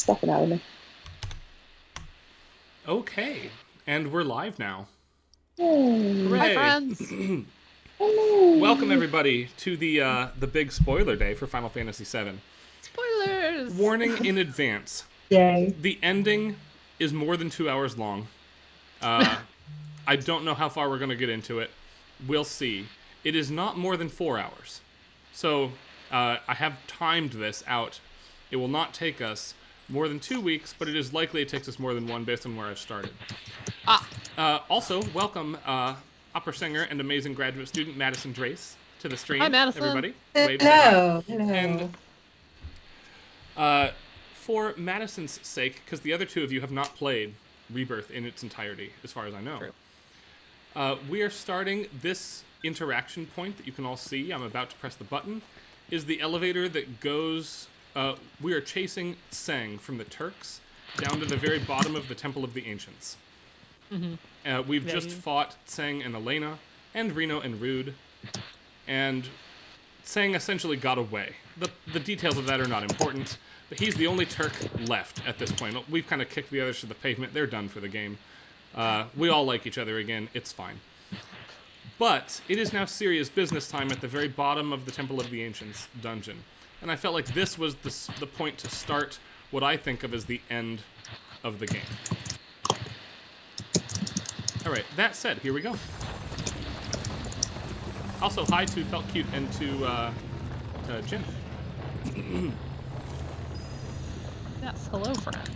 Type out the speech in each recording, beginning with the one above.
stuff it out of me. Okay, and we're live now. Yay. Hooray! Hi, friends. Hello. Welcome everybody to the big spoiler day for Final Fantasy VII. Spoilers. Warning in advance: Yay. the ending is more than 2 hours long. I don't know how far we're going to get into it. We'll see. It is not more than 4 hours, so I have timed this out. It will not take us more than 2 weeks, but it is likely it takes us more than one based on where I've started. Also, welcome opera singer and amazing graduate student Madison Drace to the stream. Hi, Madison. Everybody. Hello. And for Madison's sake, because the other two of you have not played Rebirth in its entirety, as far as I know, we are starting this interaction point that you can all see. I'm about to press the button. Is the elevator that goes... we are chasing Tseng from the Turks down to the very bottom of the Temple of the Ancients. Mm-hmm. We've just fought Tseng and Elena, and Reno and Rude, and Tseng essentially got away. The details of that are not important, but he's the only Turk left at this point. We've kind of kicked the others to the pavement. They're done for the game. We all like each other again. It's fine. But it is now serious business time at the very bottom of the Temple of the Ancients dungeon. And I felt like this was the point to start what I think of as the end of the game. All right, that said, here we go. Also, hi to Felt Cute and to Jim. Yes, hello, friends.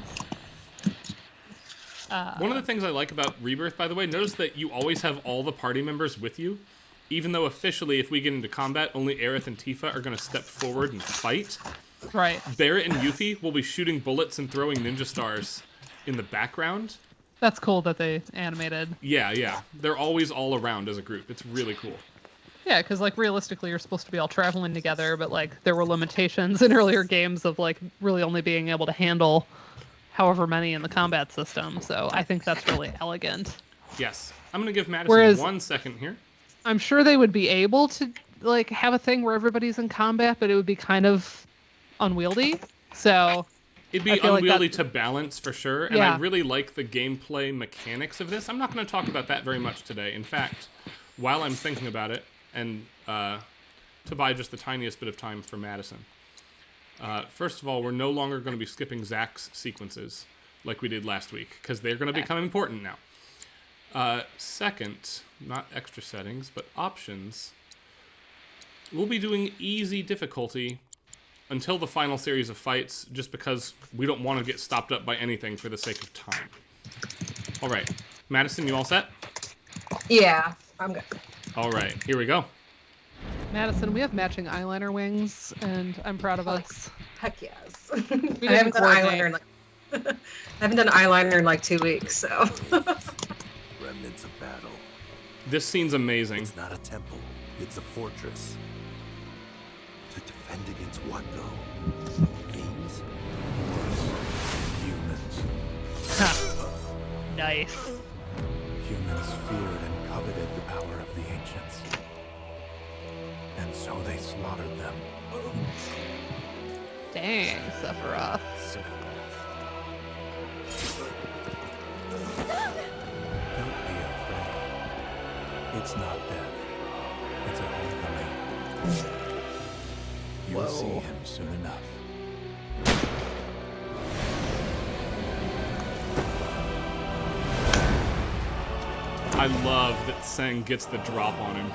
One of the things I like about Rebirth, by the way, notice that you always have all the party members with you, even though officially, if we get into combat, only Aerith and Tifa are going to step forward and fight. Right. Barrett and Yuffie will be shooting bullets and throwing ninja stars in the background. That's cool that they animated. Yeah. They're always all around as a group. It's really cool. Yeah, because, like, realistically, you're supposed to be all traveling together, but, like, there were limitations in earlier games of, like, really only being able to handle however many in the combat system. So I think that's really elegant. Yes. I'm going to give Madison 1 second here. I'm sure they would be able to, like, have a thing where everybody's in combat, but it would be kind of unwieldy. So it'd be unwieldy to balance for sure. And I really like the gameplay mechanics of this. I'm not going to talk about that very much today. In fact, while I'm thinking about it, and to buy just the tiniest bit of time for Madison. First of all, we're no longer going to be skipping Zach's sequences like we did last week, because they're going to become important now. Second, not extra settings, but options. We'll be doing easy difficulty until the final series of fights, just because we don't want to get stopped up by anything for the sake of time. All right. Madison, you all set? Yeah, I'm good. All right, here we go. Madison, we have matching eyeliner wings, and I'm proud of us. Heck yes. We I haven't didn't done eyeliner I haven't done eyeliner in like 2 weeks, so. Remnants of battle. This scene's amazing. It's not a temple, it's a fortress. To defend against what, though? Things? Humans. Nice. Humans feared and coveted the power of the ancients. And so they slaughtered them. Dang, Sephiroth. Don't be afraid. It's not death. It's a homecoming. You'll see him soon enough. I love that Tseng gets the drop on him.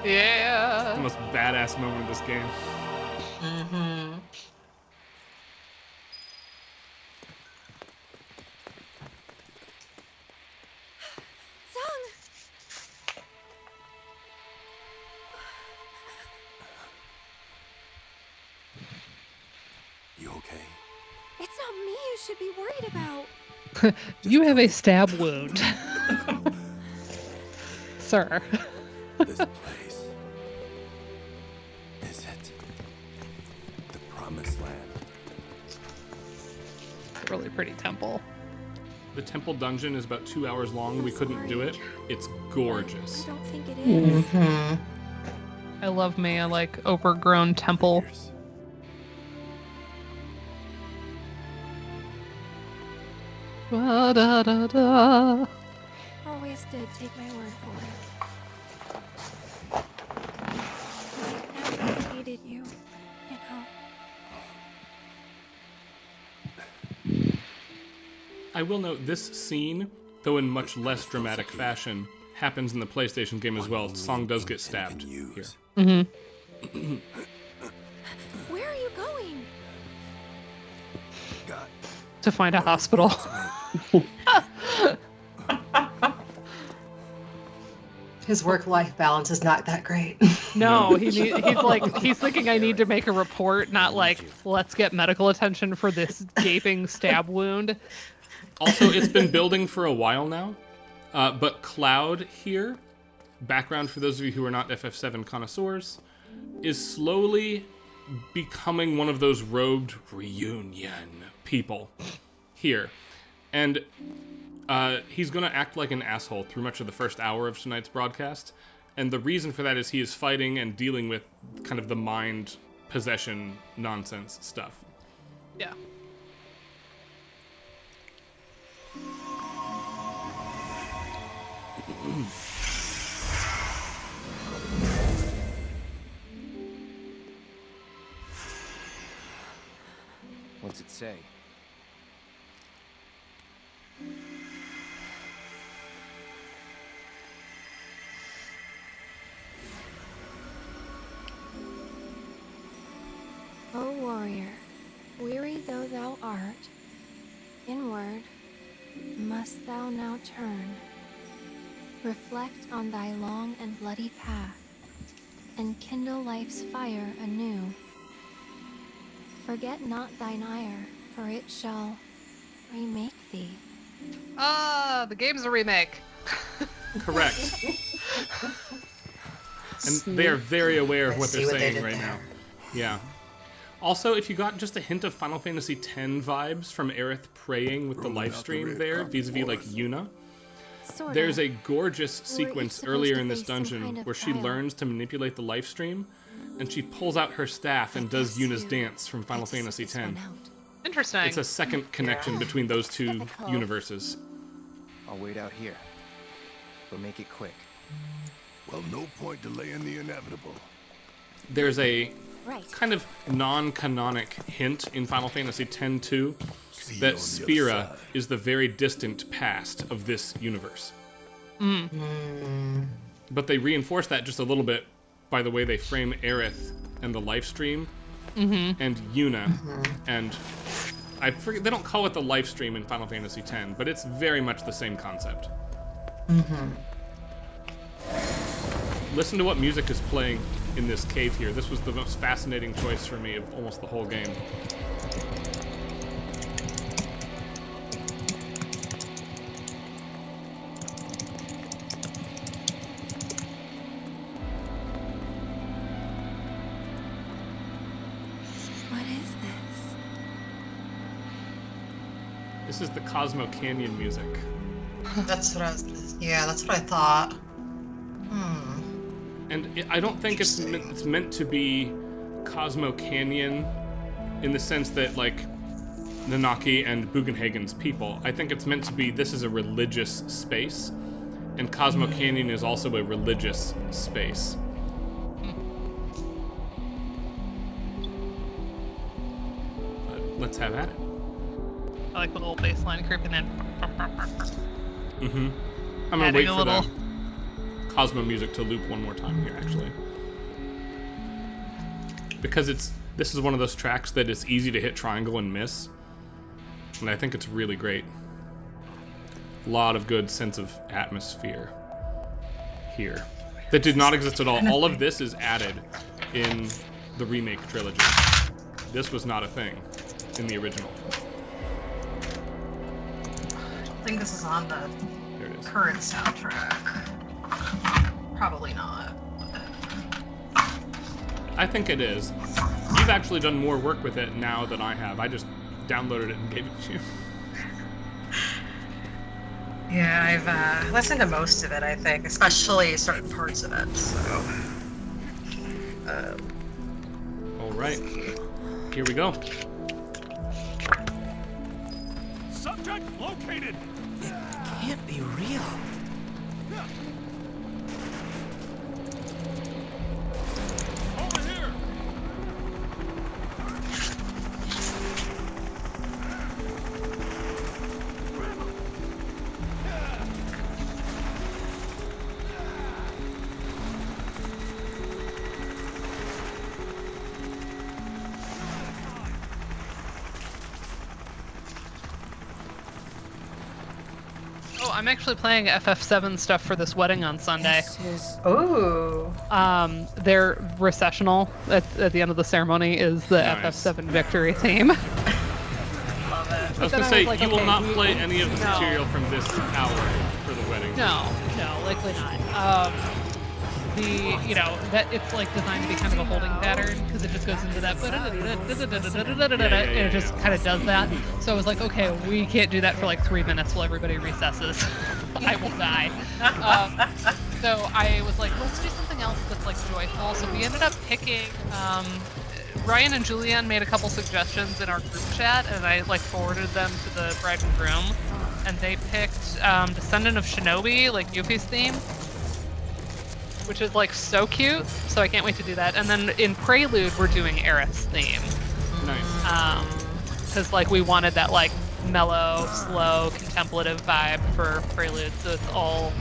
Yeah. The most badass moment of this game. Mm-hmm. You okay? It's not me you should be worried about. You have a stab wound. Sir. This place. Is it the promised land? Really pretty temple. The temple dungeon is about 2 hours long. We couldn't do it. It's gorgeous. I don't think it is. Mm-hmm. I love me a, like, overgrown temple. Ba-da-da-da. Always did take my word for it. I never hated you, you know. I will note this scene, though in much less dramatic fashion, happens in the PlayStation game as well. Song does get stabbed here. Mm-hmm. Where are you going? To find a hospital. His work-life balance is not that great. No, he's thinking I need to make a report, not like let's get medical attention for this gaping stab wound. Also, it's been building for a while now, but Cloud here, background for those of you who are not FF7 connoisseurs, is slowly becoming one of those robed reunion people here. And he's going to act like an asshole through much of the first hour of tonight's broadcast. And the reason for that is he is fighting and dealing with kind of the mind possession nonsense stuff. Yeah. What's it say? O warrior, weary though thou art, inward must thou now turn. Reflect on thy long and bloody path, and kindle life's fire anew. Forget not thine ire, for it shall remake thee. Ah, the game's a remake. Correct. And they are very aware of what See they're what they saying did right there. now. Yeah. Also, if you got just a hint of Final Fantasy X vibes from Aerith praying with the live stream there, vis-a-vis like Yuna, Sorta. there's a gorgeous We're each sequence supposed earlier to in this face some dungeon kind of where she trial. learns to manipulate the live stream, and she pulls out her staff and does Yuna's dance from Final Fantasy X. Interesting. It's a second connection between those two Typical. universes. I'll wait out here. But make it quick. Well, no point delaying the inevitable. There's a Right. kind of non-canonic hint in Final Fantasy X too, See you that on the other Spira side. is the very distant past of this universe. But they reinforce that just a little bit by the way they frame Aerith and the live stream and Yuna and I forget, they don't call it the live stream in Final Fantasy X, but it's very much the same concept. Listen to what music is playing in this cave here. This was the most fascinating choice for me of almost the whole game. What is this? This is the Cosmo Canyon music. That's what I was. Yeah, that's what I thought. And I don't think it's meant to be Cosmo Canyon in the sense that, like, Nanaki and Bugenhagen's people. I think it's meant to be this is a religious space, and Cosmo Canyon is also a religious space. Let's have at it. I like the little bass line creeping in. I'm gonna Adding wait a for little- the Cosmo music to loop one more time here, actually. Because this is one of those tracks that it's easy to hit triangle and miss. And I think it's really great. A lot of good sense of atmosphere here. That did not exist at all. All of this is added in the remake trilogy. This was not a thing in the original. I think this is on the There it is. current soundtrack. Probably not. I think it is. You've actually done more work with it now than I have. I just downloaded it and gave it to you. Yeah, I've listened to most of it, I think, especially certain parts of it, so. All right. Here we go. Subject located! It can't be real. Over here! Oh, I'm actually playing FF7 stuff for this wedding on Sunday. Ooh. Their recessional at the end of the ceremony is the Nice. FF7 victory theme. Love it. I was then gonna I say, was like, you will okay, not we- play any of the No. material from this hour for the wedding. No, likely not. That it's like designed to be kind of a holding pattern because it just goes into that and it just kind of does that. So I was like, okay, we can't do that for like 3 minutes while everybody recesses. I will die. So I was like, let's do something else that's like joyful. So we ended up picking. Ryan and Julianne made a couple suggestions in our group chat, and I like forwarded them to the bride and groom, and they picked Descendant of Shinobi, like Yuffie's theme, which is like so cute. So I can't wait to do that. And then in Prelude, we're doing Aerith's theme, Nice. because like we wanted that like mellow, slow, contemplative vibe for Prelude. So it's all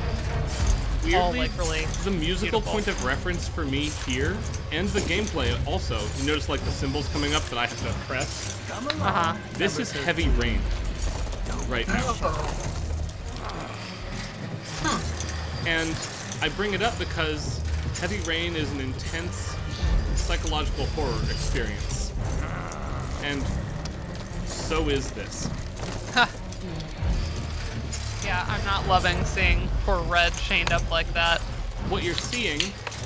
Weirdly, like really the musical beautiful. point of reference for me here, and the gameplay also, you notice like the symbols coming up that I have to press. Uh-huh. This is Heavy Rain right now. And I bring it up because Heavy Rain is an intense psychological horror experience. And so is this. Yeah, I'm not loving seeing poor Red chained up like that. What you're seeing,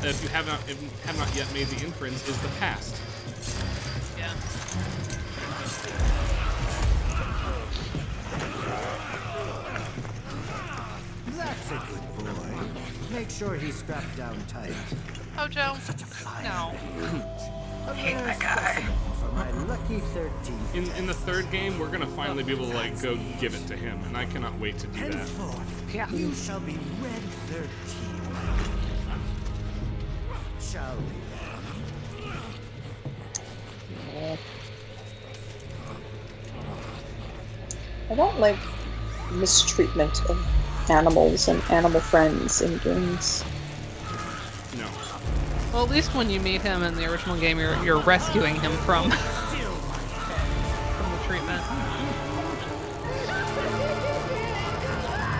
if you have not yet made the inference, is the past. Yeah. That's a good boy. Make sure he's strapped down tight. Oh, Joe. Such a fine No. A Hate rare that guy. specimen for my lucky 13. In the third game, we're gonna finally be able to like go give it to him, and I cannot wait to do that. Henceforth, Yeah. you shall be Red 13. Shall we then? I don't like mistreatment of animals and animal friends in games. No. Well, at least when you meet him in the original game, you're rescuing him from the treatment.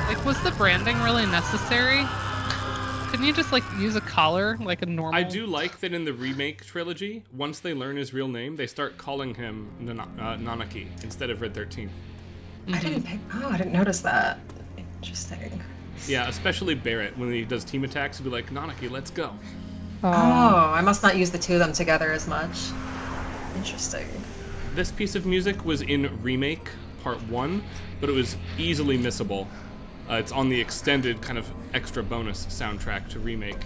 Like, was the branding really necessary? Couldn't you just like use a collar like a normal? I do like that in the remake trilogy, once they learn his real name, they start calling him Nanaki instead of Red 13. I didn't notice that. Interesting. Yeah, especially Barrett, when he does team attacks, he'll be like, Nanaki, let's go. Oh, I must not use the two of them together as much. Interesting. This piece of music was in Remake Part 1, but it was easily missable. It's on the extended kind of extra bonus soundtrack to Remake.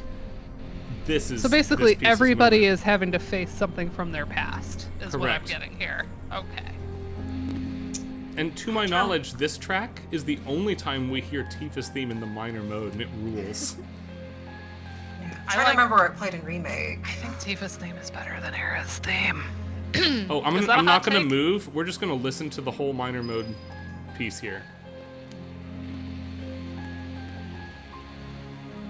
This is So basically, this piece everybody moving. is having to face something from their past. Is what I'm Correct. getting here. Okay. And to my knowledge, this track is the only time we hear Tifa's theme in the minor mode, and it rules. Yeah. I I like- remember where it played in remake. I think Tifa's theme is better than Aerith's theme. Oh, Is that a I'm not hot gonna take? move. We're just gonna listen to the whole minor mode piece here.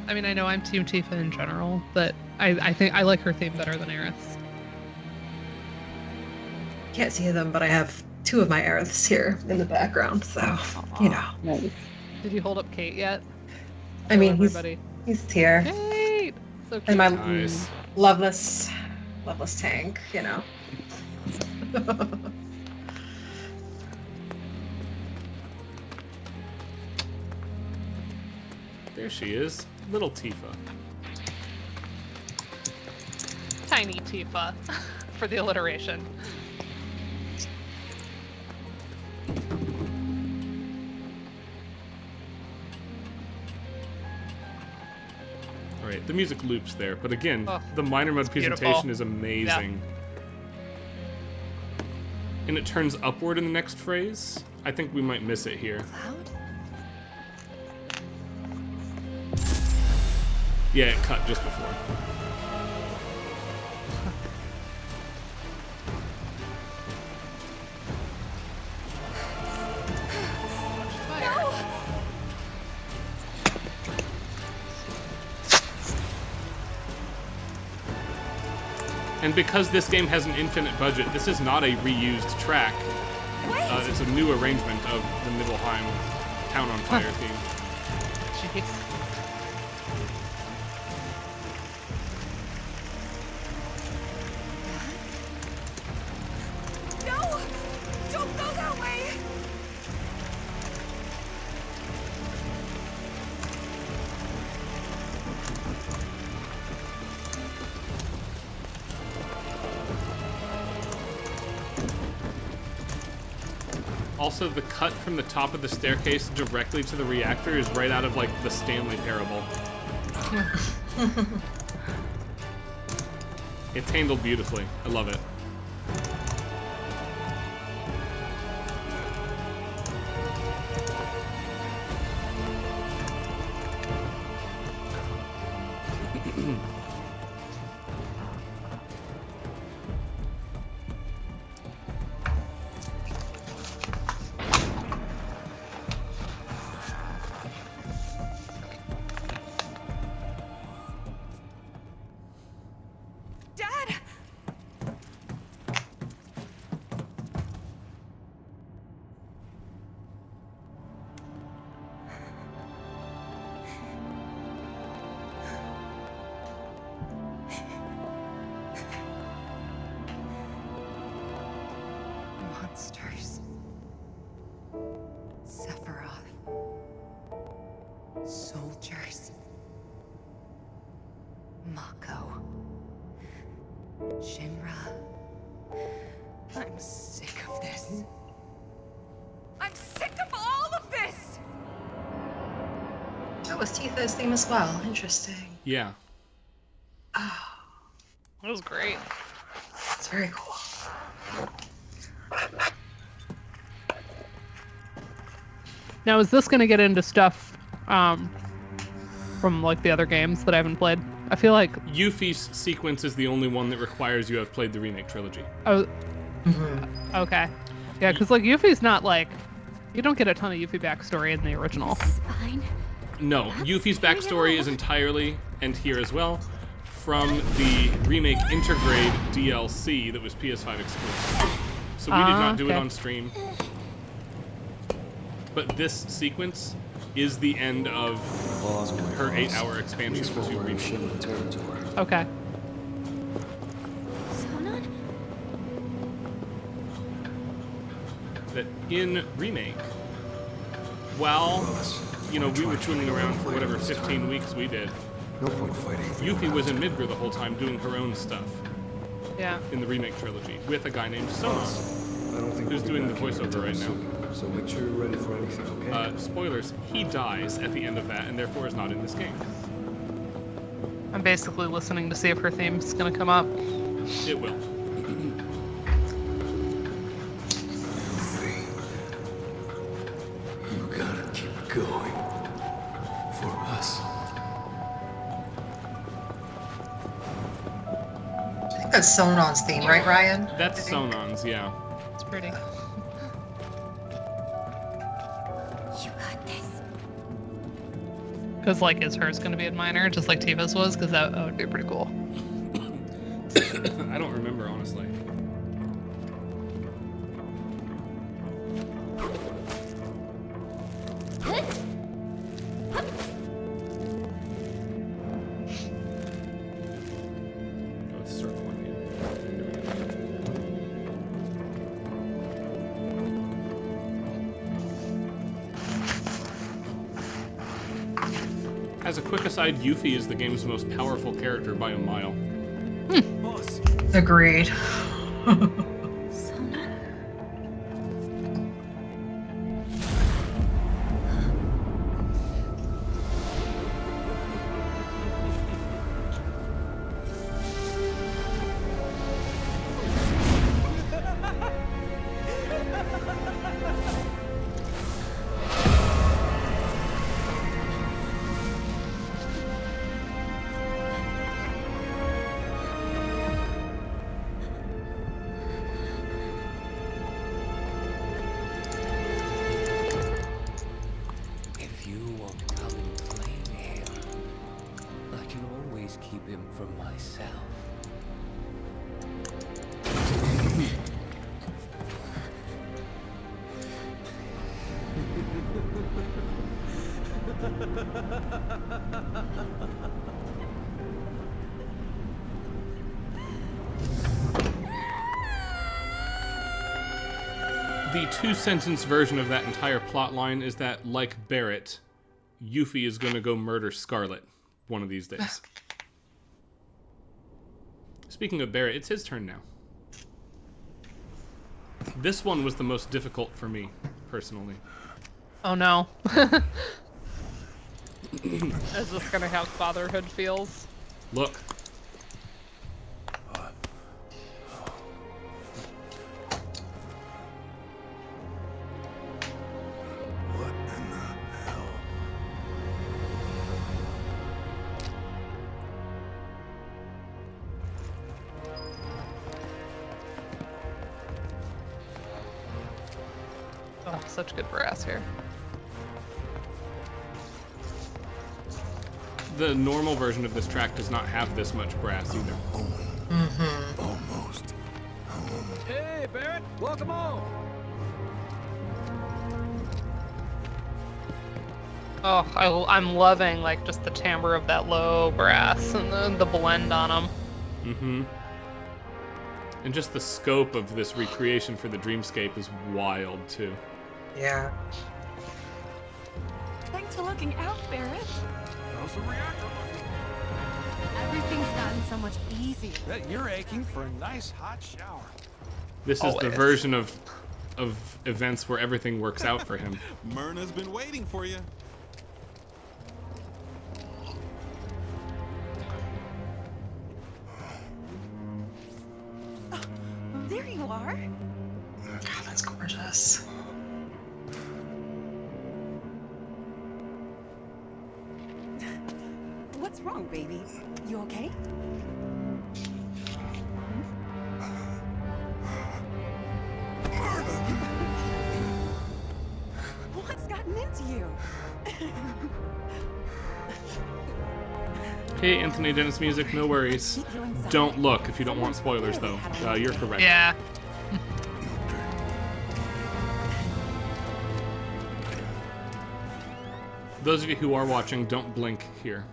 I mean, I know I'm Team Tifa in general, but I think I like her theme better than Aerith's. Can't see them, but I have two of my Aeriths here in the background, so you know. Nice. Did you hold up Kate yet? I mean, everybody. he's here, Kate! So cute. and my Nice. loveless tank, you know. There she is, little Tifa. Tiny Tifa, for the alliteration. All right, the music loops there, but again, Oh, the minor mode it's beautiful. presentation is amazing. And it turns upward in the next phrase, I think we might miss it here. Cloud? Yeah, it cut just before. And because this game has an infinite budget, this is not a reused track. It's a new arrangement of the Nibelheim Town on Fire theme. Jeez. No! Don't go that way! Also, the cut from the top of the staircase directly to the reactor is right out of, like, the Stanley Parable. It's handled beautifully. I love it. Dad! Monsters. Sephiroth. Soldiers. Mako. Shinra. I'm sick of this. I'm sick of all of this! That was Tifa's theme as well. Interesting. Yeah. Oh, That was great. it's very cool. Now, is this going to get into stuff from like the other games that I haven't played? I feel like Yuffie's sequence is the only one that requires you have played the remake trilogy. oh, okay, yeah, because like Yuffie's not like you don't get a ton of Yuffie backstory in the original. Fine. No, Yuffie's backstory is entirely, and here as well, from the remake Intergrade DLC that was PS5 exclusive. So we did not do it okay. on stream. But this sequence is the end of her 8-hour expansion to remake. Okay. Sonon? That in remake, while we were tooling around for whatever 15 weeks we did, No point fighting. Yuffie was in Midgar the whole time doing her own stuff Yeah. in the remake trilogy with a guy named Sona, I don't think who's doing the voiceover right now. So make sure you're ready for anything, okay? Spoilers, he dies at the end of that and therefore is not in this game. I'm basically listening to see if her theme's gonna come up. It will. You gotta keep going. For us. I think that's Sonon's theme, right, Ryan? That's Sonon's, yeah. It's pretty. You got this. Because like, is hers gonna be in minor, just like Tifa's was? Because that would be pretty cool. I don't remember, honestly. Oh, it's circle one here. There we go. As a quick aside, Yuffie is the game's most powerful character by a mile. Boss. Agreed. Sonon. for myself. The two-sentence version of that entire plot line is that, like Barrett, Yuffie is going to go murder Scarlet one of these days. Speaking of Barrett, it's his turn now. This one was the most difficult for me, personally. Oh no. Is this gonna have fatherhood feels? Look. What in the hell? Oh, such good brass here. The normal version of this track does not have this much brass either. Almost. Hey, Barrett, welcome home. Oh, I'm loving like just the timbre of that low brass and the blend on them. Mm-hmm. And just the scope of this recreation for the dreamscape is wild, too. Yeah. Thanks for looking out, Barrett. How's the reactor looking? Everything's gotten so much easier. Bet you're aching for a nice hot shower. This is the Always. version of events where everything works out for him. Myrna's been waiting for you. There you are. God, that's gorgeous. What's wrong, baby? You okay? What's gotten into you? Hey, Anthony Dennis music, no worries. Don't look if you don't want spoilers, though. You're correct. Yeah. Those of you who are watching, don't blink here.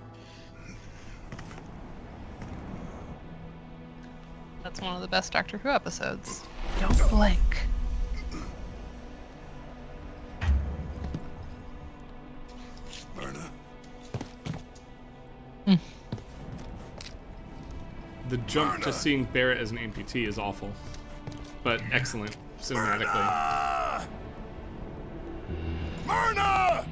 That's one of the best Doctor Who episodes. Don't blink. Myrna. The jump to seeing Barrett as an amputee is awful, but excellent cinematically. Myrna!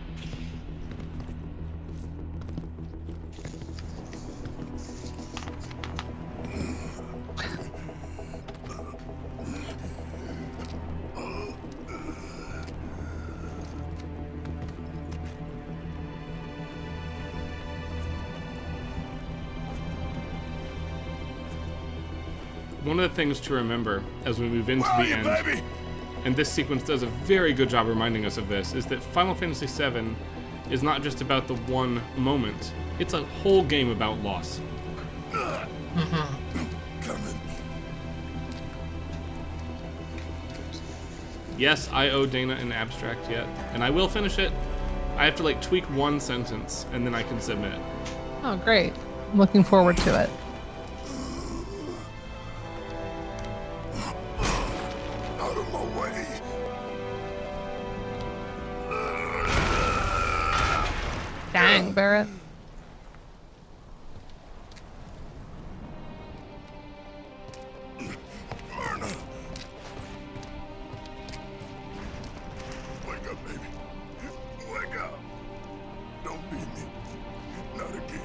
One of the things to remember as we move into the end, and this sequence does a very good job reminding us of this, is that Final Fantasy VII is not just about the one moment. It's a whole game about loss. Coming. Yes, I owe Dana an abstract yet, and I will finish it. I have to like tweak one sentence, and then I can submit. Oh, great. I'm looking forward to it. Out of my way. Dang, Barrett. Myrna. Wake up, baby. Wake up. Don't beat me. Not again.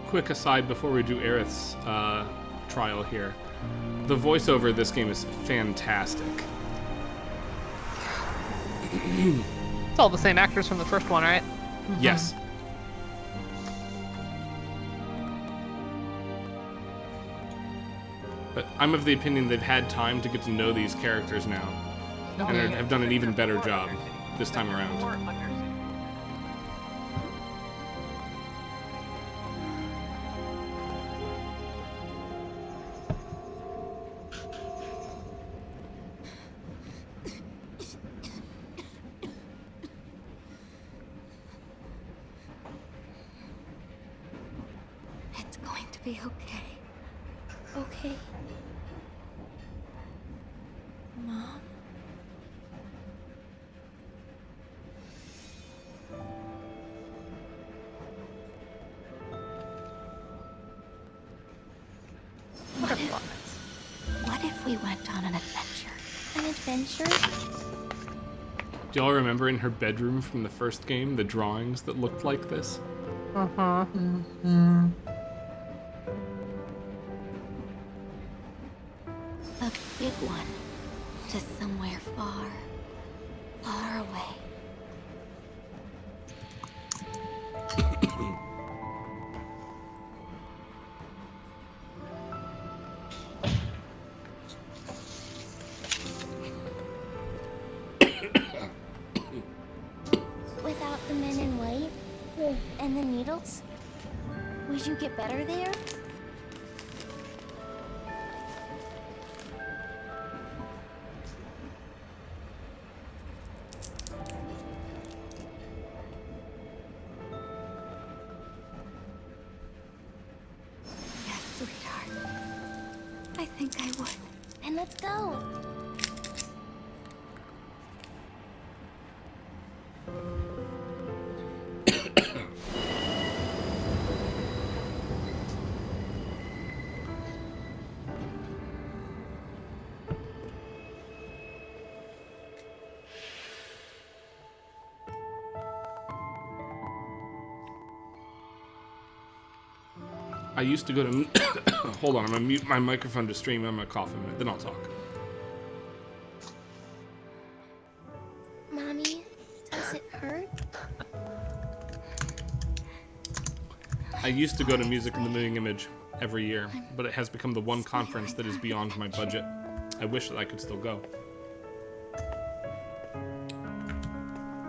Quick aside before we do Aerith's trial here. The voiceover of this game is fantastic. It's all the same actors from the first one, right? Yes. I'm of the opinion they've had time to get to know these characters now, and have done an even better job this time around. It's going to be okay. Okay. Mom? What if we went on an adventure? An adventure? Do y'all remember in her bedroom from the first game, the drawings that looked like this? Uh-huh. A big one. To somewhere far, far away. Without the men in white and the needles, would you get better there? Yes, sweetheart. I think I would. And let's go. I used to go to... Hold on, I'm gonna mute my microphone to stream. I'm gonna cough a minute, then I'll talk. Mommy, does it hurt? I used to go to Music in the Moving Image every year, but it has become the one conference that is beyond my budget. I wish that I could still go.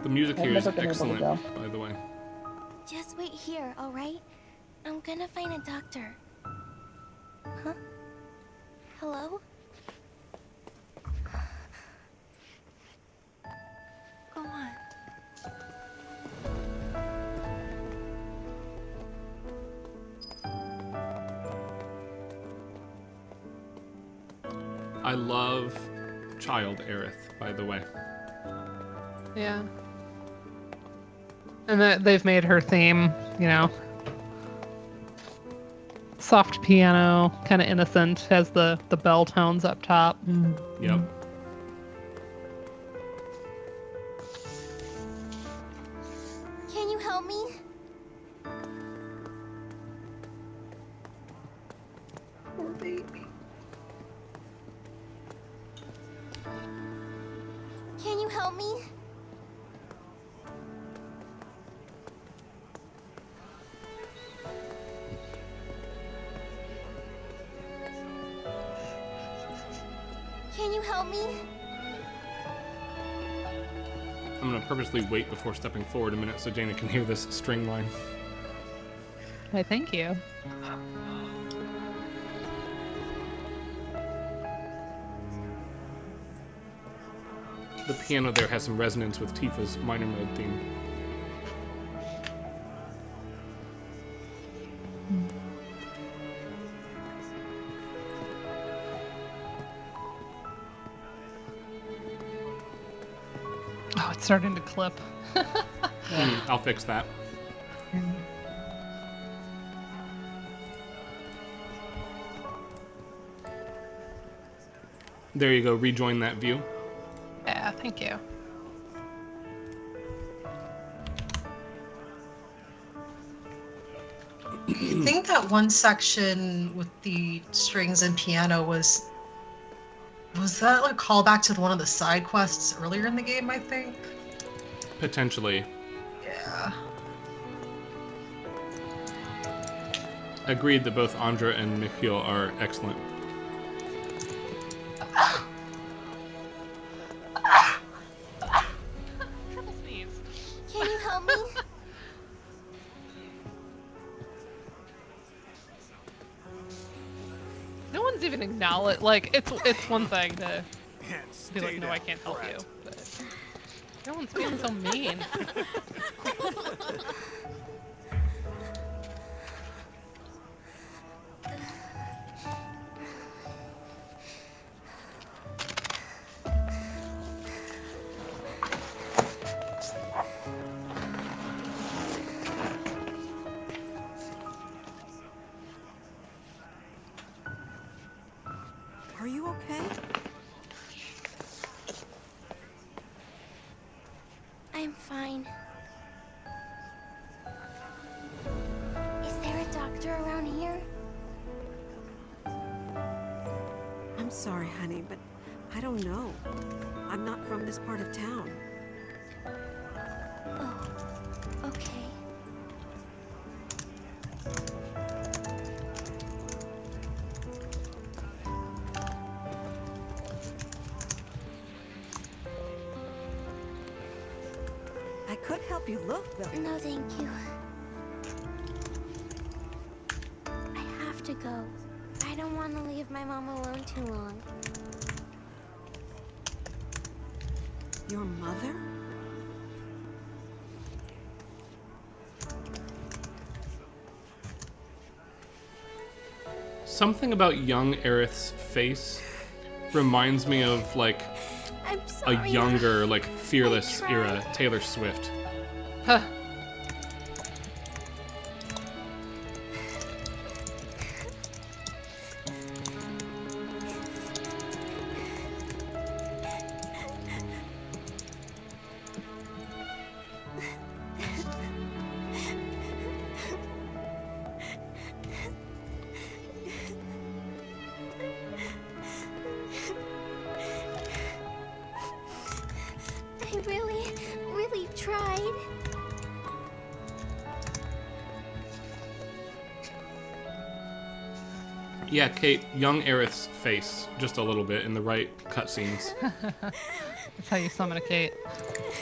The music I've here is never been able to excellent, go. by the way. Just wait here, alright? I'm gonna find a doctor. Huh? Hello? Go on. I love Child Aerith, by the way. Yeah. And they've made her theme, you know, soft piano, kind of innocent, has the bell tones up top. Yep. Can you help me? Poor baby. Can you help me? Can you help me? I'm gonna purposely wait before stepping forward a minute so Dana can hear this string line. Why, thank you. The piano there has some resonance with Tifa's minor mode theme. Oh, it's starting to clip. I'll fix that. There you go, rejoin that view. Yeah, thank you. I think that one section with the strings and piano was that like a callback to one of the side quests earlier in the game, I think? Potentially. Yeah. Agreed that both Andra and Mikhail are excellent. even acknowledge. Like, it's one thing to And be like, stay no, I down, can't help brat. you. But everyone's being so mean. Are you okay? I'm fine. Is there a doctor around here? I'm sorry, honey, but I don't know. I'm not from this part of town. Oh, okay. I could help you look, though. No, thank you. I have to go. I don't want to leave my mom alone too long. Your mother? Something about young Aerith's face reminds me of, like, I'm a sorry. younger, like, fearless I era tried. Taylor Swift. Huh. I really, really tried. Yeah, Kate, young Aerith's face, just a little bit in the right cutscenes. That's how you summon a Kate.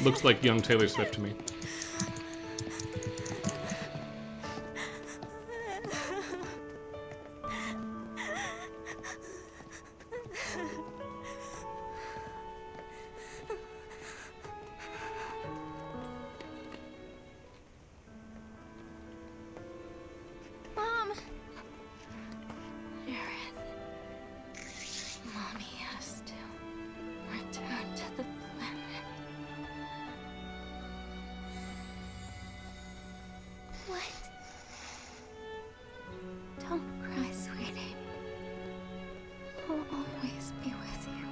Looks like young Taylor Swift to me. Mom. Aerith. Mommy has to return to the planet. What? Don't cry, sweetie. I'll always be with you.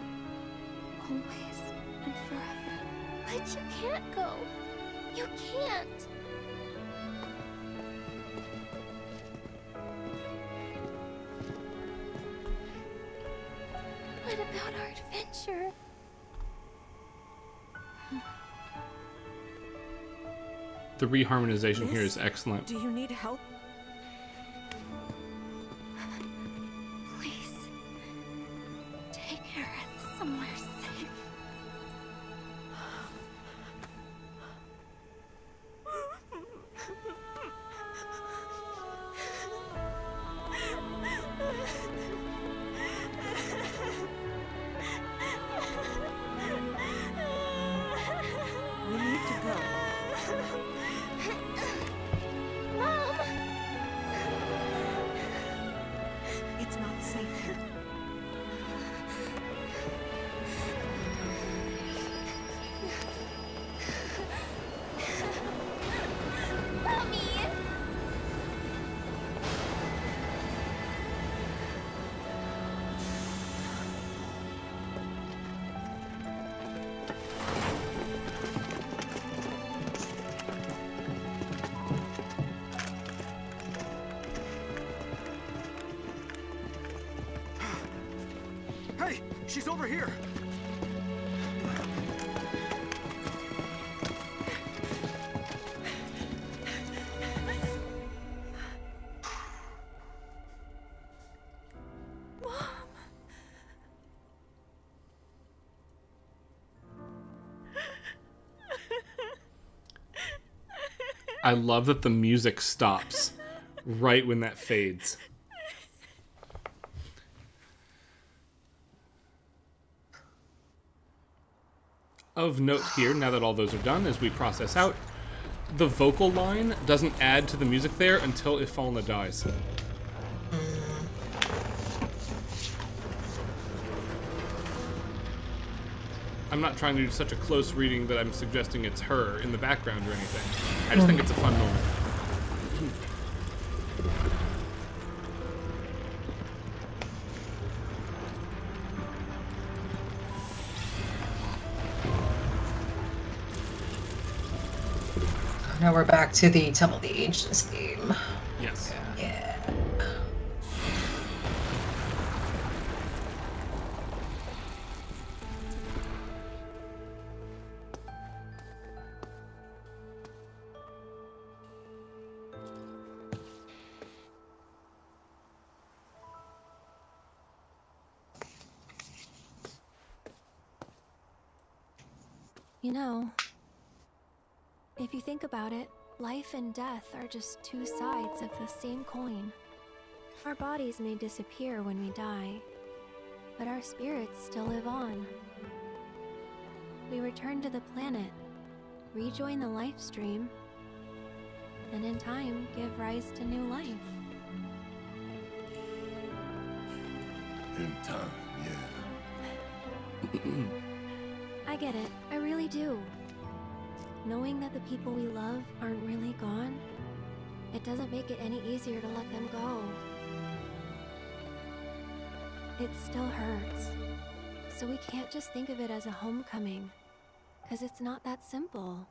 Always and forever. But you can't go. You can't. What about our adventure? The reharmonization here Miss, is excellent. Do you need help? Please. Take Aerith somewhere safe. We need to go. Mom! It's not safe here. Mommy! Hey, she's over here. I love that the music stops right when that fades. Of note here, now that all those are done, as we process out, the vocal line doesn't add to the music there until Ifalna dies. I'm not trying to do such a close reading that I'm suggesting it's her in the background or anything. I just think it's a fun moment. Now we're back to the Temple of the Ancients theme. Yes. Yeah. You know, if you think about it, life and death are just two sides of the same coin. Our bodies may disappear when we die, but our spirits still live on. We return to the planet, rejoin the life stream, and in time give rise to new life. In time, yeah. I get it, I really do. Knowing that the people we love aren't really gone, it doesn't make it any easier to let them go. It still hurts. So we can't just think of it as a homecoming, because it's not that simple.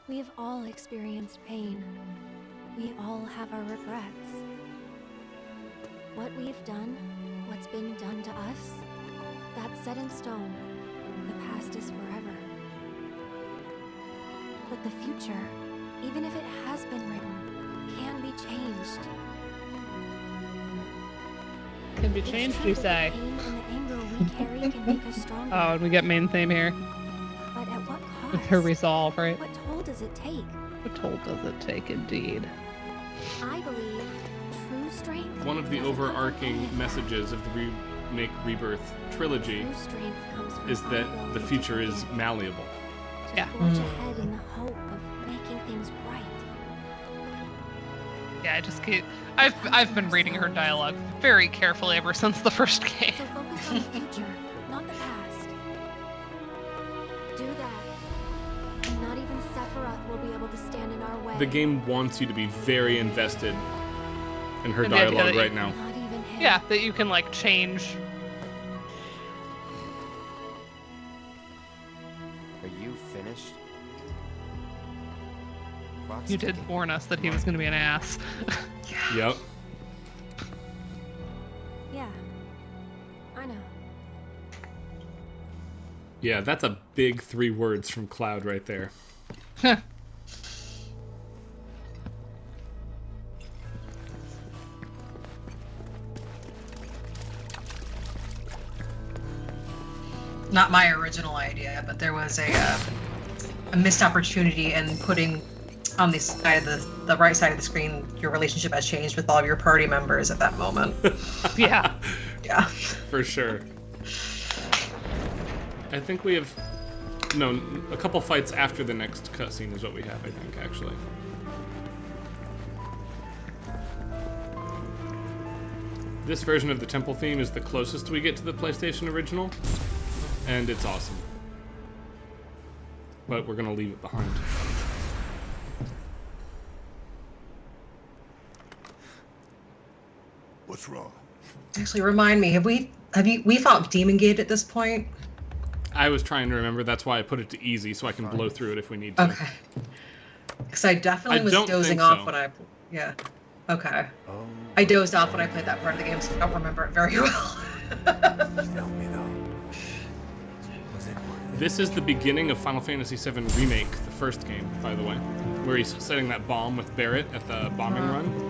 We have all experienced pain. We all have our regrets. What we've done, what's been done to us, that's set in stone. The past is forever. But the future, even if it has been written, can be changed. Can be changed, you say? The pain and the anger we carry can make us stronger. Oh, and we get main theme here. But at what cost? With her resolve, right? What toll does it take? What toll does it take, indeed? I believe true strength. One of the overarching messages of the Remake Rebirth trilogy is that the future is malleable. Yeah. Forge ahead in the hope of making things right. Yeah, I just keep. I've been reading her dialogue very carefully ever since the first game. So focus on the future, not the past. Do that, and not even Sephiroth will be able to stand in our way. The game wants you to be very invested in her And the idea dialogue that right now. Not even him. Yeah, that you can like change. Are you finished? Clock's You did ticking. warn us that he was going to be an ass. Yep. Yeah, I know. Yeah, that's a big 3 words from Cloud right there. Not my original idea, but there was a missed opportunity in putting on the side of the right side of the screen, your relationship has changed with all of your party members at that moment. Yeah. Yeah. For sure. I think we have... No, a couple fights after the next cutscene is what we have, I think, actually. This version of the temple theme is the closest we get to the PlayStation original, and it's awesome. But we're gonna leave it behind. What's wrong? Actually, remind me, we fought Demon Gate at this point? I was trying to remember, that's why I put it to easy, so I can blow through it if we need to. Okay. Because I definitely I was don't dozing think off so. when I... Yeah. Okay. Oh, I dozed off when I played that part of the game, so I don't remember it very well. Help me though. Was it worth it? This is the beginning of Final Fantasy VII Remake, the first game, by the way, where he's setting that bomb with Barrett at the bombing run.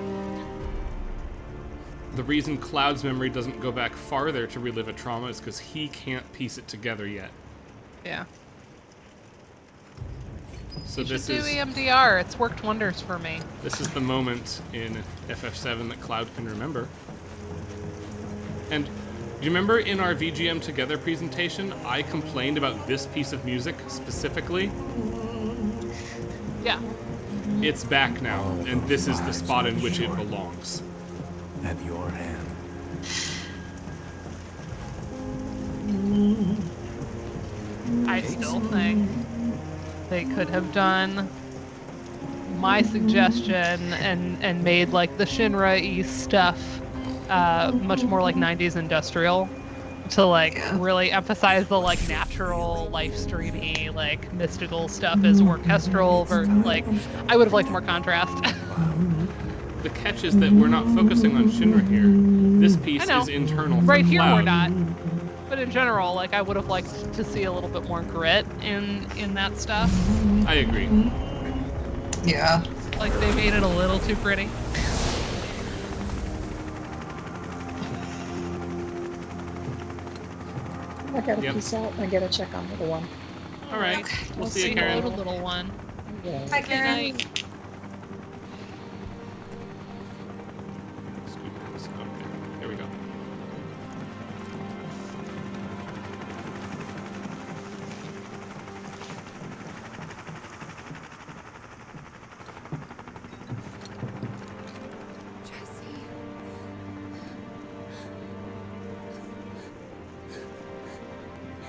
The reason Cloud's memory doesn't go back farther to relive a trauma is because he can't piece it together yet. Yeah. So You this should do is EMDR. It's worked wonders for me. this is the moment in FF7 that Cloud can remember. And Do you remember in our VGM Together presentation, I complained about this piece of music specifically? Yeah. It's back now, and this is the spot in which it belongs. At your hand. I still think they could have done my suggestion and made like the Shinra-y stuff much more like 90s industrial to like really emphasize the like natural life streamy like mystical stuff as orchestral like I would have liked more contrast. The catch is that we're not focusing on Shinra here. This piece is internal for right here Cloud. we're not. But in general, like I would have liked to see a little bit more grit in that stuff. I agree. Yeah. Like they made it a little too pretty. I gotta peace out. I gotta check on little one. All right. Okay. We'll see you, Karen. Little one. Yeah. Hi, Karen. Good night. There we go.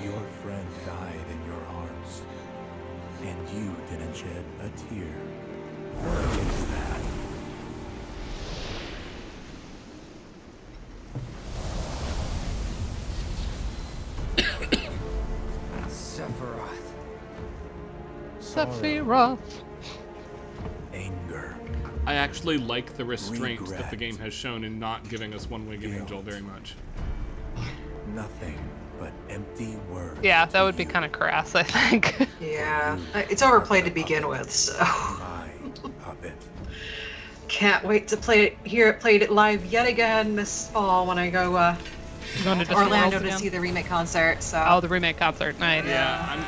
Your friend died in your arms, and you didn't shed a tear. What is that? Sephiroth. Sephiroth. Anger. I actually like the restraint that the Regret. game has shown in not giving us one-winged Guilt. angel very much. Nothing but empty words. Yeah, that would be kind of crass, I think. Yeah. It's overplayed to begin with, so. My puppet. Can't wait to play it live yet again this fall when I go You're going to Disney Orlando World to again? see the remake concert. So. Oh, the remake concert, nice. Yeah,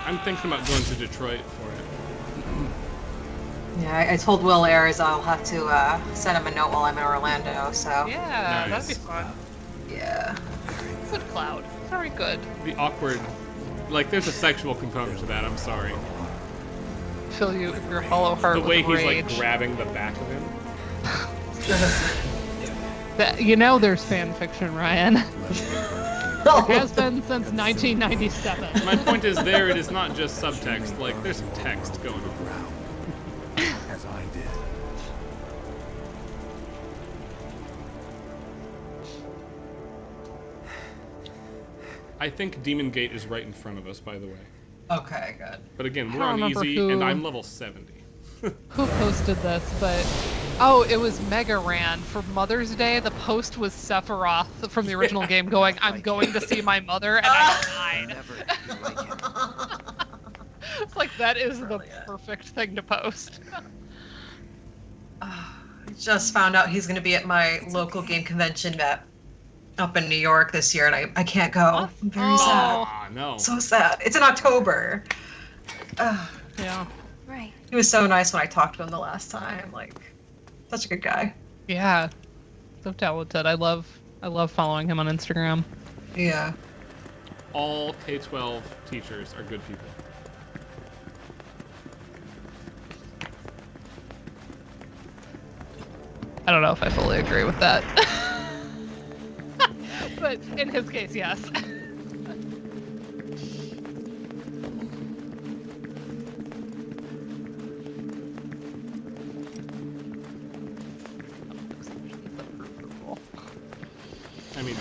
I'm thinking about going to Detroit for it. Yeah, I told Will Ayers I'll have to send him a note while I'm in Orlando. So. Yeah, Nice. that'd be fun. Yeah. Good Cloud. Very good. The awkward, like there's a sexual component to that. I'm sorry. Fill you your hollow heart The way with he's rage. like grabbing the back of him. You know there's fan fiction, Ryan. There has been since 1997. My point is there it is not just subtext, like there's some text going on. As I did. I think Demon Gate is right in front of us, by the way. Okay, good. But again, I we're on don't remember easy, who- and I'm level 70. Who posted this? But oh, it was Mega Ran for Mother's Day. The post was Sephiroth from the original game going, "I'm going to see my mother," and I died. Never like it. It's like that is the perfect thing to post. I just found out he's going to be at my local game convention up in New York this year, and I can't go. I'm very sad. Ah, no. So sad. It's in October. Yeah. Right. He was so nice when I talked to him the last time. Like, such a good guy. Yeah. So talented. I love following him on Instagram. Yeah. All K-12 teachers are good people. I don't know if I fully agree with that. But in his case, yes. I mean,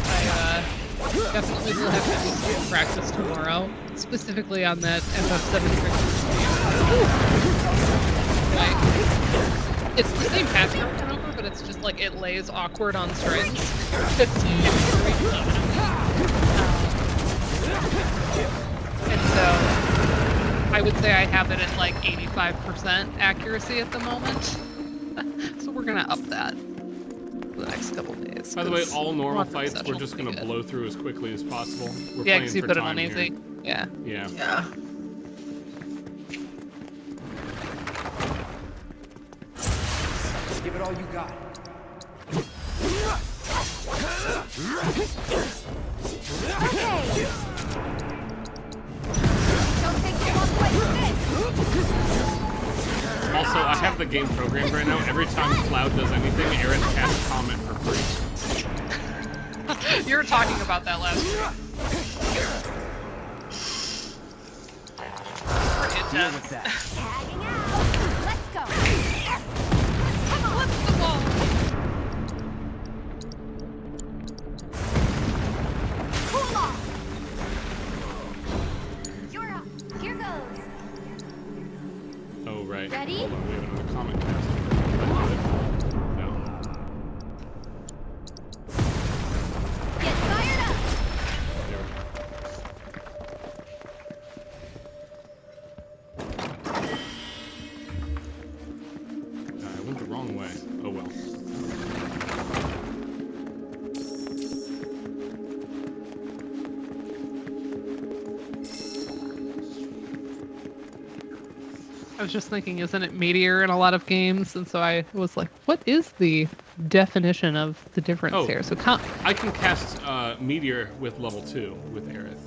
I definitely will have to do some practice tomorrow, specifically on that FF7 Like, it's the same pattern over and over, but it's just like it lays awkward on strings. It's very and so I would say I have it at like 85% accuracy at the moment. So we're gonna up that for the next couple days. by the way, 'cause all normal 100% fights we're will just be going to good. blow through as quickly as possible. We're Yeah, playing because you for put it time on here. easy. Yeah. Yeah. Yeah. Give it all you got. Okay. Don't think you walk away from this. Also, I have the game programmed right now. Every time Cloud does anything, Aaron casts a comment for free. You were talking about that last week. Pretty Deal intense. with that. Tagging out. Let's go. Come on. Flip the ball. Cool off. You're up. Here goes. Oh, right. Ready? Hold on, we have another comment cast. No. Get fired up. There we go. I went the wrong way. Oh well. I was just thinking, isn't it meteor in a lot of games? And so I was like, what is the definition of the difference Oh. here? So I can cast Meteor with level 2 with Aerith.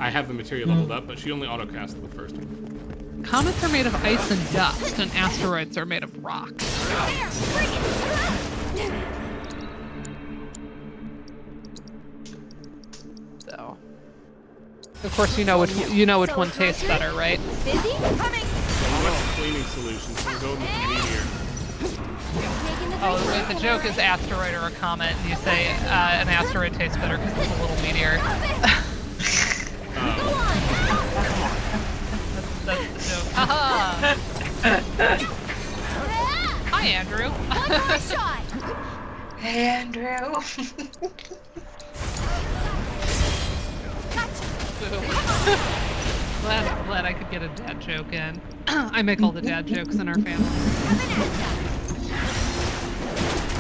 I have the materia leveled up, but she only auto-cast the first one. comets are made of ice and dust, and asteroids are made of rock. There. Bring it. So, of course, you know which So one it's tastes my turn? better, right? Busy? Coming. So what's the cleaning solution? So I'm going with the Meteor. Taking the Oh, drink wait, the over. joke is asteroid or a comet, and you say an asteroid tastes better because it's a little meteor. Go on. That's the joke. Haha! Hi, Andrew. One more shot. Hey, Andrew. Glad I could get a dad joke in. I make all the dad jokes in our family. Coming at ya.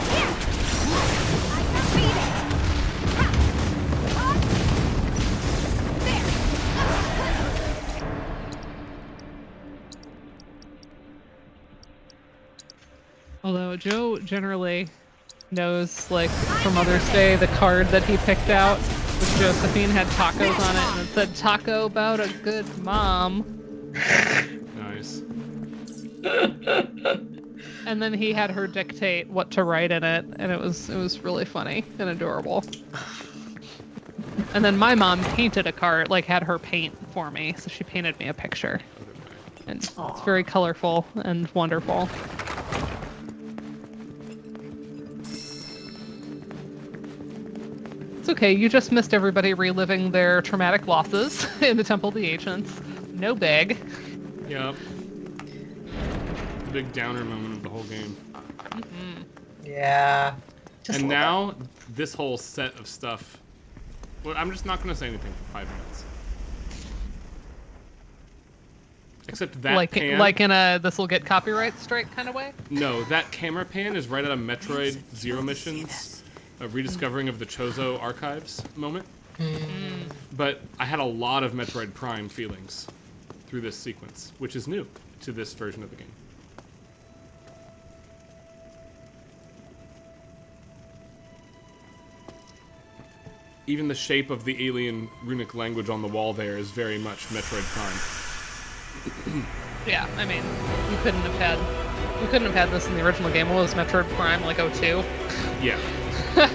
Here. I can beat it. Ha. Up. There. Although Joe generally knows, like, for Mother's Day, the card that he picked out with Josephine had tacos on it, and it said, "Taco about a good mom." Nice. And then he had her dictate what to write in it, and it was really funny and adorable. And then my mom painted a card, like had her paint for me, so she painted me a picture. And it's very colorful and wonderful. It's okay, you just missed everybody reliving their traumatic losses in the Temple of the Ancients. No big. Yep. The big downer moment of the whole game. Mm-hmm. Yeah. Just And a little now, this whole set of stuff... Well, I'm just not going to say anything for 5 minutes. Except that pan... Like in a this-will get copyright strike kind of way? No, that camera pan is right out of Metroid Zero Missions, a rediscovering of the Chozo archives moment. But I had a lot of Metroid Prime feelings through this sequence, which is new to this version of the game. Even the shape of the alien runic language on the wall there is very much Metroid Prime. Yeah, I mean, you couldn't have had this in the original game. What was Metroid Prime, like 02? Yeah. But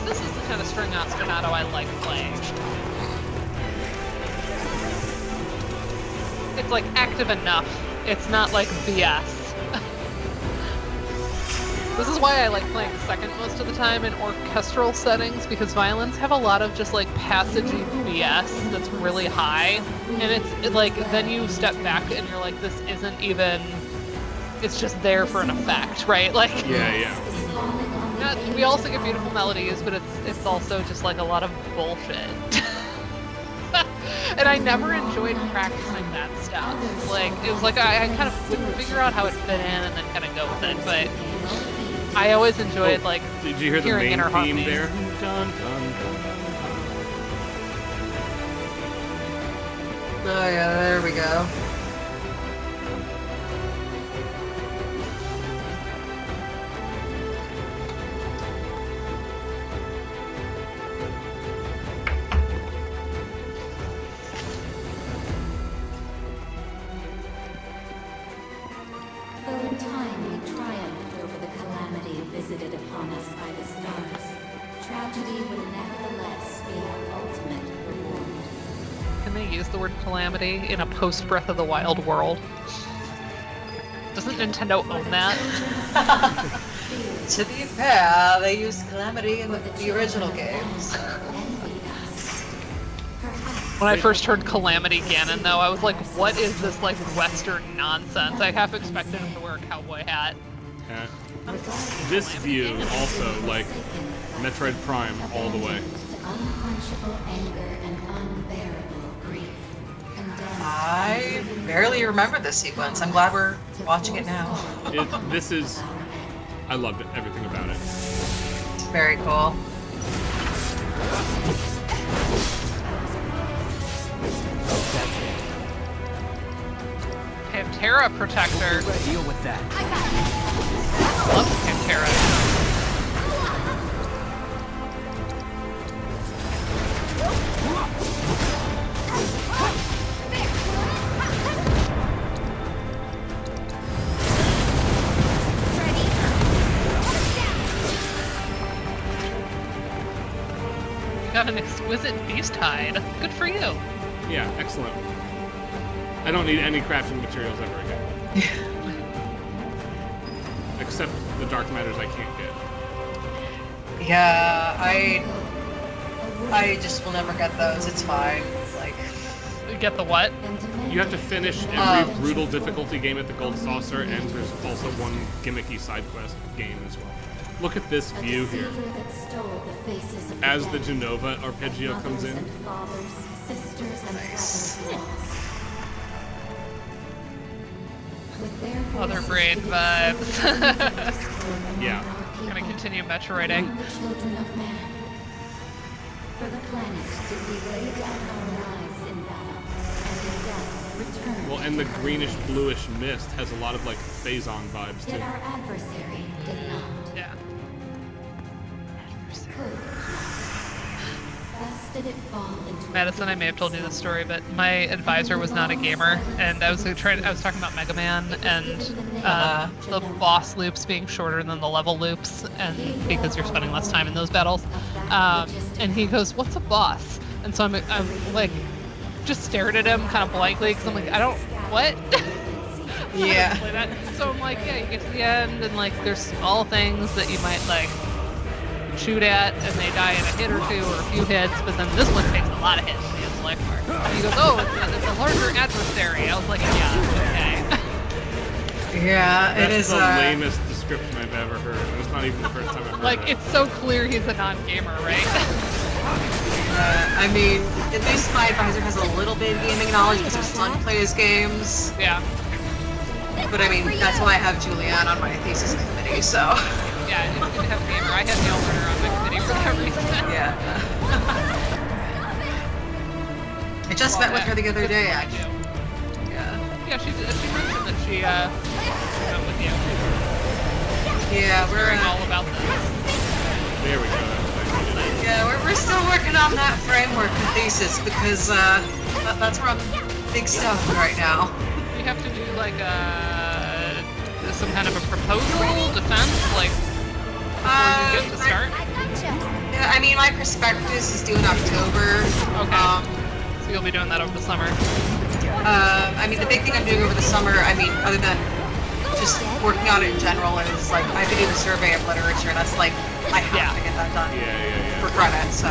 this is the kind of string ostinato I like playing. It's like active enough. It's not like BS. This is why I like playing second most of the time in orchestral settings, because violins have a lot of just like passagey BS that's really high, and it's like then you step back and you're like, this isn't even, it's just there for an effect, right? Like, Yeah. we all sing beautiful melodies, but it's also just like a lot of bullshit. And I never enjoyed practicing that stuff. Like, it was like I kind of wouldn't figure out how it fit in and then kind of go with it, but I always enjoyed like Did you hear the hearing main inner theme harmonies. there? Dun, dun, dun. Oh yeah, there we go. Though in time we triumphed over the calamity visited upon us by the stars, tragedy would nevertheless be our ultimate reward. Can they use the word calamity in a post Breath of the Wild world? Doesn't Nintendo own that? To be fair, they used Calamity in the original games. When I first heard Calamity Ganon, though, I was like, what is this, like, Western nonsense? I half expected him to wear a cowboy hat. Yeah. This view also, like, Metroid Prime all the way. Unquenchable anger and unbearable grief. I barely remember this sequence. I'm glad we're watching it now. This is... I loved it, everything about it. Very cool. Pantera Protector. Deal with that. Love Pantera. You got an exquisite beast hide. Good for you. Yeah, excellent. I don't need any crafting materials ever again. Except the dark matters I can't get. Yeah, I just will never get those. It's fine. Like, You get the what? You have to finish every brutal difficulty game at the Gold Saucer, and there's also one gimmicky side quest game as well. Look at this view here. As the Genova arpeggio comes in. Mother Brain vibes. Yeah. Gonna continue Metroiding. For the planet, did we lay down our lives in battle, and in death return? Well, and the greenish bluish mist has a lot of like Phazon vibes too. Yet our adversary did not. Yeah. Thus did it fall into Madison, I may have told you this story, but my advisor was not a gamer, and I was talking about Mega Man and the boss loops being shorter than the level loops, and because you're spending less time in those battles. And he goes, "What's a boss?" And so I'm like, just stared at him kind of blankly because I'm like, I don't what. Yeah. So I'm like, yeah, you get to the end, and like there's small things that you might like shoot at, and they die in a hit or two or a few hits, but then this one takes a lot of hits to the life mark. And he goes, oh, it's a larger adversary. I was like, yeah, okay. Yeah, That's it is the lamest description I've ever heard. It's not even the first time I've heard like, it. it's so clear he's a non-gamer, right? I mean, at least my advisor has a little bit of gaming knowledge because his son plays games. Yeah. But I mean, that's why I have Julianne on my thesis committee, so... Yeah, it's good to have a gamer. I had Neil Turner on my committee for that reason. Yeah. I just met with her the other day, actually. Yeah. Yeah, she mentioned that she met with you. Yeah, we're all about this. There we go. Yeah, we're still working on that framework for thesis because that's where I'm big stuff right now. You have to do like some kind of a proposal defense, like before you get to start. Yeah, I mean, my prospectus is due in October. Okay. So you'll be doing that over the summer. I mean, the big thing I'm doing over the summer, I mean, other than just working on it in general, is like I have to do the survey of literature. That's like I have to get that done for credit. So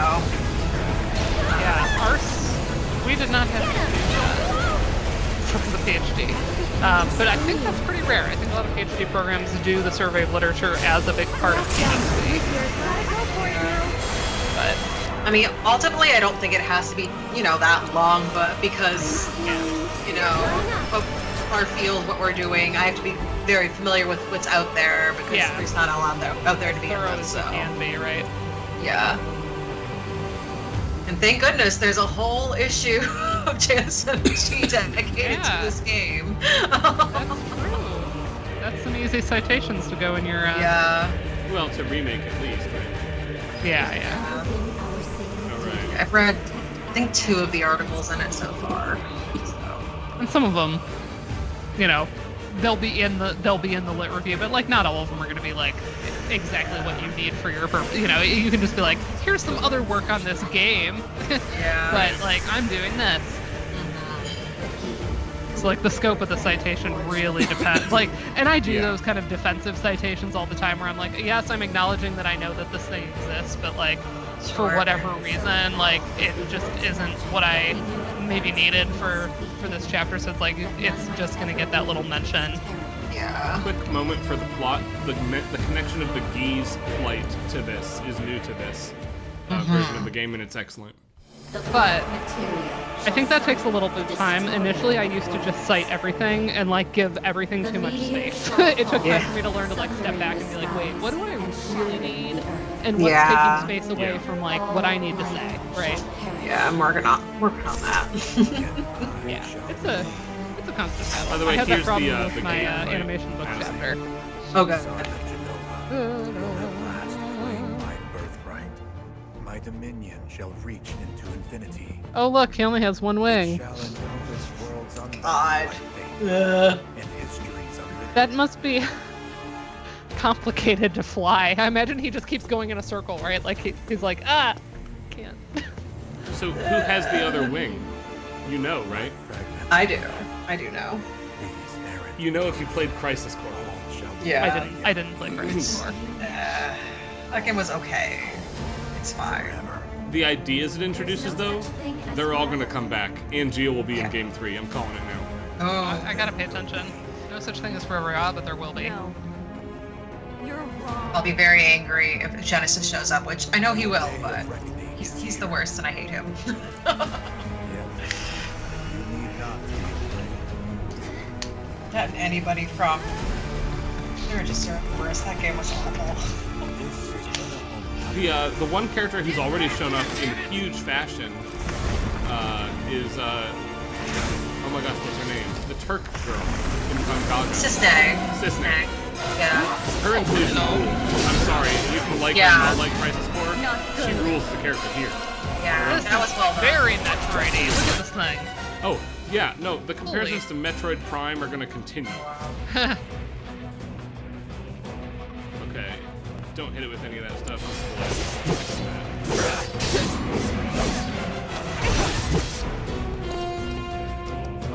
yeah, ours we did not have to do that for the PhD, but I think that's pretty rare. I think a lot of PhD programs do the survey of literature as a big part of PhD. But I mean, ultimately, I don't think it has to be, that long, but because, our field, what we're doing. I have to be very familiar with what's out there because there's not a lot out there to begin with. So can be, right? Yeah. And thank goodness there's a whole issue of Jansen dedicated to this game. That's true. That's some easy citations to go in your. Yeah. Well, to remake at least, right? Yeah. All right. I've read, I think, 2 of the articles in it so far. So. And some of them, you know, they'll be in the lit review, but like not all of them are going to be like exactly what you need for your purpose. You know, you can just be like, here's some other work on this game. Yeah. But like I'm doing this. So like the scope of the citation really depends. Like, and I do those kind of defensive citations all the time where I'm like, yes, I'm acknowledging that I know that this thing exists, but like for whatever reason, like it just isn't what I maybe needed for this chapter. So it's like it's just gonna get that little mention. Yeah. Quick moment for the plot. The connection of the Geese plight to this is new to this version of the game, and it's excellent. But I think that takes a little bit of time. Initially, I used to just cite everything and like give everything too much space. It took time for me to learn to like step back and be like, wait, what do I really need? And what's taking space away from like what I need to say, right? Yeah, I'm working on that. Yeah, it's a constant battle. By the way, I had here's that problem the with my game animation book chapter. Okay. My dominion shall reach into infinity. Oh look, he only has one wing. God. That must be complicated to fly. I imagine he just keeps going in a circle, right? Like he's like, can't. So who has the other wing? You know, right? I do know. You know if you played Crisis Core. Yeah. I didn't play Crisis Core. That game was okay. It's fine. The ideas it introduces, though, they're all going to come back. And Geo will be in Game 3. I'm calling it now. Oh. I gotta pay attention. No such thing as forever odd, but there will be. No. You're wrong. I'll be very angry if Genesis shows up, which I know he will, but he's the worst and I hate him. That anybody from the that game was awful. The one character who's already shown up in huge fashion is oh my gosh, what's her name? The Turk girl in Gaga. Sisnag. Yeah. Her inclusion rules. I'm sorry, you can like her and not like Crisis Core. She rules the character here. Yeah, that was well done. Very Metroidy. Look at this thing. Oh, yeah, no, the comparisons to Metroid Prime are going to continue. Okay, don't hit it with any of that stuff.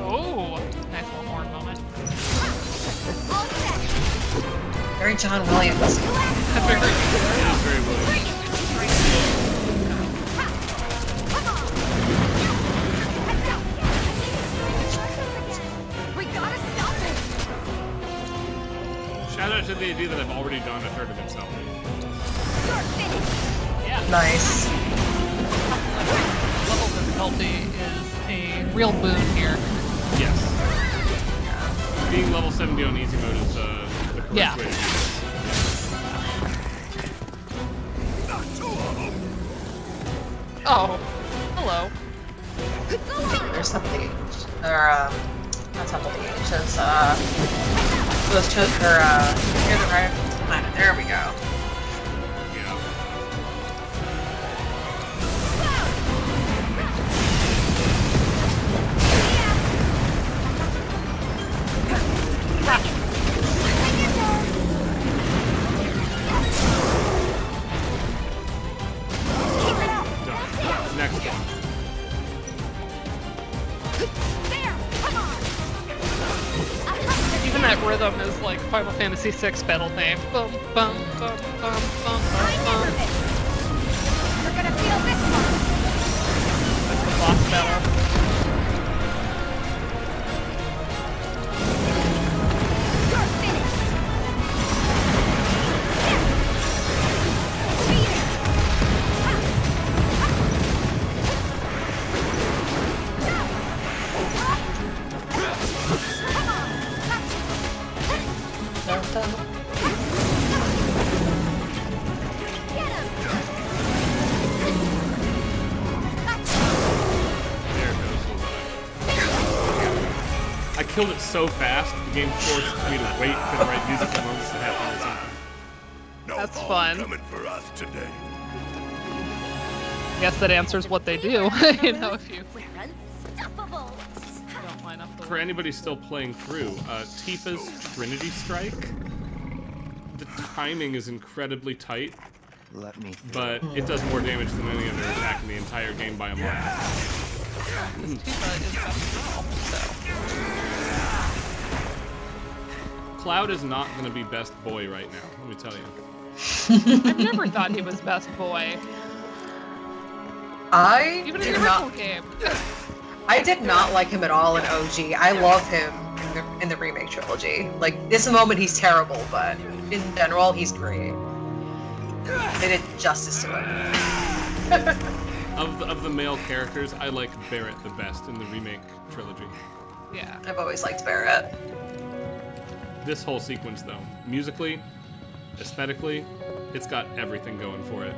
Oh, nice little horn moment. Very John Williams. Very Williams. Shout out to the idea that I've already done a third of itself. Yeah. Nice. Level difficulty is a real boon here. Yes. Being level 70 on easy mode is the correct way to do this. Oh, hello. There's something, or not something. It's just those choker. Here's the right planet. There we go. Next one. Even that rhythm is like Final Fantasy VI battle theme. Bum bum bum bum bum bum bum. You're gonna feel this one. That's the boss battle. killed it so fast, the game forced me to wait for the right musical moments to happen or something. No That's harm fun. coming for us today. Guess that answers what they do. You know, if you We're unstoppable. don't line up the For anybody still playing through, Tifa's Trinity Strike, the timing is incredibly tight, Let me through. but it does more damage than any other attack in the entire game by a mile. Tifa is best girl, so. Cloud is not going to be best boy right now, let me tell you. I've never thought he was best boy. I Even in the did original not. game. I did not like him at all in OG. I love him in the remake trilogy. Like this moment, he's terrible, but in general, he's great. They did justice to him. Of the male characters, I like Barrett the best in the remake trilogy. Yeah. I've always liked Barrett. This whole sequence, though, musically, aesthetically, it's got everything going for it.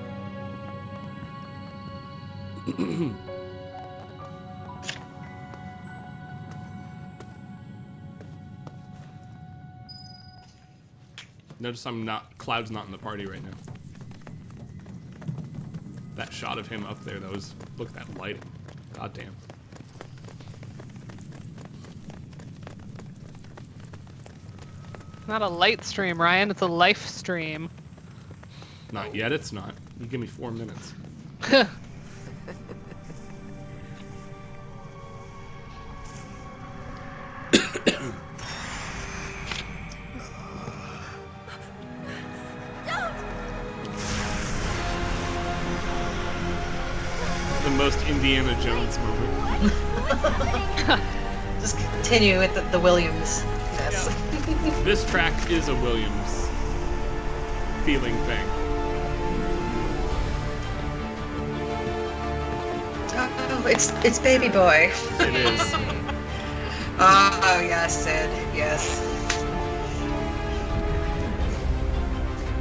Notice Cloud's not in the party right now. That shot of him up there, look at that lighting. God damn. It's not a light stream, Ryan. It's a life stream. Not yet, it's not. You give me 4 minutes. The most Indiana Jones moment. Just continue with the Williams. Yes. This track is a Williams feeling thing. Oh, it's Baby Boy. It is. Oh yes, Sid. Yes.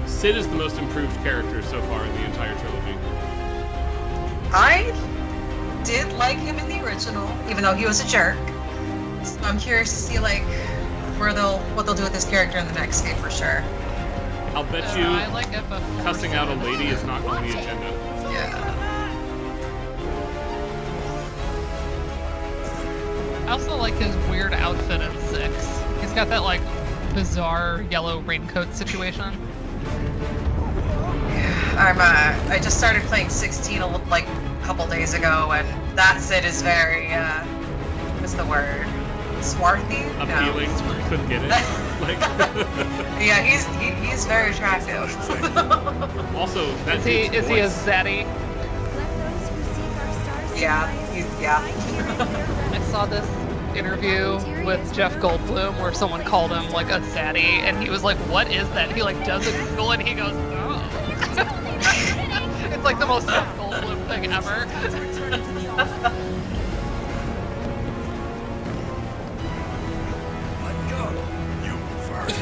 Sid is the most improved character so far in the entire trilogy. I did like him in the original, even though he was a jerk. So I'm curious to see like what they'll do with this character in the next game for sure. I'll bet you I like it, but cussing out a lady is not on the agenda. Yeah. I also like his weird outfit in 6. He's got that like bizarre yellow raincoat situation. I just started playing 16 like a couple days ago, and that Sid is very what's the word? Swarthy? Appealing. No. Couldn't get it. Like. Yeah, he's very attractive. Also, that Is he dude's a voice. zaddy? Yeah, yeah. I saw this interview with Jeff Goldblum where someone called him like a zaddy, and he was like, "What is that?" He like does a Google and he goes, "Oh." It's like the most Jeff Goldblum thing ever. Let go. You first.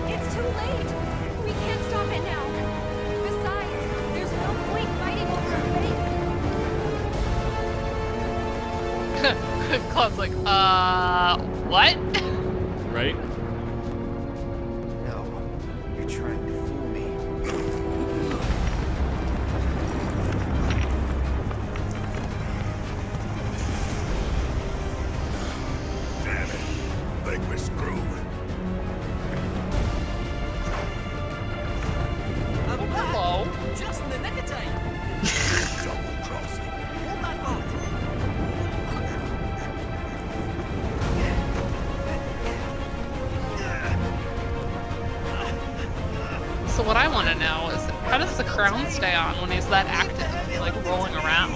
It's too late. We can't stop it now. Besides, there's no point fighting over a fate. Cloud's like, what? Right? No, you're trying to fool me. Damn it. Think we're screwed. Hello. Just in the nick of time. Double crossing. Hold that thought. So what I want to know is, how does the crown stay on when he's that active, like rolling around?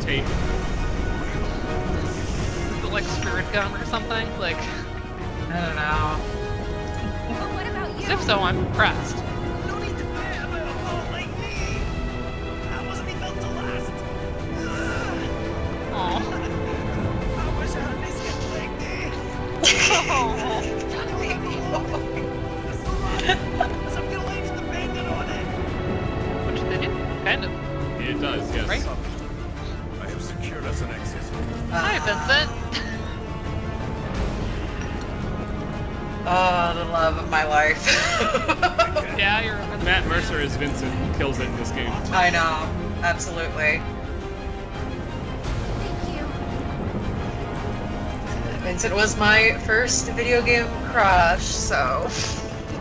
Tape. Is it like spirit gun or something? Like, I don't know. But what about you? if so, I'm impressed. No need to fear about a fool like me. I wasn't even built to last. Aw. I wish I had this kid like me. Some good legs depending on it. Which they do, kind of. It does, yes. Right? I have secured us an exit. Hi, Vincent. Oh, the love of my life. Yeah, you're. Matt Mercer as Vincent kills it in this game. I know, absolutely. Thank you. Vincent was my first video game crush, so. Do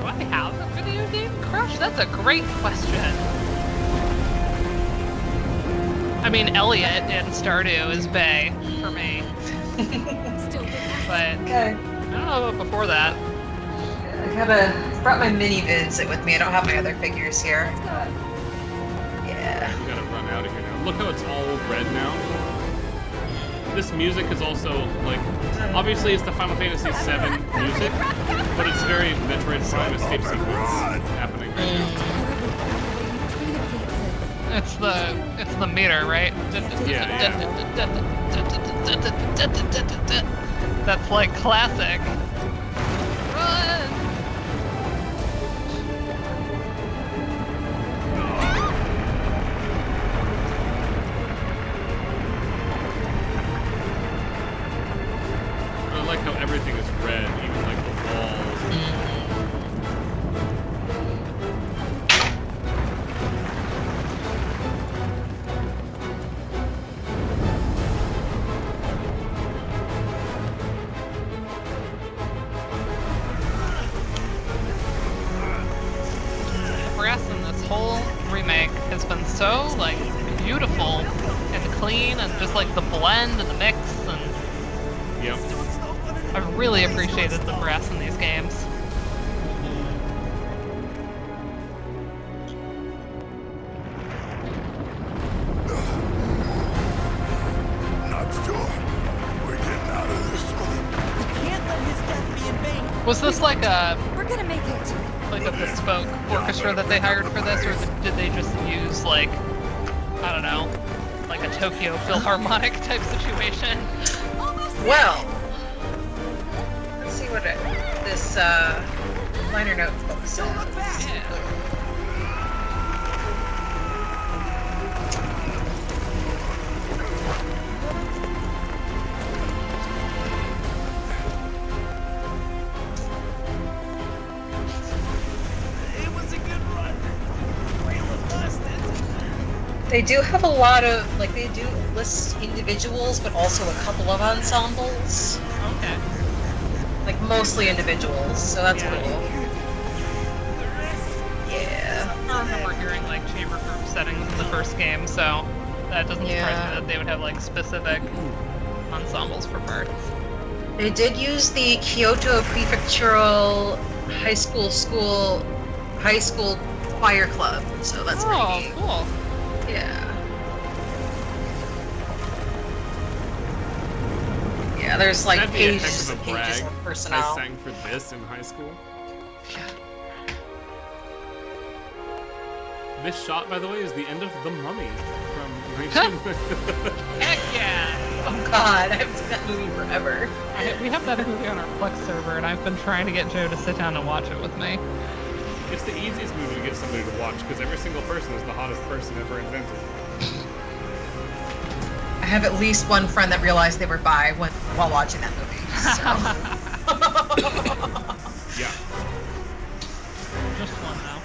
I have a video game crush? That's a great question. I mean, Elliot in Stardew is bae for me. But Okay. I don't know about before that. I brought my mini vids with me. I don't have my other figures here. Yeah. We gotta run out of here now. Look how it's all red now. This music is also, like, obviously it's the Final Fantasy VII music, but it's very Metroid Prime escape sequence happening right now. It's the meter, right? Yeah. That's like classic. Run! I like how everything is red, even like the walls. The brass in this whole remake has been so like beautiful and clean, and just like the blend and the mix, and Yep. I've really appreciated the brass in these games. Not sure. We're getting out of this one. Can't let his death be in vain. Was this like a We're gonna make it. bespoke orchestra that they hired for this, or did they just use like, I don't know, like a Tokyo Philharmonic type situation? Well, let's see what this liner note book says. Yeah. It was a good run. Wheel was busted. They do have a lot of, like, they do list individuals, but also a couple of ensembles. Okay. Like, mostly individuals, so that's Yeah. cool. Yeah. I remember hearing like chamber group settings in the first game, so that doesn't surprise Yeah. me that they would have like specific ensembles for parts. They did use the Kyoto Prefectural High School Choir Club, so that's pretty Oh, neat. cool. Yeah. Yeah, there's like That'd be a heck pages of a and pages brag. of I personnel. sang for this in high school. This shot, by the way, is the end of The Mummy from 19... Heck yeah! Oh god, I haven't seen that movie forever. We have that movie on our Plex server, and I've been trying to get Joe to sit down and watch it with me. It's the easiest movie to get somebody to watch because every single person is the hottest person ever invented. I have at least one friend that realized they were bi while watching that movie. So. Yeah. Just one now.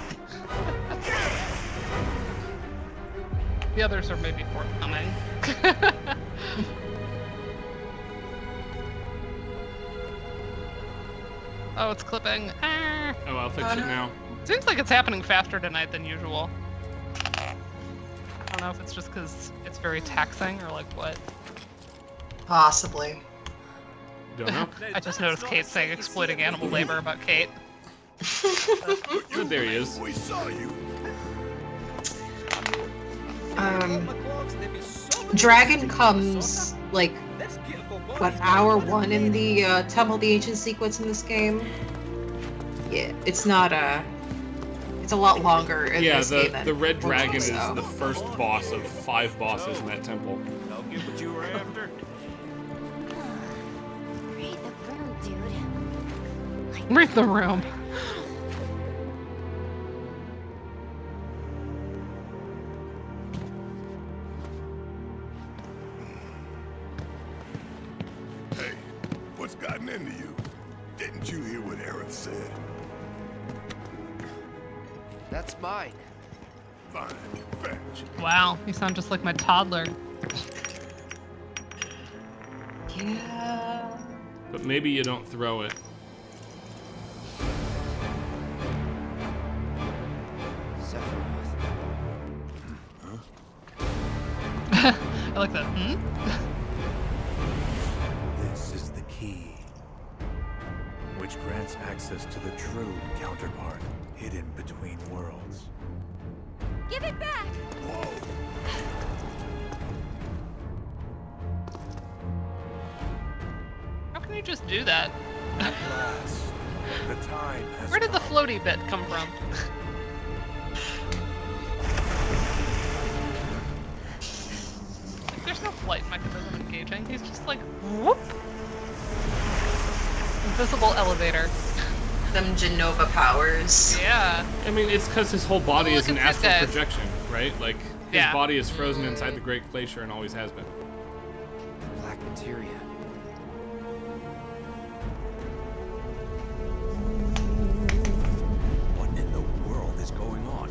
The others are maybe forthcoming. Oh, it's clipping. Ah. Oh, I'll fix it now. Seems like it's happening faster tonight than usual. I don't know if it's just because it's very taxing or like what. Possibly. Don't know. I just noticed Kate saying exploiting animal labor about Kate. Oh, there he is. We saw you. Dragon comes like what, hour 1 in the Temple of the Ancient sequence in this game? Yeah, it's not it's a lot longer in Yeah, this game than the red dragon is so. the first boss of 5 bosses in that temple. I'll get what you were after. Read the room, dude. Read the room. gotten into you. Didn't you hear what Aerith said? That's mine. Fine, fetch. Wow, you sound just like my toddler. Yeah. But maybe you don't throw it. Sephiroth. I like that. This is the key, which grants access to the true counterpart hidden between worlds. Give it back! How can you just do that? At last, the time has Where did the come. floaty bit come from? There's no flight mechanism engaging. He's just like, whoop! Invisible elevator. Them Genova powers. Yeah. I mean, it's because his whole body Oh, is look an at this astral guy. projection, right? Like, his Yeah. body is frozen inside the Great Glacier and always has been. Black materia. What in the world is going on?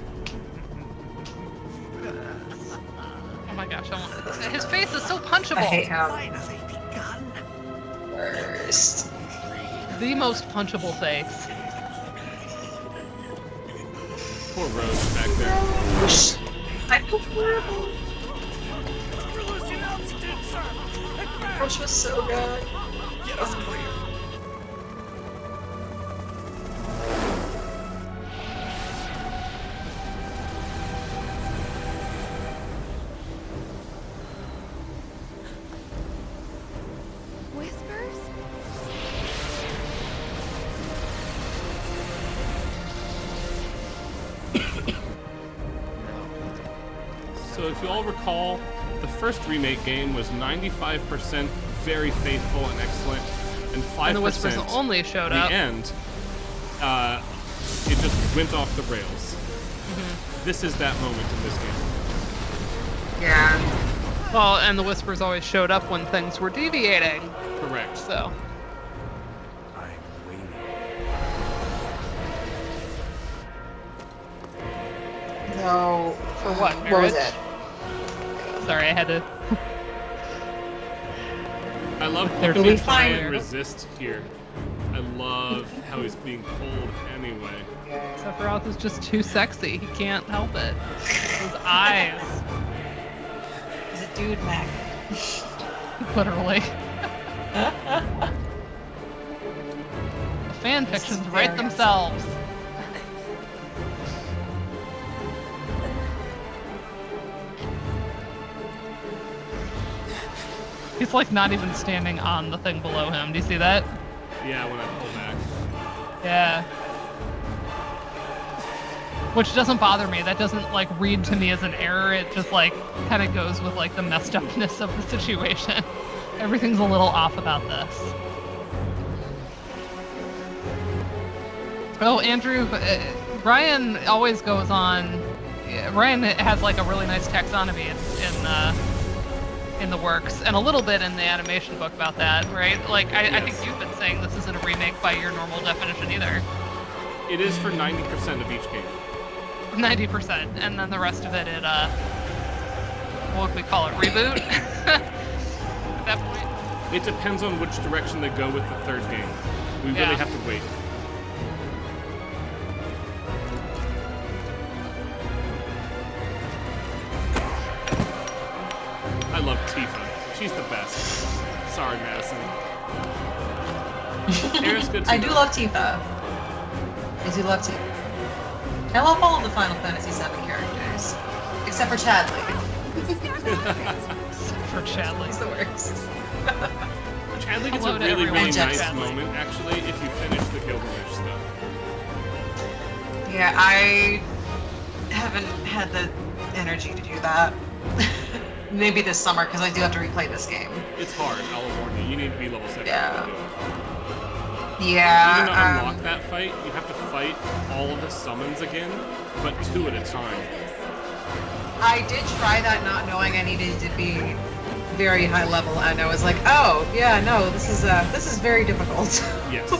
Oh my gosh, I want his face is so punchable. I hate him. Finally begun. Worst. The most punchable face. Poor Rose back there. I prefer We're losing altitude, sir. Advance. Rush was so good. Get us clear. Whispers? So if you all recall, the first remake game was 95% very faithful and excellent, and 5% And the Whispers only showed the up. end, it just went off the rails. This is that moment in this game. Yeah. Well, and the Whispers always showed up when things were deviating. Correct. So. I'm waiting. No. For what? What was Marriage? it? Sorry, I had to. I love They're how we too try and tired. resist here. I love how he's being pulled anyway. Sephiroth is just too sexy. He can't help it. His eyes. He's a dude magnet. Literally. The fan fictions write very themselves. He's like not even standing on the thing below him. Do you see that? Yeah, when I pull back. Yeah. Which doesn't bother me. That doesn't like read to me as an error. It just like kind of goes with like the messed upness of the situation. Everything's a little off about this. Oh, Andrew, Ryan always goes on. Ryan has like a really nice taxonomy in the works, and a little bit in the animation book about that, right? Like, I think you've been saying this isn't a remake by your normal definition either. It is for 90% of each game. 90%, and then the rest of it, what would we call it, reboot? At that point? It depends on which direction they go with the third game. We Yeah. really have to wait. I love Tifa. She's the best. Sorry, Madison. Aerith's good too. I do love Tifa. I do love Tifa. I love all of the Final Fantasy VII characters. Except for Chadley. For Chadley. He's the worst. Chadley gets Hello a to really, everyone. really nice Chadley. moment, actually, if you finish the Gilgamesh stuff. Yeah, I haven't had the energy to do that. Maybe this summer, because I do have to replay this game. It's hard, I'll warn you. You need to be level 70. Yeah. to do it. Yeah. Even to unlock that fight, you have to fight all of the summons again, but 2 at a time. I did try that not knowing I needed to be very high level, and I was like, oh yeah, no, this is very difficult. Yes.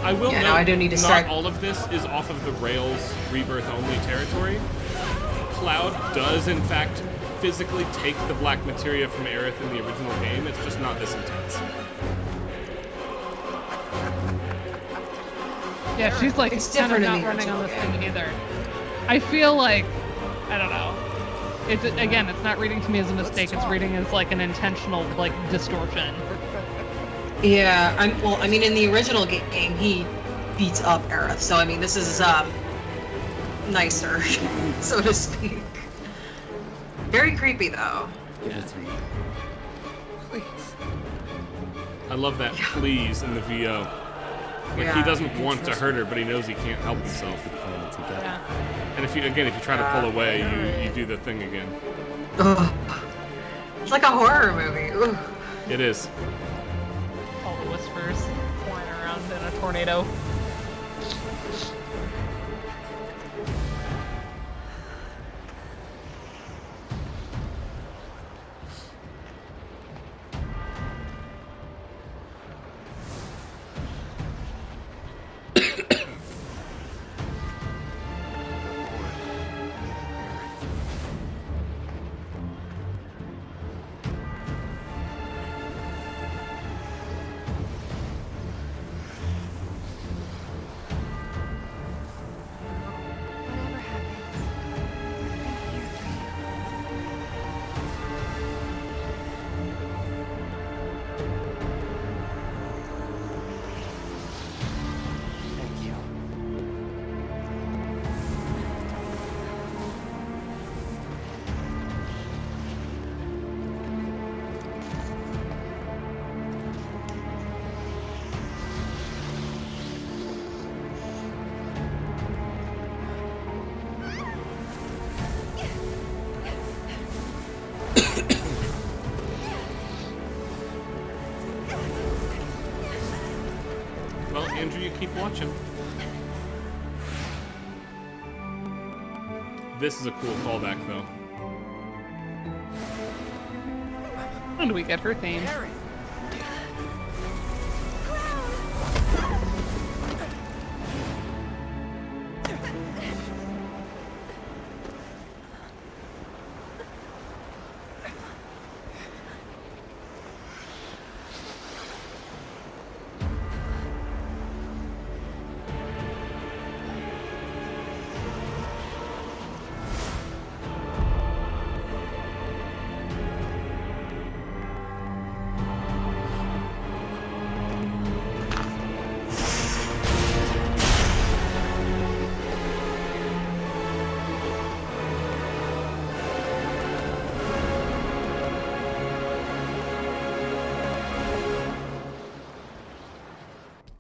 I will note, I do need to not start. all of this is off of the Rails Rebirth only territory. Cloud does, in fact, physically take the black materia from Aerith in the original game. It's just not this intense. Yeah, she's like It's kind of different in not the running on original this game. thing either. I feel like, I don't know. It's again, it's not reading to me as a mistake. It's reading as like an intentional like distortion. Yeah, I mean, in the original game, he beats up Aerith, so I mean, this is nicer, so to speak. Very creepy, though. Give it to me. Please. I love that please in the VO. Like, he doesn't want to hurt her, but he knows he can't help himself. Yeah. And if you try to pull away, you do the thing again. Ugh. It's like a horror movie. Ugh. It is. All the whispers flying around in a tornado. Whatever happens, I'm here for you. Thank you. Well, Andrew, you keep watching. This is a cool callback, though. When do we get her theme?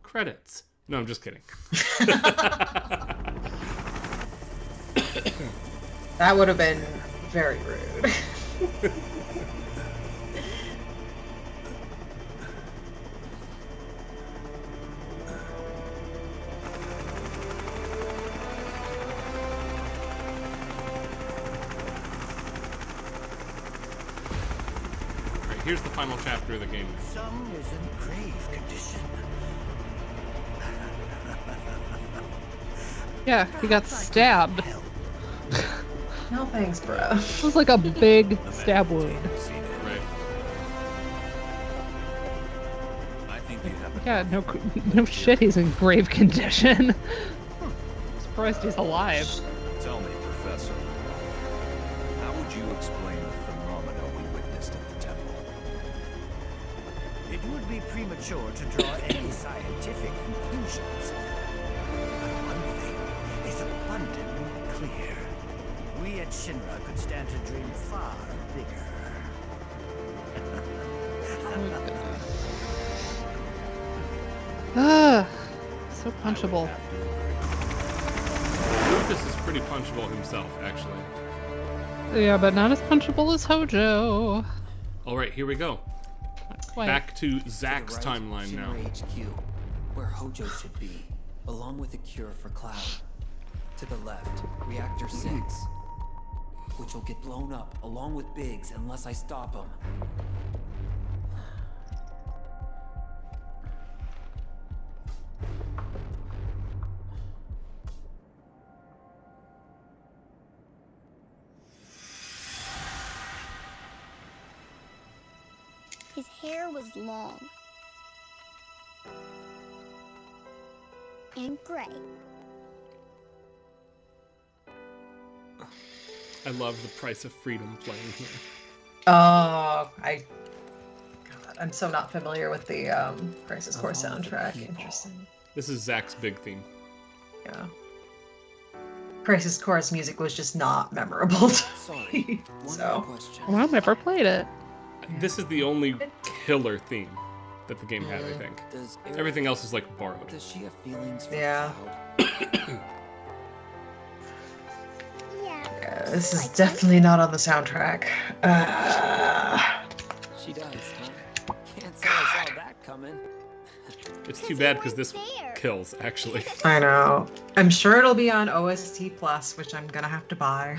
Credits. No, I'm just kidding. That would have been very rude. Alright, here's the final chapter of the game. Some is in grave condition. Yeah, he got stabbed. No thanks, bro. It was like a big stab wound. Right. I think you have Yeah, no shit, he's in grave condition. Surprised he's alive. Tell me, Professor, how would you explain the phenomena we witnessed at the temple? It would be premature to draw any scientific conclusions. But one thing is abundantly clear. We at Shinra could stand to dream far bigger. So punchable. Rufus is pretty punchable himself, actually. Yeah, but not as punchable as Hojo. Alright, here we go. Quite. Back to Zack's To the right, timeline now. Shinra HQ, where Hojo should be, along with a cure for Cloud. To the left, Reactor 6. which will get blown up along with Biggs unless I stop him. His hair was long and gray. I love the price of freedom playing here. Oh, God, I'm so not familiar with the Crisis Core soundtrack. Interesting. This is Zach's big theme. Yeah. Crisis Core's music was just not memorable to me. So. Well, I've never played it. This is the only killer theme that the game had, I think. Everything else is like borrowed. Does she have feelings for Yeah. Cloud? Yeah, this is definitely not on the soundtrack. She does, huh? Can't say I saw that coming. It's too bad because this kills, actually. I know. I'm sure it'll be on OST Plus, which I'm gonna have to buy.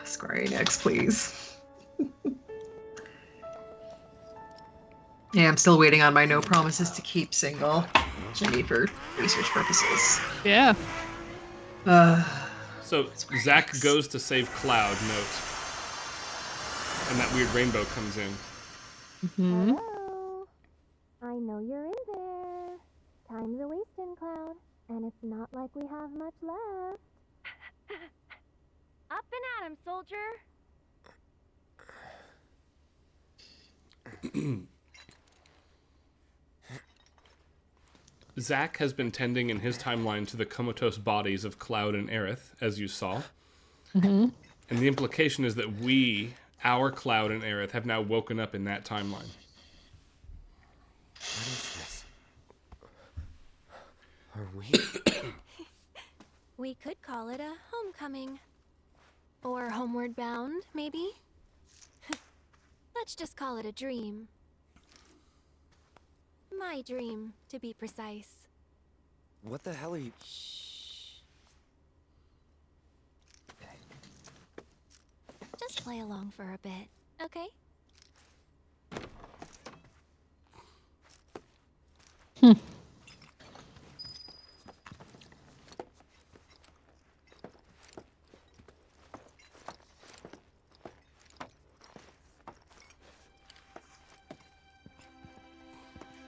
Square Enix, please. Yeah, I'm still waiting on my No Promises to Keep single, which I need for research purposes. Yeah. So Zach goes to save Cloud, note. And that weird rainbow comes in. Mm-hmm. Hello. I know you're in there. Time's a wasting, Cloud, and it's not like we have much left. Up and at him, soldier. Zach has been tending in his timeline to the comatose bodies of Cloud and Aerith, as you saw. Mm-hmm. And the implication is that our Cloud and Aerith, have now woken up in that timeline. What is this? Are we? We could call it a homecoming. Or homeward bound, maybe? Let's just call it a dream. My dream, to be precise. What the hell are you? Just play along for a bit, okay?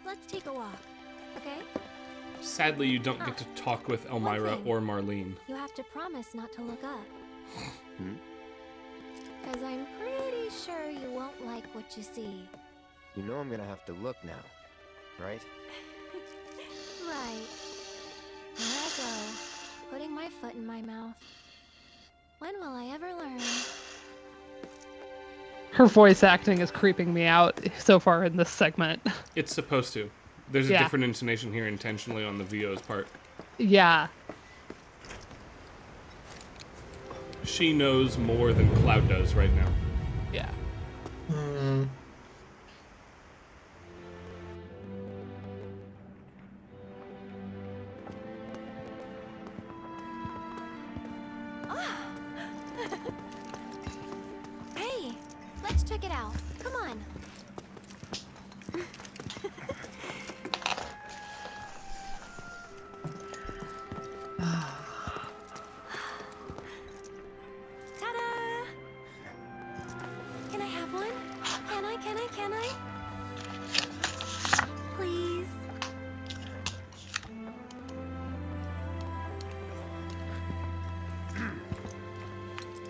Let's take a walk, okay? Sadly, you don't get to talk with Elmira or Marlene. You have to promise not to look up. Because I'm pretty sure you won't like what you see. You know I'm gonna have to look now, right? Right. Here I go, putting my foot in my mouth. When will I ever learn? Her voice acting is creeping me out so far in this segment. It's supposed to. There's a different intonation here intentionally on the VO's part. Yeah. She knows more than Cloud does right now. Yeah. Hey, let's check it out. Come on. Ta-da! Can I have one? Can I? Please?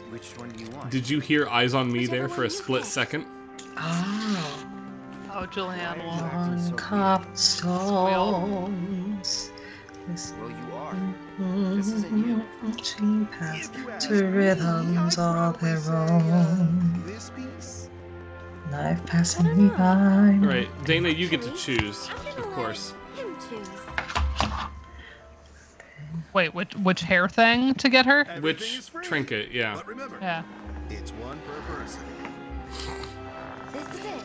Which one do you want? Did you hear Eyes on Me there for a split second? Oh. Oh, Julianne will. On cobstones. Well, you are. This isn't you. She passed to rhythms all their own. This piece? Life passing me by. Right, Dana, you get to choose, of course. Him choose. Wait, which hair thing to get her? Which trinket, yeah. But remember, Yeah. it's one per person. This is it.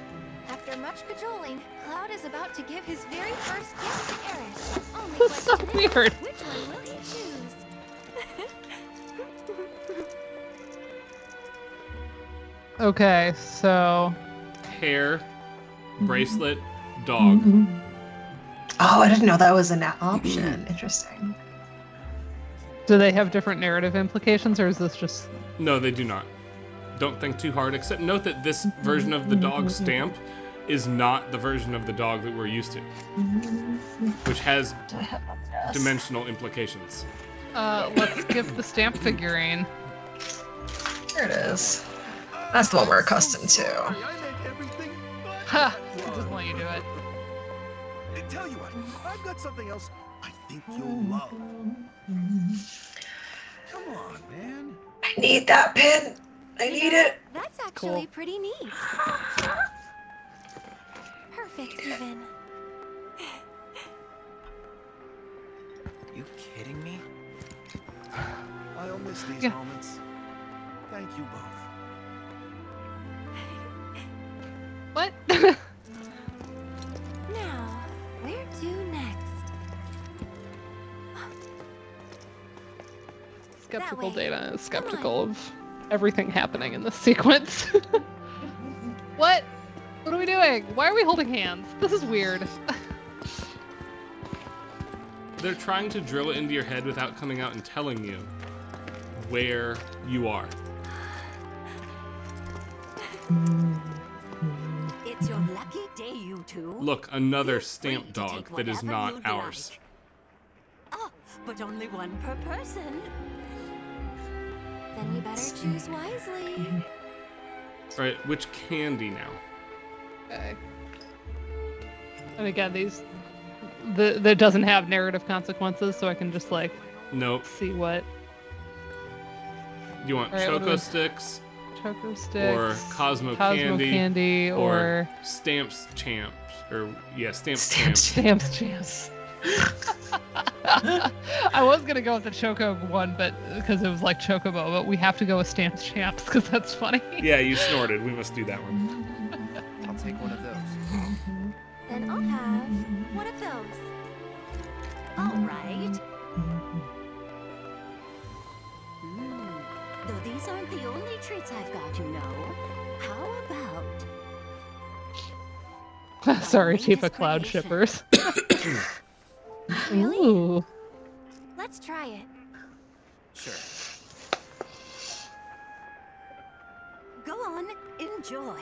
After much cajoling, Cloud is about to give his very first gift to Aerith. Only That's so question is, weird. which one will he choose? Okay, so Hair, bracelet, dog. Oh, I didn't know that was an option. Interesting. do they have different narrative implications, or is this just... No, they do not. Don't think too hard, except note that this version of the dog stamp is not the version of the dog that we're used to, which has dimensional implications. Let's give the stamp figurine. There it is. That's the one we're accustomed to. Ha! I'll just let you do it. Tell you what, I've got something else I think you'll love. Come on, man. I need that pin. I need it. That's actually pretty neat. Perfect, even. You kidding me? I'll miss these Yeah. moments. Thank you both. What? Now, where to next? Skeptical That way. Data is skeptical of everything happening in this sequence. What? What are we doing? Why are we holding hands? This is weird. They're trying to drill it into your head without coming out and telling you where you are. It's your lucky day, you two. Look, another stamp dog that is not ours. Oh, but only one per person. Then we better choose wisely. Right, which candy now? Okay. And again, that doesn't have narrative consequences, so I can just like Nope. see what. You want Alright, what do Choco we- Sticks? Choco Sticks. Or Cosmo Candy, or Stamps Champs, or yeah, Stamps Stamps Champs. Champs. I was gonna go with the Choco one, but because it was like Chocobo, but we have to go with Stamps Champs because that's funny. Yeah, you snorted. We must do that one. I'll take one of those. Then I'll have one of those. All right. Though these aren't the only treats I've got, you know. How about... Sorry, Tifa Cloud shippers. Really? Ooh. Let's try it. Sure. Go on, enjoy.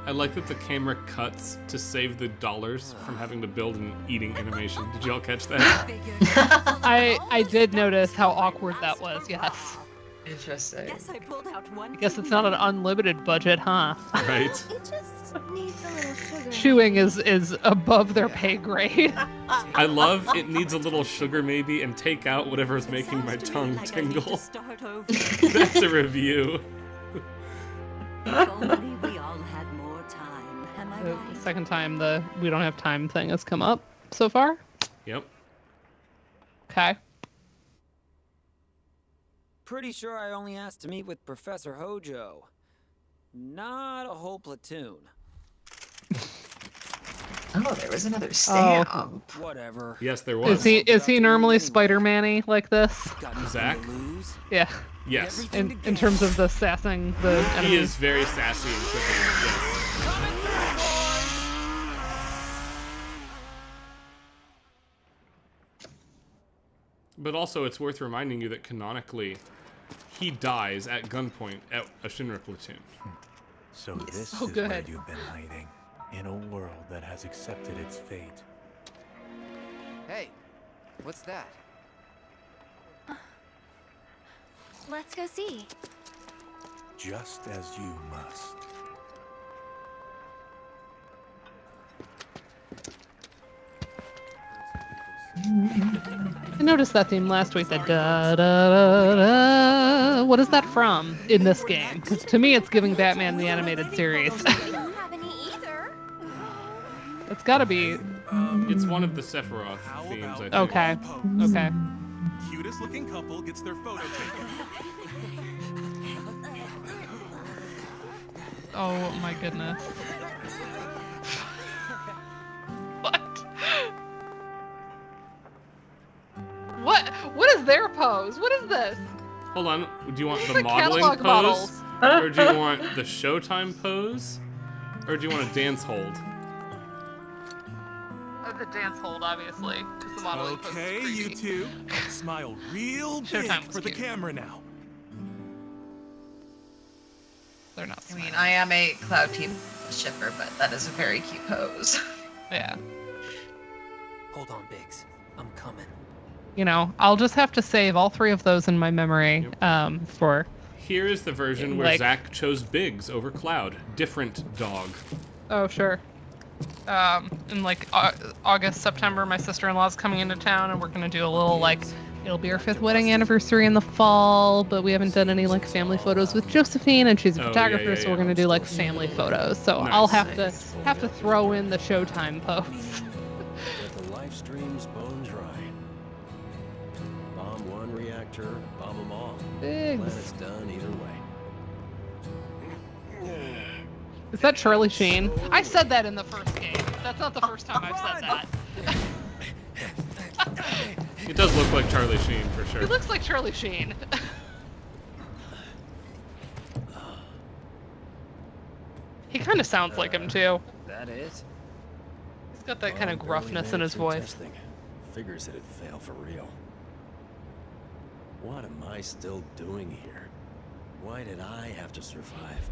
I like that the camera cuts to save the dollars from having to build an eating animation. Did y'all catch that? I did notice how awkward that was. Yes. Interesting. Guess I pulled out one. I guess it's not an unlimited budget, huh? Right. It just needs a little sugar. Chewing is above their pay grade. I love it needs a little sugar maybe and take out whatever's making my tongue tingle. Start over. That's a review. If only we all had more time. Am I The right? second time the we don't have time thing has come up so far. Yep. Okay. Pretty sure I only asked to meet with Professor Hojo. Not a whole platoon. Oh, there was another stamp. Whatever. Yes, there was. Is he normally Spider-Man-y like this? Zach? Yeah. Yes. In terms of the sassing the He enemies. is very sassy and quippy. Yes. But also, it's worth reminding you that canonically, he dies at gunpoint at a Shinra platoon. So this Oh, is good. where you've been hiding, in a world that has accepted its fate. Hey, what's that? Let's go see. Just as you must. I noticed that theme last week. That da da da da. What is that from in this game? Because to me, it's giving Batman the animated series. I don't have any either. It's got to be. It's one of the Sephiroth themes, I think. Okay. Okay. Cutest looking couple gets their photo taken. Oh my goodness. What? is their pose? What is this? Hold on. Do you want These the are modeling catalog pose? models. Or do you want the Showtime pose? Or do you want a dance hold? The dance hold, obviously. 'Cause the modeling pose is Okay, creepy. you two. Smile real big Showtime was for the cute. camera now. They're not I mean, I am a Cloud Team shipper, but that is a very cute pose. Yeah. Hold on, Biggs. I'm coming. You know, I'll just have to save all 3 of those in my memory for... Here is the version where Like- Zach chose Biggs over Cloud. Different dog. Oh, sure. In like August, September, my sister-in-law's coming into town, and we're gonna do a little like, it'll be our 5th wedding anniversary in the fall, but we haven't done any like family photos with Josephine, and she's a Oh, photographer, yeah, so we're gonna do like family photos. So Nice. I'll have to throw in the Showtime pose. Let the live streams bone dry. Bomb one reactor, bomb them all. Biggs. Planet's done either way. Is that Charlie Sheen? I said that in the first game. That's not the first time I've said that. It does look like Charlie Sheen, for sure. He looks like Charlie Sheen. He kind of sounds like him too. That it? He's got that kind of Barely gruffness in made it his through voice. testing. Figures it'd fail for real. What am I still doing here? Why did I have to survive?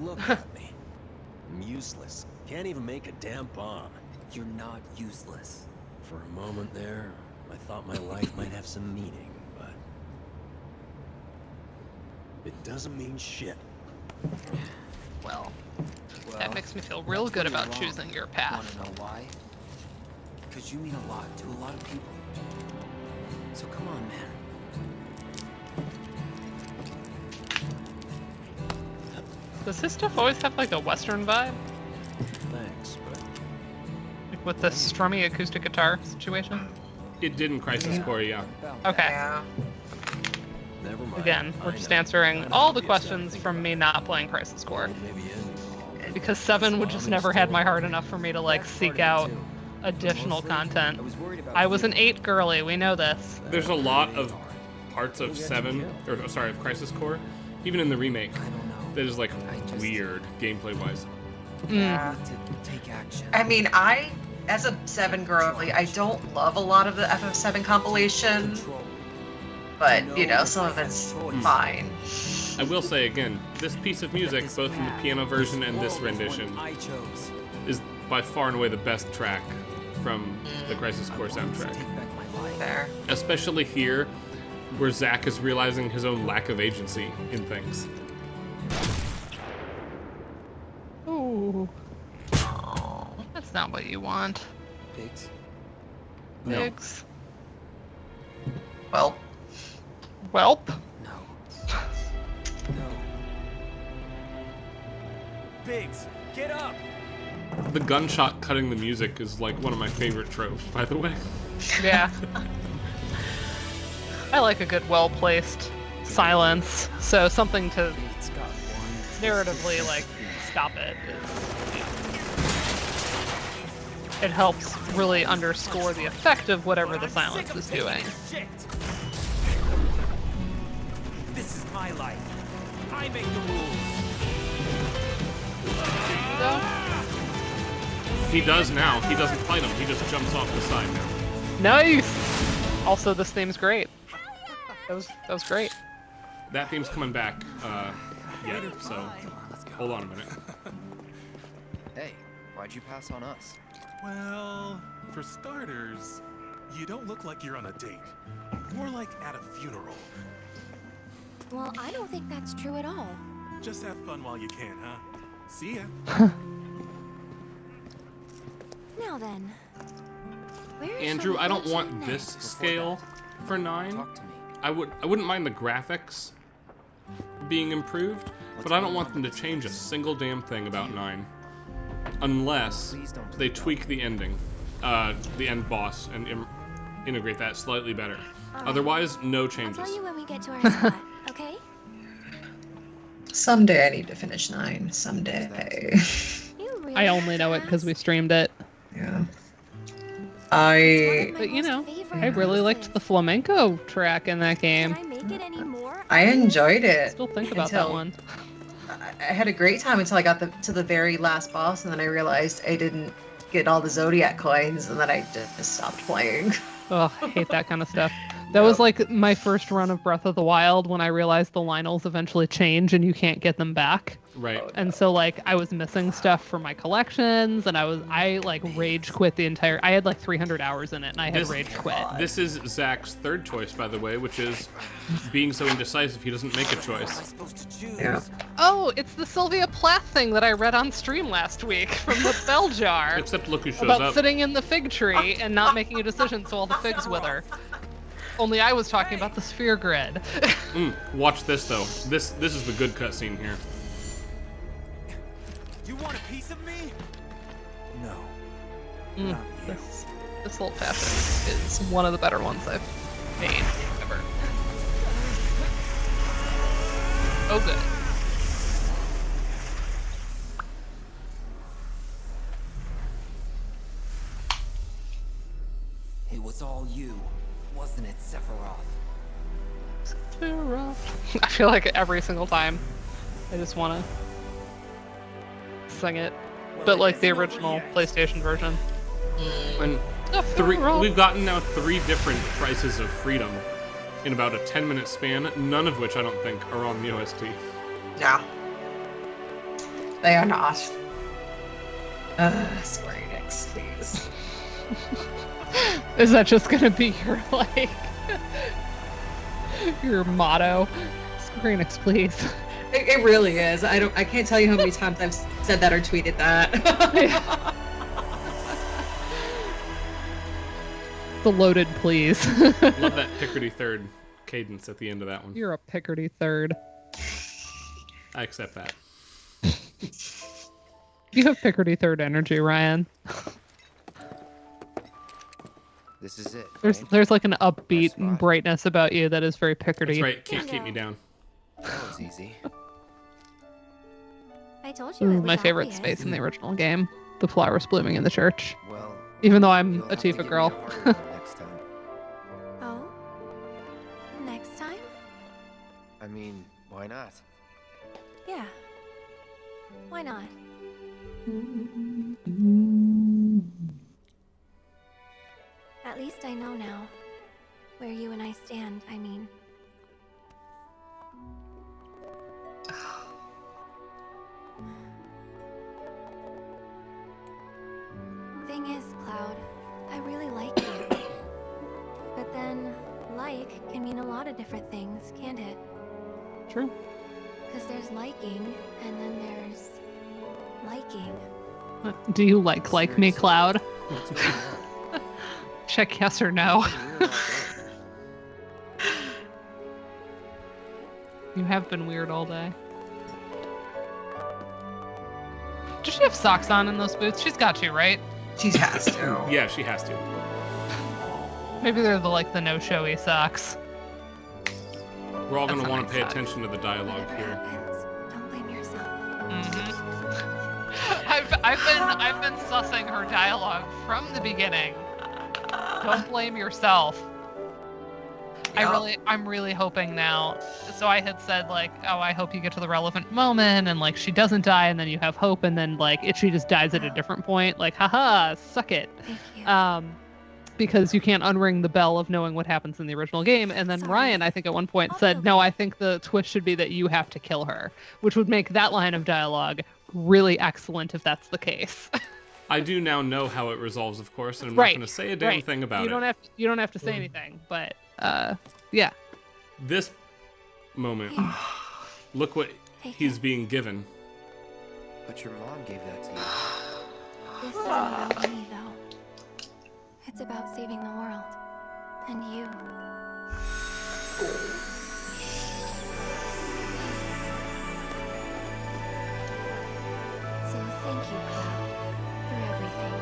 Look at me. I'm useless. Can't even make a damn bomb. You're not useless. For a moment there, I thought my life might have some meaning, but it doesn't mean shit. Well, that makes me feel real good about choosing your path. Wanna know why? Because you mean a lot to a lot of people. So come on, man. Does his stuff always have like a Western vibe? Thanks, but Like with the strummy acoustic guitar situation? It did in Crisis Core, yeah. Okay. never mind. Again, we're just answering all the questions from me not playing Crisis Core. Because 7 would just never had my heart enough for me to like seek out additional content. I was an 8 girly, we know this. There's a lot of parts of 7, or sorry, of Crisis Core, even in the remake, that is like weird gameplay-wise. Yeah. Take action. I mean, as a 7 girly, I don't love a lot of the FF7 compilation, but, you know, some of it's fine. I will say again, this piece of music, both in the piano version and this rendition, is by far and away the best track from the Crisis Core soundtrack. There. Especially here, where Zack is realizing his own lack of agency in things. Ooh. Oh, that's not what you want. Biggs? No. Biggs. Well. Welp? No. Biggs, get up! The gunshot cutting the music is like one of my favorite tropes, by the way. Yeah. I like a good, well-placed silence, so something to narratively, like, stop it. It helps really underscore the effect of whatever the silence is doing. This is my life. I make the rules. He does now. He doesn't fight him. He just jumps off the side now. Nice! Also, this theme's great. That was great. That theme's coming back yet, so hold on a minute. Hey, why'd you pass on us? Well, for starters, you don't look like you're on a date. More like at a funeral. Well, I don't think that's true at all. Just have fun while you can, huh? See ya. Now then, where shall Andrew, we I don't go to want next? this scale for 9. I wouldn't mind the graphics being improved, but I don't want them to change a single damn thing about 9. Unless they tweak the ending, the end boss, and integrate that slightly better. Otherwise, no changes. I'll tell you when we get to our spot, okay? Someday I need to finish 9. Someday. I only know it because we streamed it. Yeah. But you know, I really liked the flamenco track in that game. I enjoyed it. Still think about that one. I had a great time until I got to the very last boss, and then I realized I didn't get all the Zodiac coins, and then I just stopped playing. Ugh, I hate that kind of stuff. That was like my first run of Breath of the Wild when I realized the Lionels eventually change and you can't get them back. Right. And so like I was missing stuff from my collections, and I like rage quit the entire. I had like 300 hours in it, and I had rage quit. This is Zach's third choice, by the way, which is being so indecisive he doesn't make a choice. Yeah. Oh, it's the Sylvia Plath thing that I read on stream last week from the Bell Jar. Except look who shows about up. sitting in the fig tree and not making a decision so all the figs wither. Only I was talking about the sphere grid. Watch this though. This is the good cutscene here. You want a piece of me? No. This old fashioned is one of the better ones I've made ever. Oh good. It was all you, wasn't it, Sephiroth? I feel like every single time I just want to sing it, but like the original PlayStation version. And we've gotten now 3 different prices of freedom in about a 10-minute span, none of which I don't think are on the OST. No. They are not. Square Enix, please. Is that just gonna be your like your motto? Square Enix, please. It really is. I can't tell you how many times I've said that or tweeted that. The loaded please. Love that Picardy third cadence at the end of that one. You're a Picardy third. I accept that. You have Picardy third energy, Ryan. This is it. There's like an upbeat brightness about you that is very Picardy. That's right. Can't keep me down. That was easy. I told you. My favorite space in the original game. The flowers blooming in the church. Well, even though I'm a Tifa girl. Next time. Oh? Next time? I mean, why not? Yeah. Why not? At least I know now where you and I stand, I mean. Thing is, Cloud, I really like you. But then, like can mean a lot of different things, can't it? True. Because there's liking, and then there's liking. Do you like me, Cloud? Check yes or no. You have been weird all day. Does she have socks on in those boots? She's got to, right? She has to. Yeah, she has to. Maybe they're the no-showy socks. We're all going to That's want to pay nice. attention to the dialogue here. Don't blame yourself. I've been sussing her dialogue from the beginning. Don't blame yourself. Yep. I'm really hoping now. So I had said I hope you get to the relevant moment and she doesn't die, and then you have hope, and then she just dies at a different point. Haha, suck it. Thank you. Because you can't unring the bell of knowing what happens in the original game. And then Ryan, I think at one point said, no, I think the twist should be that you have to kill her, which would make that line of dialogue really excellent if that's the case. I do now know how it resolves, of course, and I'm Right, not going to say a damn thing about you it. You don't have to say anything, but yeah. This moment, look what he's being given. But your mom gave that to you. This isn't about me, though. It's about saving the world. And you. So thank you, Cloud, for everything.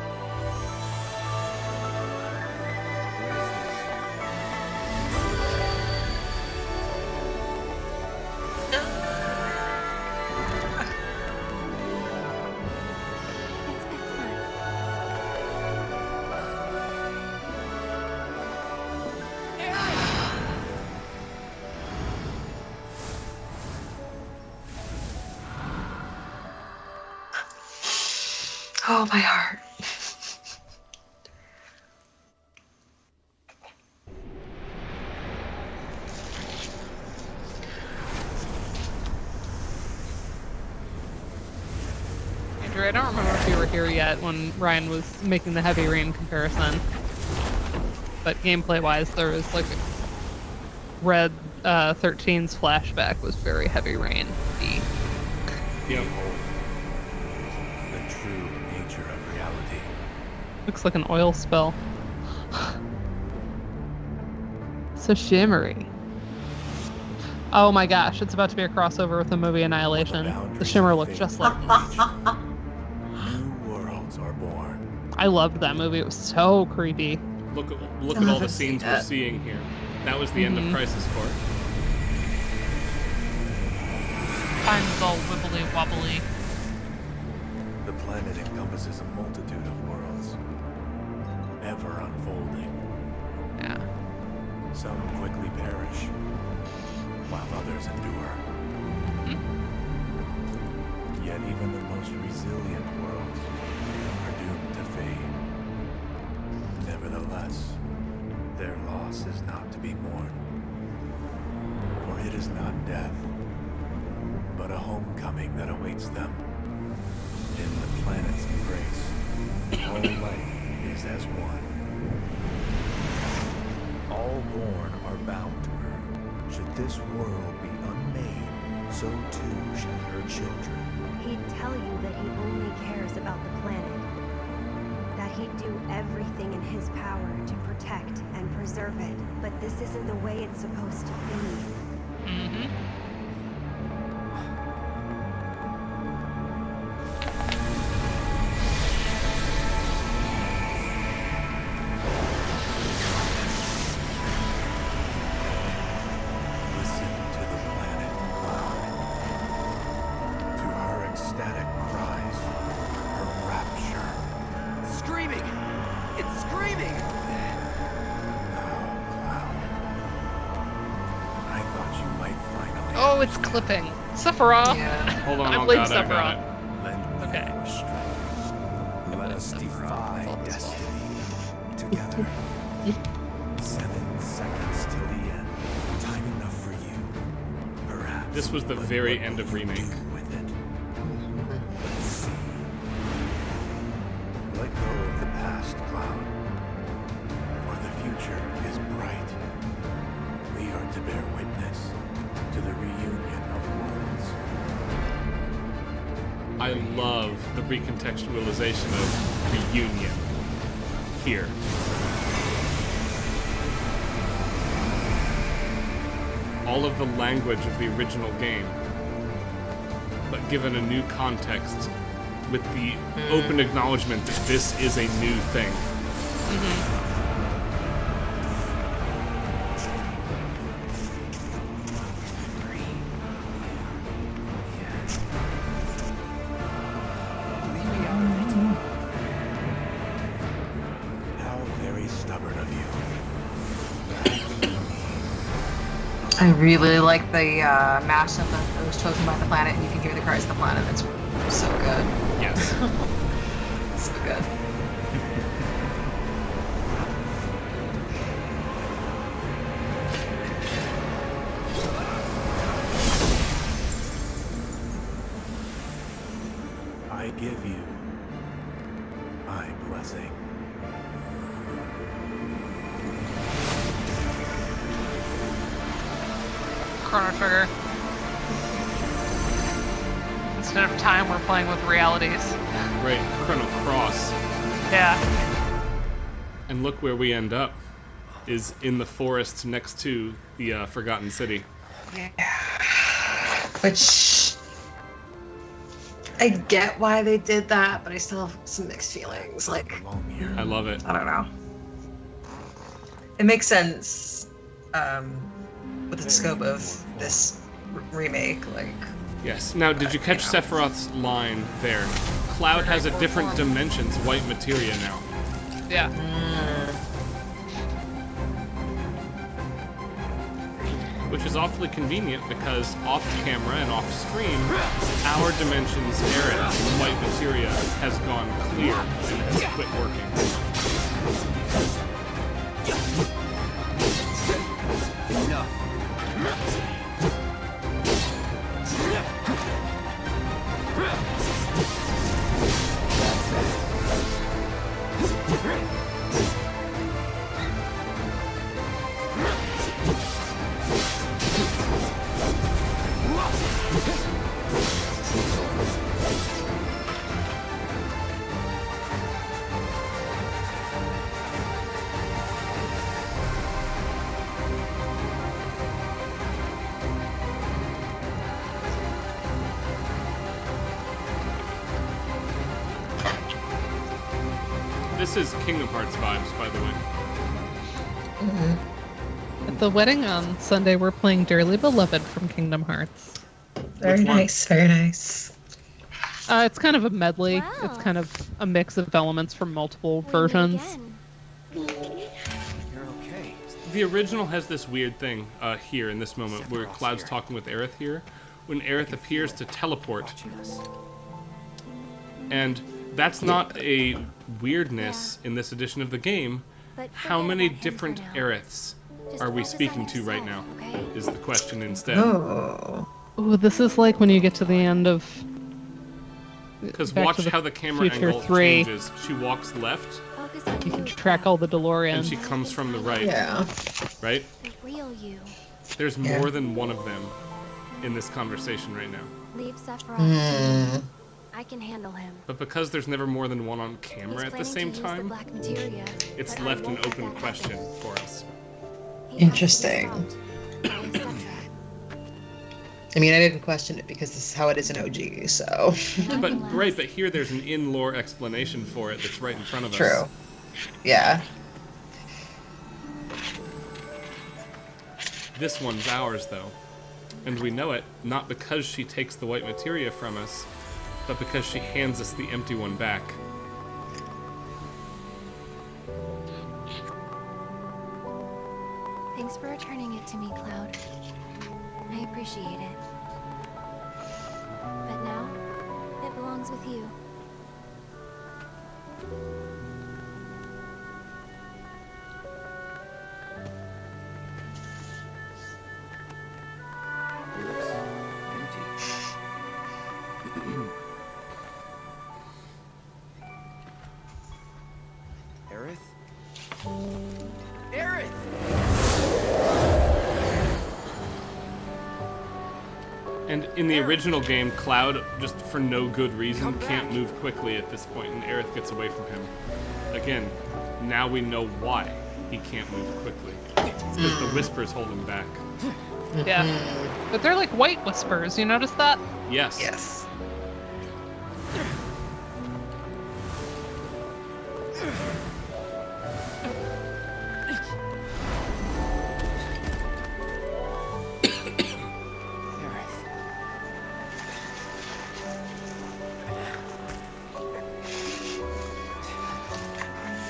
It's been fun. Oh, my heart. Andrew, I don't remember if you were here yet when Ryan was making the Heavy Rain comparison. But gameplay-wise, there was like Red 13's flashback was very Heavy Rain-y. Yep. The true nature of reality. Looks like an oil spill. So shimmery. Oh my gosh, it's about to be a crossover with the movie Annihilation. The shimmer looked just like New worlds are born. I loved that movie. It was so creepy. Look at all the scenes we're seeing here. That was the end of Crisis Core. Time's all wibbly wobbly. The planet encompasses a multitude of worlds, ever unfolding. Yeah. Some quickly perish, while others endure. Yet even the most resilient worlds are doomed to fade. Nevertheless, their loss is not to be mourned. For it is not death, but a homecoming that awaits them. In the planet's embrace, all life is as one. All born are bound to her. Should this world be unmade, so too shall her children. He'd tell you that he only cares about the planet. That he'd do everything in his power to protect and preserve it. But this isn't the way it's supposed to be. Mm-hmm. Listen to the planet cloud. To her ecstatic cries, her rapture. Screaming! It's screaming! I thought you might finally. Oh, it's clipping. Sephiroth. Yeah. Hold on, I oh played god, I got Sephiroth. it. Lend me Okay. your strength. Let us defy destiny together. 7 seconds till the end. Time enough for you. Perhaps. This was the very end of Remake. With it. Let's see. Let go of the past, Cloud. For the future is bright. We are to bear witness to the reunion of worlds. I love the recontextualization of reunion here. All of the language of the original game, but given a new context with the open acknowledgement that this is a new thing. How very stubborn of you. I really like the mashup that was chosen by the planet, and you can hear the cries of the planet. It's so good. Yes. So good. I give you my blessing. Chrono Trigger. Instead of time, we're playing with realities. Right, Chrono Cross. Yeah. And look where we end up, is in the forest next to the Forgotten City. Yeah. Which I get why they did that, but I still have some mixed feelings. Like, I love it. I don't know. It makes sense with the scope of this remake. Like, Yes. Now, did you catch Sephiroth's line there? Cloud has a different dimensions white materia now. Yeah. which is awfully convenient because off-camera and off-screen, our dimension's Aerith's white materia has gone clear and has quit working. Enough. This is Kingdom Hearts vibes, by the way. At the wedding on Sunday, we're playing Dearly Beloved from Kingdom Hearts. Very nice, very nice. It's kind of a medley. Wow. It's kind of a mix of elements from multiple versions. You're okay. The original has this weird thing here in this moment where Cloud's talking with Aerith here, when Aerith appears to teleport. And that's not a weirdness in this edition of the game. How many different Aeriths are we speaking to right now? Is the question instead. Oh. Ooh, this is like when you get to the end of... Because Back watch to the how the camera Future angle 3. changes. She walks left, You can track all the DeLoreans. and she comes from the right. Yeah. Right? The real you. There's Yeah. more than one of them in this conversation right now. Leave Sephiroth to me. I can handle him. But because there's never more than one on camera He's at the same planning to use the time, black materia, it's but I left an won't let open that question happen. for us. He has to be Interesting. stopped by Cetra. I mean, I didn't question it because this is how it is in OG, so. But right, but here there's an in-lore explanation for it that's right in front of us. True. Yeah. This one's ours, though. And we know it not because she takes the white materia from us, but because she hands us the empty one back. Thanks for returning it to me, Cloud. I appreciate it. But now, it belongs with you. Aerith? And in the original game, Cloud, just for no good reason, can't move quickly at this point, and Aerith gets away from him. Again, now we know why he can't move quickly. It's because the whispers hold him back. Yeah. But they're like white whispers, you notice that? Yes. Yes.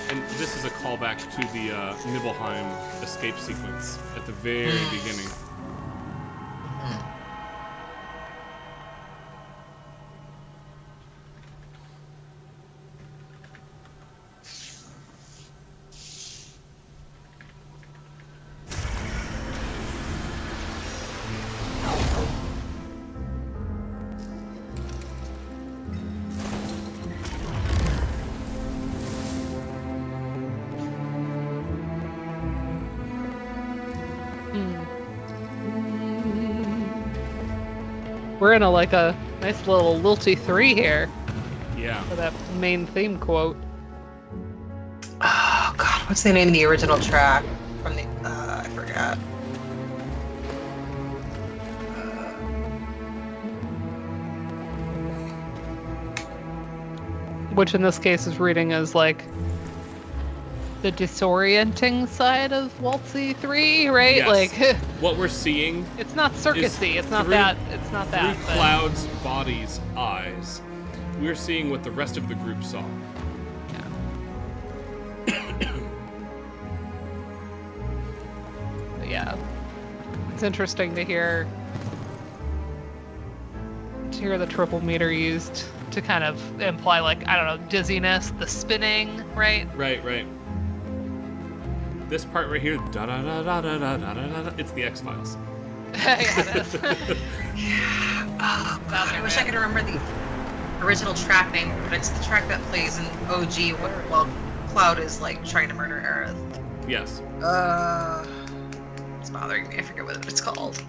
And this is a callback to the Nibelheim escape sequence at the very beginning. We're in a nice little lilty 3 here. Yeah. For that main theme quote. Oh god, what's the name of the original track from the? I forgot. Which in this case is reading as like the disorienting side of Waltzy 3, right? Yes. Like What we're seeing, it's not circusy. It's not through- that. It's not that. through but- Cloud's body's eyes, we're seeing what the rest of the group saw. But yeah. It's interesting to hear the triple meter used to kind of imply, like, I don't know, dizziness, the spinning, right? Right. This part right here, da da da da da da da da da. It's the X-Files. Yeah, it is. Oh, God, I wish I could remember the original track name, but it's the track that plays in OG while Cloud is like trying to murder Aerith. Yes. It's bothering me. I forget what it's called.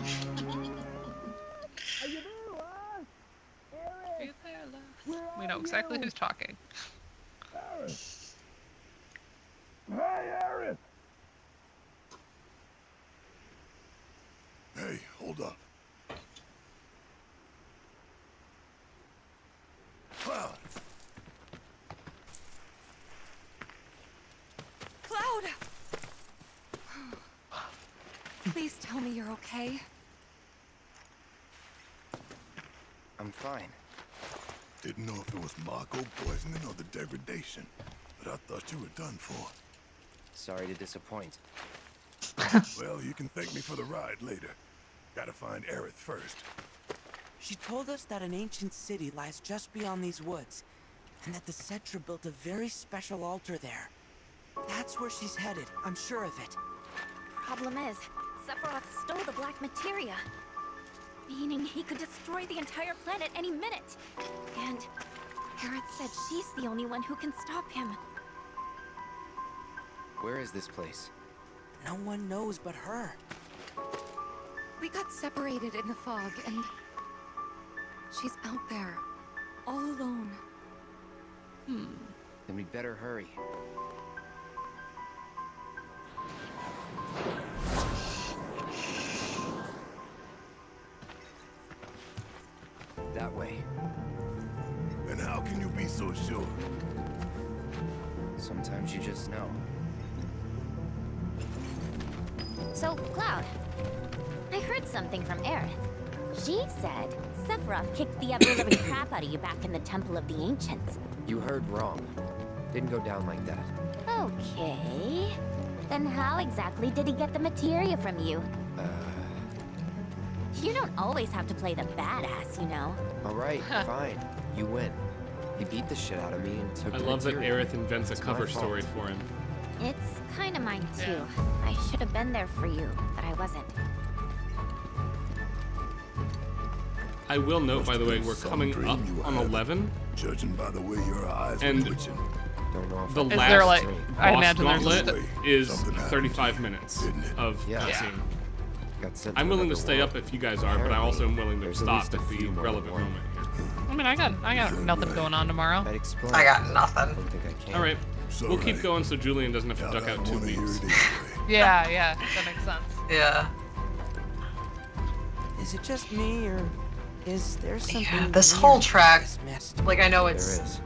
We know exactly who's talking. Aerith. Hey, Aerith. Hey, hold up. Cloud. Cloud! Please tell me you're okay. I'm fine. Didn't know if it was Mako poisoning or the degradation, but I thought you were done for. Sorry to disappoint. Well, you can thank me for the ride later. Gotta find Aerith first. She told us that an ancient city lies just beyond these woods, and that the Cetra built a very special altar there. That's where she's headed, I'm sure of it. Problem is, Sephiroth stole the black materia. Meaning he could destroy the entire planet any minute. And Aerith said she's the only one who can stop him. Where is this place? No one knows but her. We got separated in the fog, and she's out there, all alone. Then we'd better hurry. That way. And how can you be so sure? Sometimes you just know. So, Cloud, I heard something from Aerith. She said Sephiroth kicked the ever-living crap out of you back in the Temple of the Ancients. You heard wrong. Didn't go down like that. Okay. Then how exactly did he get the materia from you? You don't always have to play the badass, you know. Alright, fine. You win. He beat the shit out of me and took I the love that material. Aerith invents a It's cover my fault. story for him. It's kind of mine, too. I should have been there for you, but I wasn't. I will note, by the way, we're Some coming dream up you on had. 11. Judging by the way your eyes were And twitching. Don't know if the Is last there, like, I boss imagine there's gauntlet is Something happened, 35 minutes of Yeah. cutscene. got sent I'm to willing to another stay world. up if you guys are, but I also am willing to There's at stop least a at the few more relevant to warn. moment here. I mean, I got nothing going on tomorrow. That explains. I got nothing. I don't think I can. All right, So we'll keep right. going so Julian doesn't have to Doubt duck I'd out 2 wanna hear weeks. it anyway. Yeah, that makes sense. Yeah. Is it just me, or is there something Yeah, this weird whole track, dismissed? like, I know There it's is.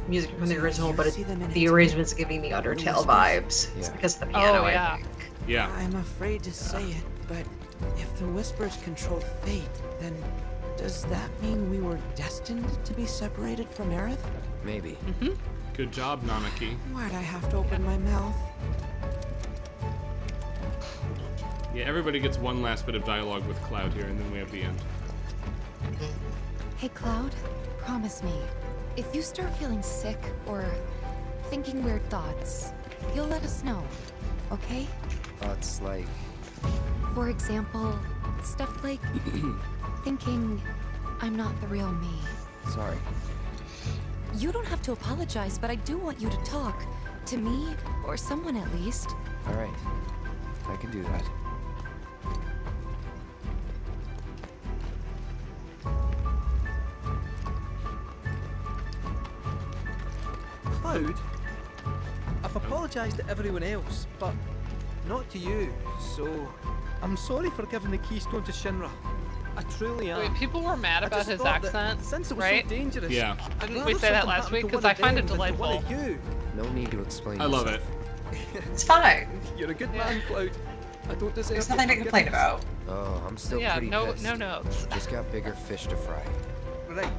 music from the original, but See them in the it. arrangement's giving me Undertale vibes. It's Yeah. because of the piano, Oh, I yeah. think. Yeah, I'm afraid to say it, but if the Whispers control fate, then does that mean we were destined to be separated from Aerith? Maybe. good job, Nanaki. Why'd I have to open my mouth? Yeah, everybody gets one last bit of dialogue with Cloud here, and then we have the end. Hey, Cloud, promise me, if you start feeling sick or thinking weird thoughts, you'll let us know, okay? Thoughts like. For example, stuff like thinking I'm not the real me. Sorry. You don't have to apologize, but I do want you to talk. To me, or someone at least. Alright. I can do that. Cloud, I've apologised to everyone else, but not to you, so I'm sorry for giving the keystone to Shinra. I truly am. Wait, people were mad I about just his thought that accent, since it was right? so dangerous, Yeah. I'd Didn't rather we say that something last happened week? to 'Cause one I of find it them than to one of delightful. you. No need to explain I love yourself. it. It's fine. You're a good man, Cloud. I don't deserve There's nothing to complain about. Oh, I'm still Yeah, pretty no pissed. notes. Just got bigger fish to fry. Right,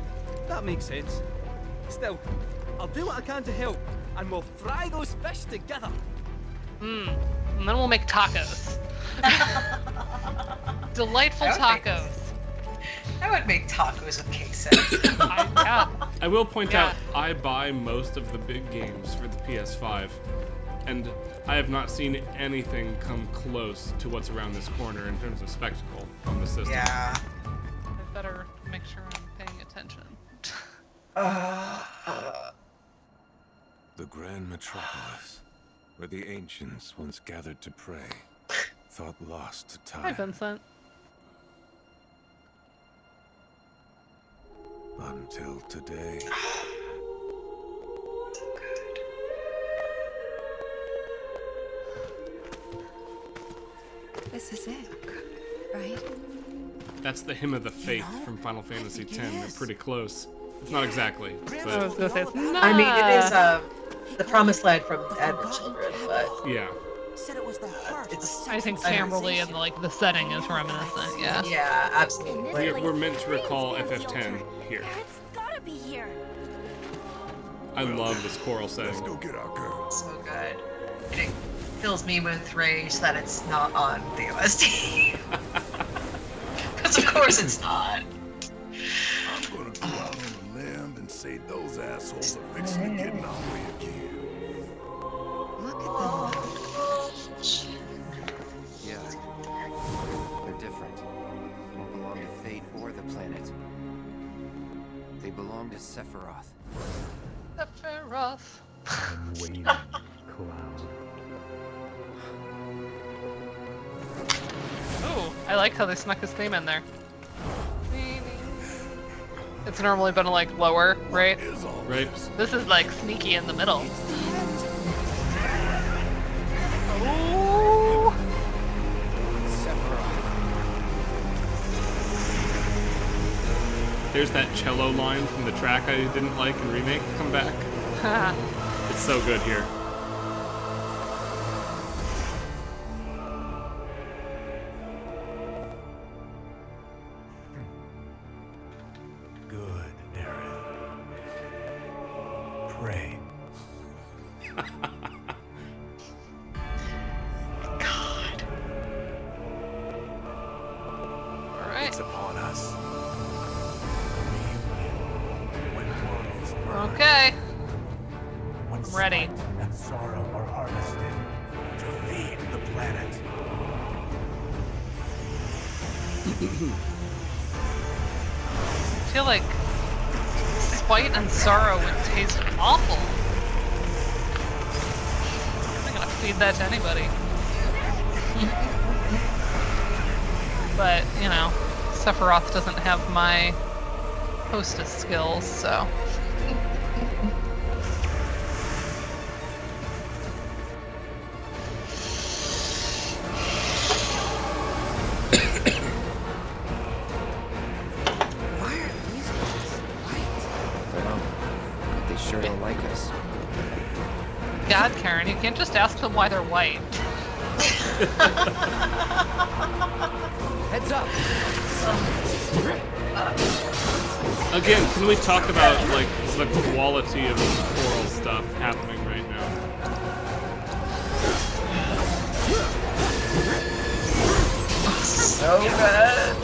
that makes sense. Still, I'll do what I can to help, and we'll fry those fish together. and then we'll make tacos. Delightful tacos. I would make tacos with queso. I will point out, I buy most of the big games for the PS5, and I have not seen anything come close to what's around this corner in terms of spectacle on the system. Yeah. I better make sure I'm paying attention. The Grand Metropolis, where the ancients once gathered to pray, thought lost to time. Hi, Vincent. Until today. This is it, right? That's the Hymn of the Faith from Final Fantasy X. They're pretty close. It's not exactly, but... I was gonna say it's not. I mean, it is the Promised Land from Advent Children, but yeah. Said it was the heart. I think Tamberly and the setting is reminiscent. Yeah. Yeah, absolutely. We're meant to recall FF10 here. It's gotta be here. I love this choral setting. Let's go get our girl. So good. And it fills me with rage that it's not on the OST. Because of course it's not. I'm gonna go out on a limb and say those assholes are fixing to get in our way again. Look at them. Yeah. They're different. Don't belong to Fate or the planet. They belong to Sephiroth. Sephiroth. I'm waiting, Cloud. Ooh, I like how they snuck his theme in there. It's normally been like lower, right? Right. This is like sneaky in the middle. Oh! There's that cello line from the track I didn't like in Remake come back. It's so good here. Good, Aerith. Pray. Alright. It's upon us. When worlds merge, Okay. when I'm ready. spite and sorrow are harnessed to feed the planet. I feel like spite and sorrow would taste awful. I'm not gonna feed that to anybody. But, you know, Sephiroth doesn't have my hostess skills, so. Why are these guys white? I don't know. But they sure don't like us. God, Karen, you can't just ask them why they're white. Heads up! Again, can we talk about like the quality of this choral stuff happening right now? So good.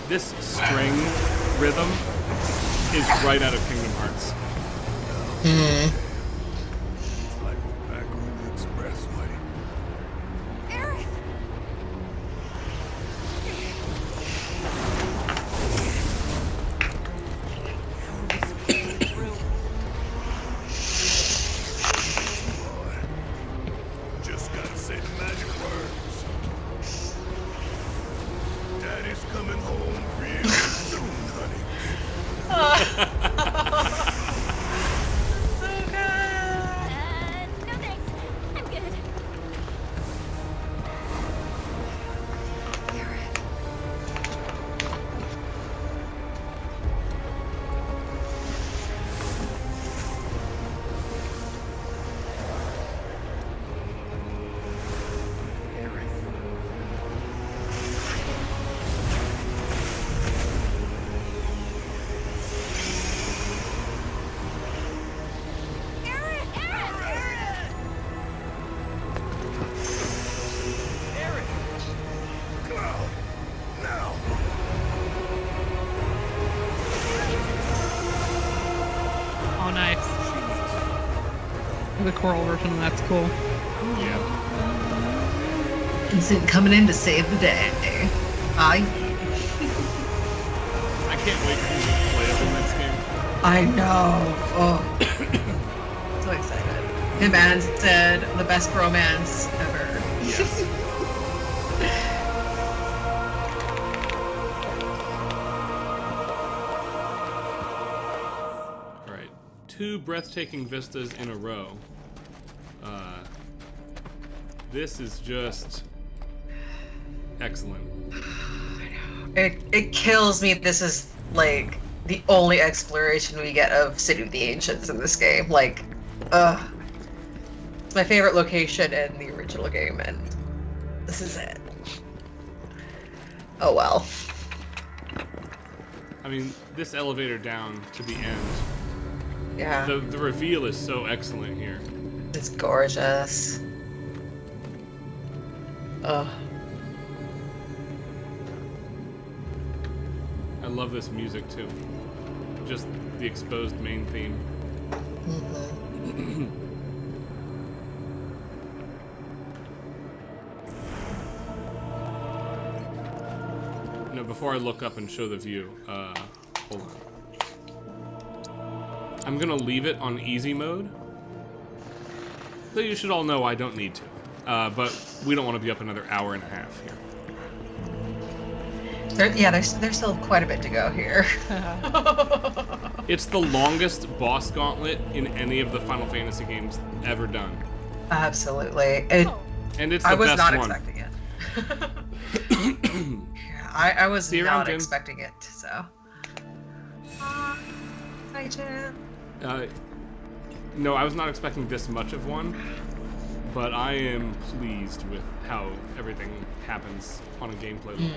This string rhythm is right out of Kingdom Hearts. It's like we're back on the expressway. Aerith! Just gotta say the magic words. Daddy's coming home real soon, honey. So good. No thanks. I'm good. Cloud, now. Oh, nice. The choral version of that's cool. Yeah. Vincent coming in to save the day. I can't wait for you to play it in this game. I know. Oh. So excited. Him and said the best romance ever. Yes. All right, 2 breathtaking vistas in a row. This is just excellent. It kills me. This is like the only exploration we get of City of the Ancients in this game. Like, it's my favorite location in the original game, and this is it. Oh well. I mean, this elevator down to the end. Yeah. The reveal is so excellent here. It's gorgeous. Ugh. I love this music too. Just the exposed main theme. No, before I look up and show the view, hold on. I'm gonna leave it on easy mode. So you should all know I don't need to. But we don't want to be up another hour and a half here. There's still quite a bit to go here. It's the longest boss gauntlet in any of the Final Fantasy games ever done. Absolutely. And it's I the was best not one. expecting it. I was See you around, not Jin. expecting it, so. Hi, Jen. No, I was not expecting this much of one, but I am pleased with how everything happens on a gameplay level.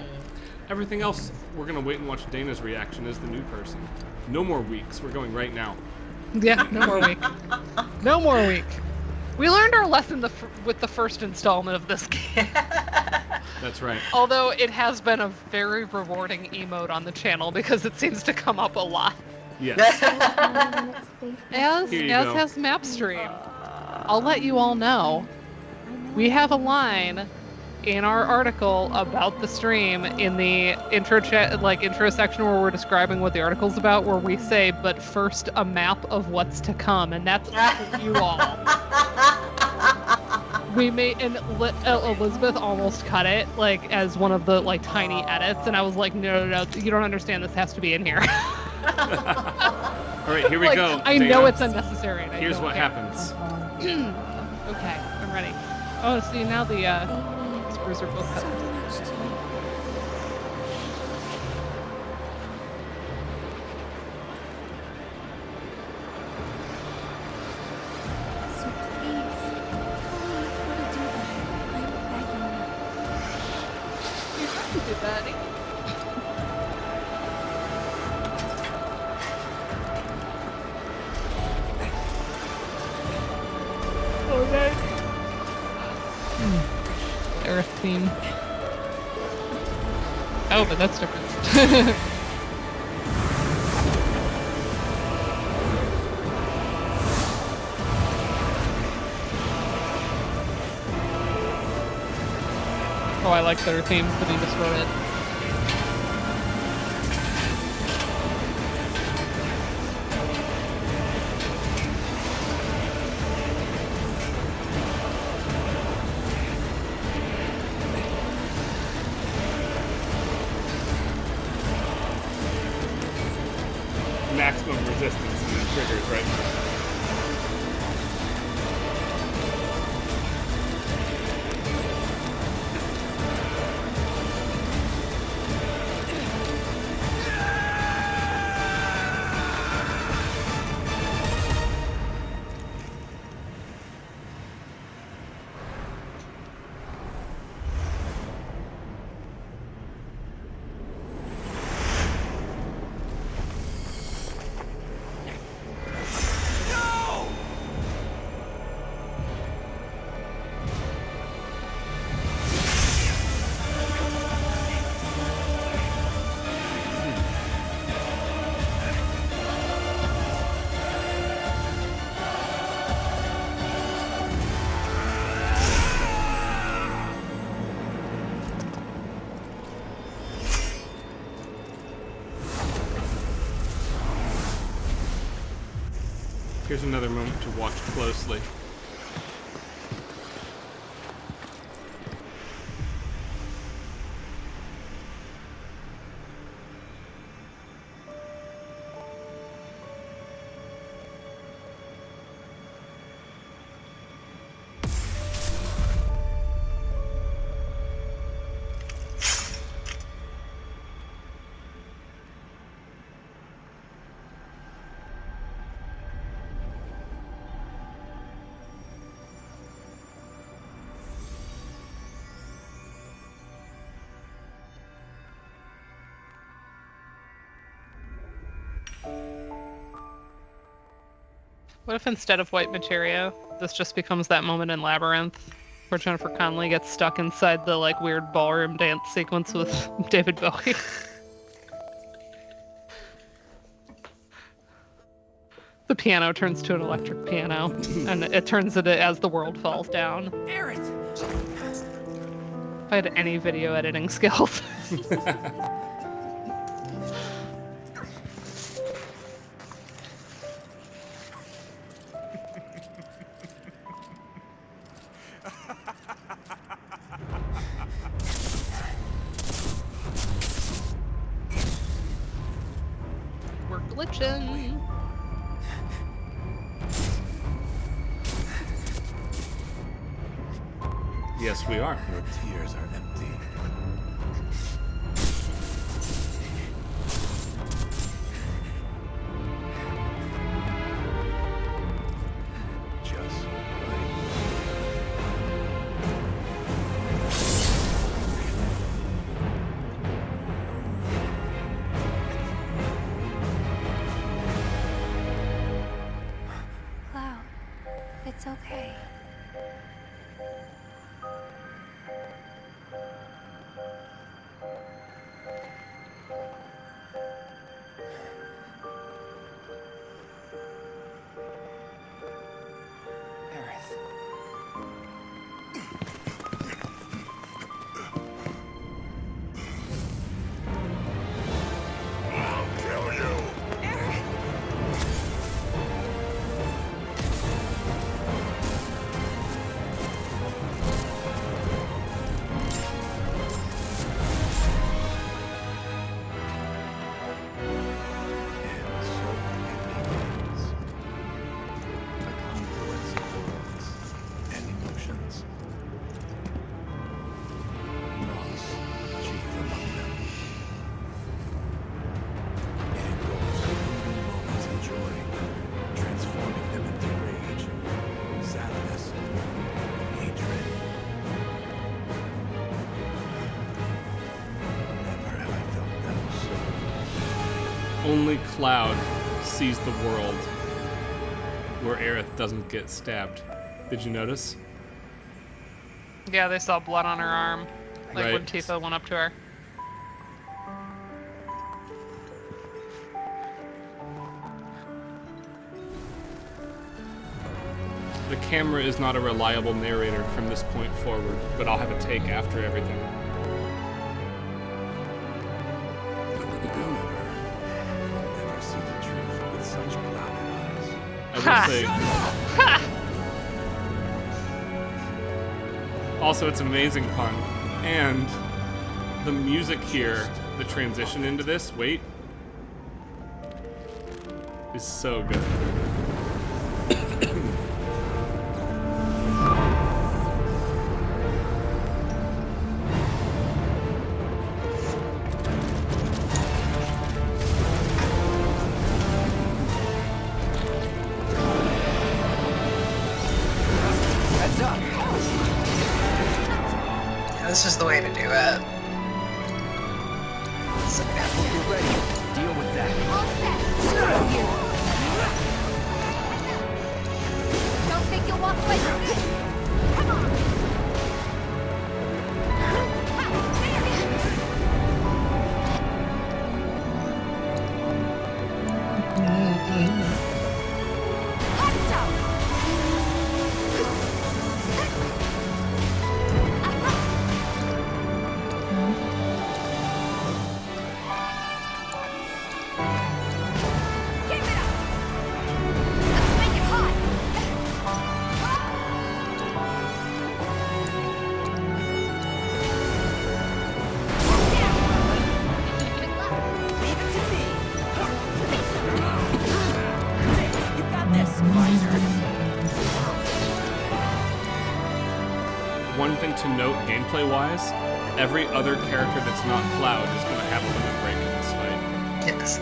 Everything else, we're gonna wait and watch Dana's reaction as the new person. No more weeks. We're going right now. Yeah, no more week. No more week. We learned our lesson with the first installment of this game. That's right. Although it has been a very rewarding emote on the channel because it seems to come up a lot. Yes. as Here you as go. has Mapstream. I'll let you all know. We have a line in our article about the stream in the intro section where we're describing what the article's about, where we say, but first a map of what's to come, and that's for you all. We made, and Elizabeth almost cut it, like, as one of the, like, tiny edits, and I was like, no, you don't understand, this has to be in here. All right, here we Like, go. I Dana. know it's unnecessary. And I Here's don't what care. happens. Okay, I'm ready. Oh, see, now the screws are both cut. So please, You have to do that. Oh, nice. Earth theme. Oh, but that's different. Oh, I like their themes that he just wrote it. Maximum resistance and then triggers, right? Here's another moment to watch closely. What if instead of white materia, this just becomes that moment in Labyrinth where Jennifer Connelly gets stuck inside the like weird ballroom dance sequence with David Bowie? The piano turns to an electric piano, and it turns into as the world falls down. Aerith! If I had any video editing skills. We're glitching. Yes, we are. Your tears are empty. Just Cloud, it's okay. Aerith. I'll kill you! And so it begins. A confluence of worlds and emotions. Loss, chief among them. It engulfs fleeting moments of joy, transforming them into rage, sadness, hatred. Never have I felt them so. Only Cloud sees the world where Aerith doesn't get stabbed. Did you notice? Yeah, they saw blood on her arm. Like Right. when Tifa went up to her. The camera is not a reliable narrator from this point forward, but I'll have a take after everything. Never see the truth with such clouded eyes. I will say. Also, it's amazing pun. And the music here, the transition into this, wait, is so good. This is the way to do it. So You're ready. Deal with that. Don't think you'll walk away from me. Come on. Hot stuff. One thing to note gameplay-wise, every other character that's not Cloud is going to have a limit break in this fight. Yes.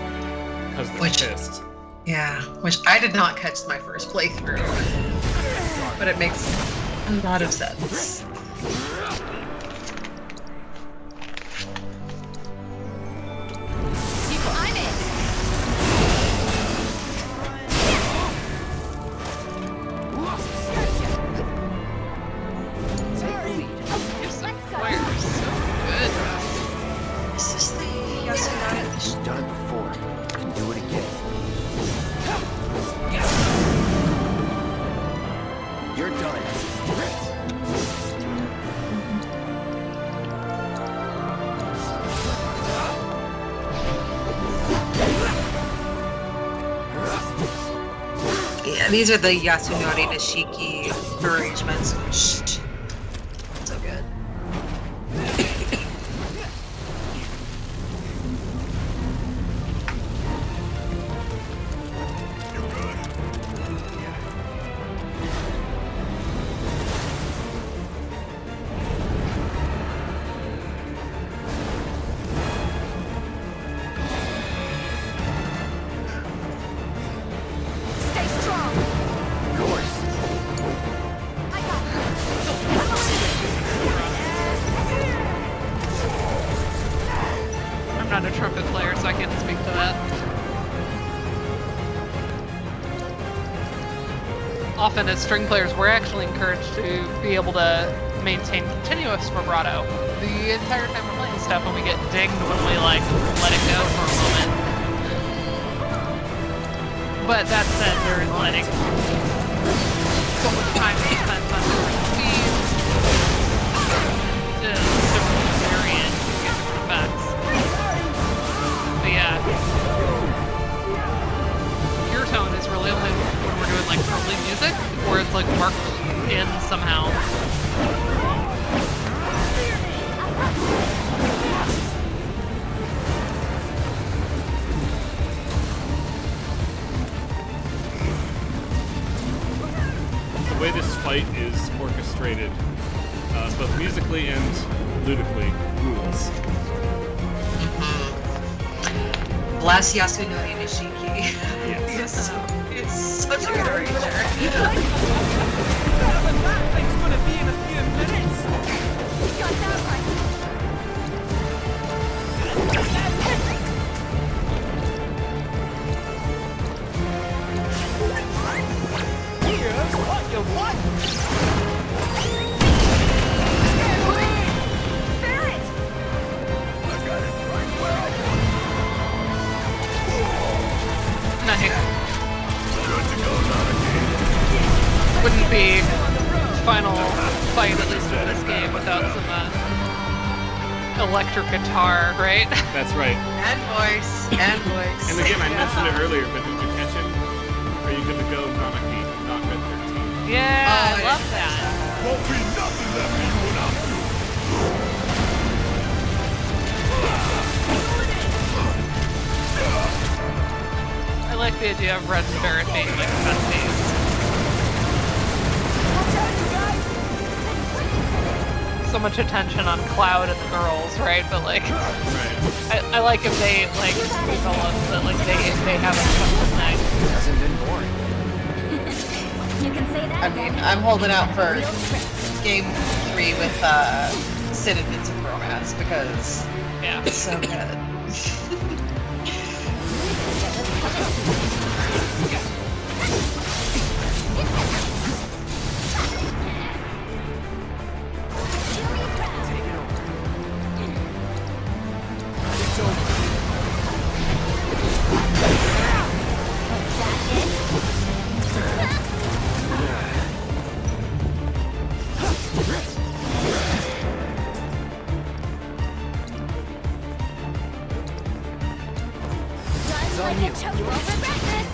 Because they're pissed. Yeah, which I did not catch my first playthrough, but it makes a lot of sense. Done it before. Can do it again. You're done. Yeah, these are the Yasunori Nishiki arrangements. So good. I'm not a trumpet player, so I can't speak to that. Often as string players, we're actually encouraged to be able to maintain continuous vibrato the entire time we're playing stuff, and we get dinged when we like let it go for a moment. But that said, there is letting so much time being spent on different speeds, different variants, different effects. But yeah, your tone is really only when we're doing like early music, where it's like marked in somehow. The way this fight is orchestrated, both musically and ludically, rules. Bless Yasunori Nishiki. Yes. It's such a good arranger. It's gonna be in a few minutes. You got that right. Here's what you want. Barrett! I got it right where I want Nice. Good to go, not again. Wouldn't be electric guitar, right? That's right. And voice. And voice. And again, I mentioned it earlier, but did you catch him? Are you good to go? Nanaki, not Red 13. Yeah, I love that. Won't be nothing left for you and I. I like the idea of Red and Barrett being like besties. So much attention on Cloud and the girls, right? But like, I like if they like develop that like they have a special thing. It hasn't been boring. You can say that. I mean, I'm holding out for game 3 with Sid and Vincent romance because it's so good. You won't regret this.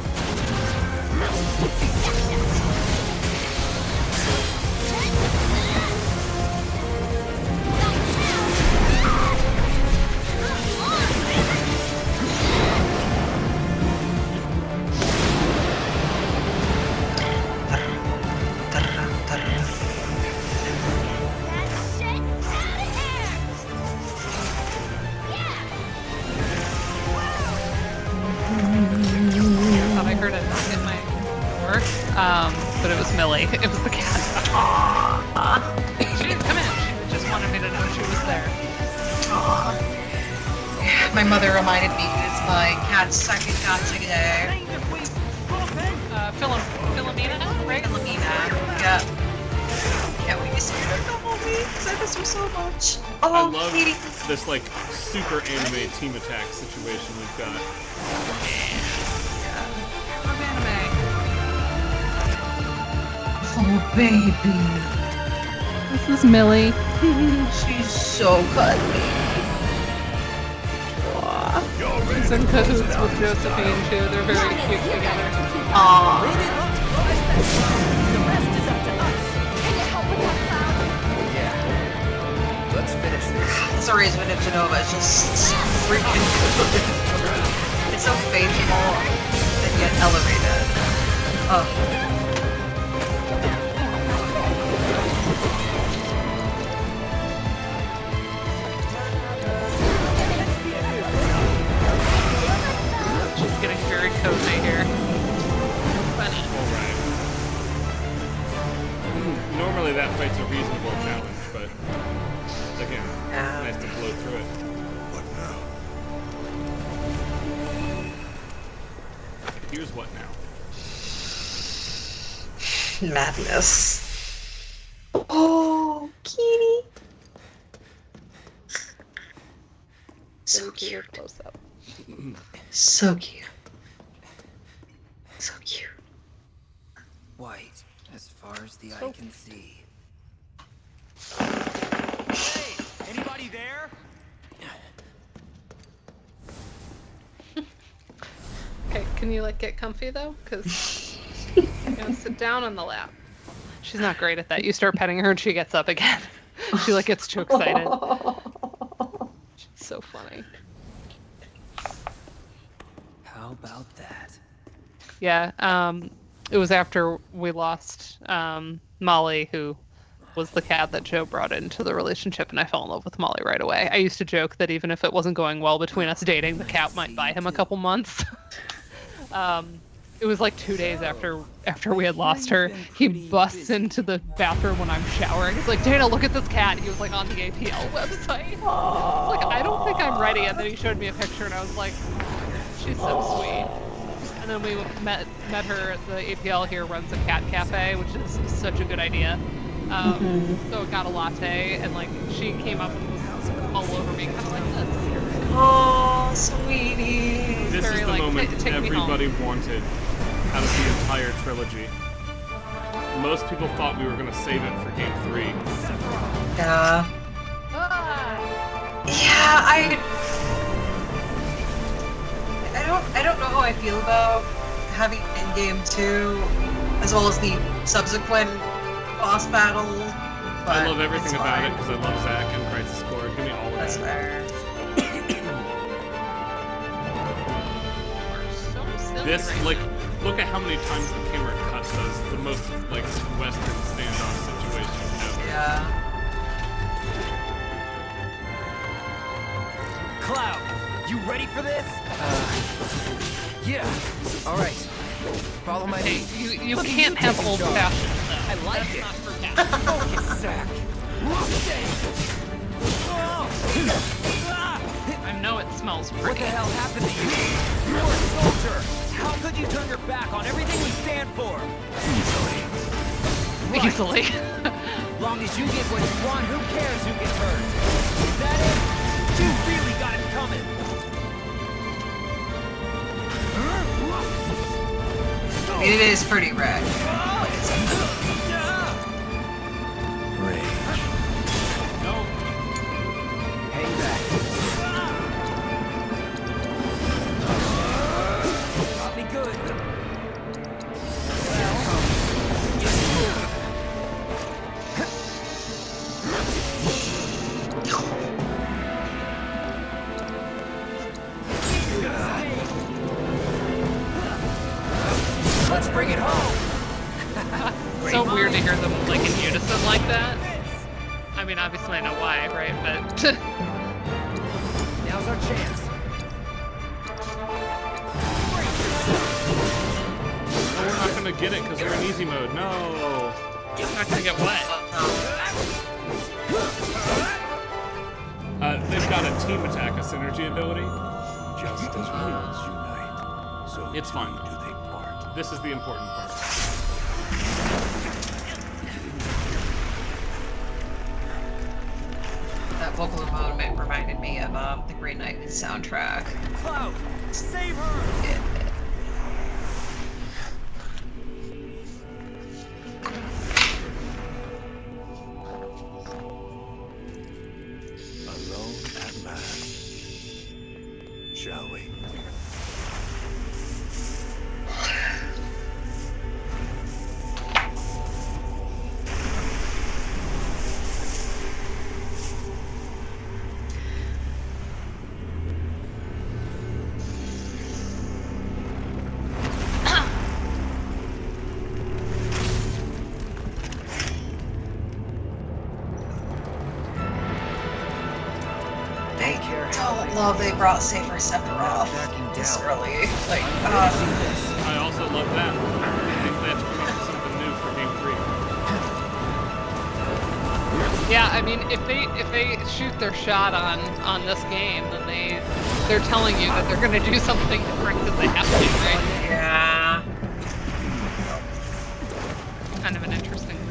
I heard it knock at my door, but it was Millie. It was the cat. She didn't come in. She just wanted me to know she was there. My mother reminded me it's my cat's second cat today. Philomena, right? Philomena. Yeah. Can't wait to see her in a couple weeks. I miss her so much. I Oh, love Katie. this like super anime team attack situation we've got. Oh, baby. This is Millie. She's so cuddly. She's in cahoots with Josephine too. They're very cute together. Aww. Yeah. Let's finish this. That's the reason Ninja Nova is just freaking good. It's so faithful and yet elevated. Oh. She's getting very cozy here. Funny. Alright. Normally that fight's a reasonable challenge, but again, nice to blow through it. What now? Here's what now. Madness. Oh, kitty. So cute. Close up. So cute. So cute. White, as far as the eye can see. Hey, anybody there? Okay, can you like get comfy though? Cause you know, sit down on the lap. She's not great at that. You start petting her and she gets up again. She like gets too excited. She's so funny. How about that? Yeah, it was after we lost Molly, who was the cat that Joe brought into the relationship, and I fell in love with Molly right away. I used to joke that even if it wasn't going well between us dating, the cat might buy him a couple months. It was like 2 days after we had lost her. He busts into the bathroom when I'm showering. He's like, Dana, look at this cat. He was like on the APL website. Like, I don't think I'm ready. And then he showed me a picture, and I was like, she's so sweet. And then we met her at the APL here, runs a cat cafe, which is such a good idea. So it got a latte, and like she came up and was all over me, kind of like this. Oh, sweetie. This is the moment everybody wanted out of the entire trilogy. Most people thought we were going to save it for game 3. Yeah. I don't know how I feel about having Endgame 2 as well as the subsequent boss battle. But I love everything about it because I love Zack and Crisis Core. Give me all of That's that. fair. This, like, look at how many times the camera cuts us. The most, like, Western standoff situation ever. Yeah. Cloud, you ready for this? Yeah. All right. Follow my lead. You can't have old fashioned. I like it. Focus, Zack. I know it smells What pretty. the hell happened to you? You're a soldier. How could you turn your back on everything we stand for? Easily. Long as you get what you want, who cares who gets hurt? Is that it? You really got it coming. It is pretty rad. Rage. No. Hang back. Got me good. Let's bring it home. So weird to hear them like in unison like that. I mean, obviously I know why, right? But Now's our chance. No, we're not gonna get it because we're in easy mode. No. you're not gonna get what? They've got a team attack, a synergy ability. Just as worlds unite, so It's fine. do they part. This is the important part. That vocal moment reminded me of the Green Knight soundtrack. Cloud, save her. Alone at last. Shall we? I love they brought Saber Sephiroth this early. Like, I also love that. I think they have to come up with something new for Game 3. Yeah, I mean, if they shoot their shot on this game, then they're telling you that they're gonna do something different because they have to, right? Yeah. Kind of an interesting move.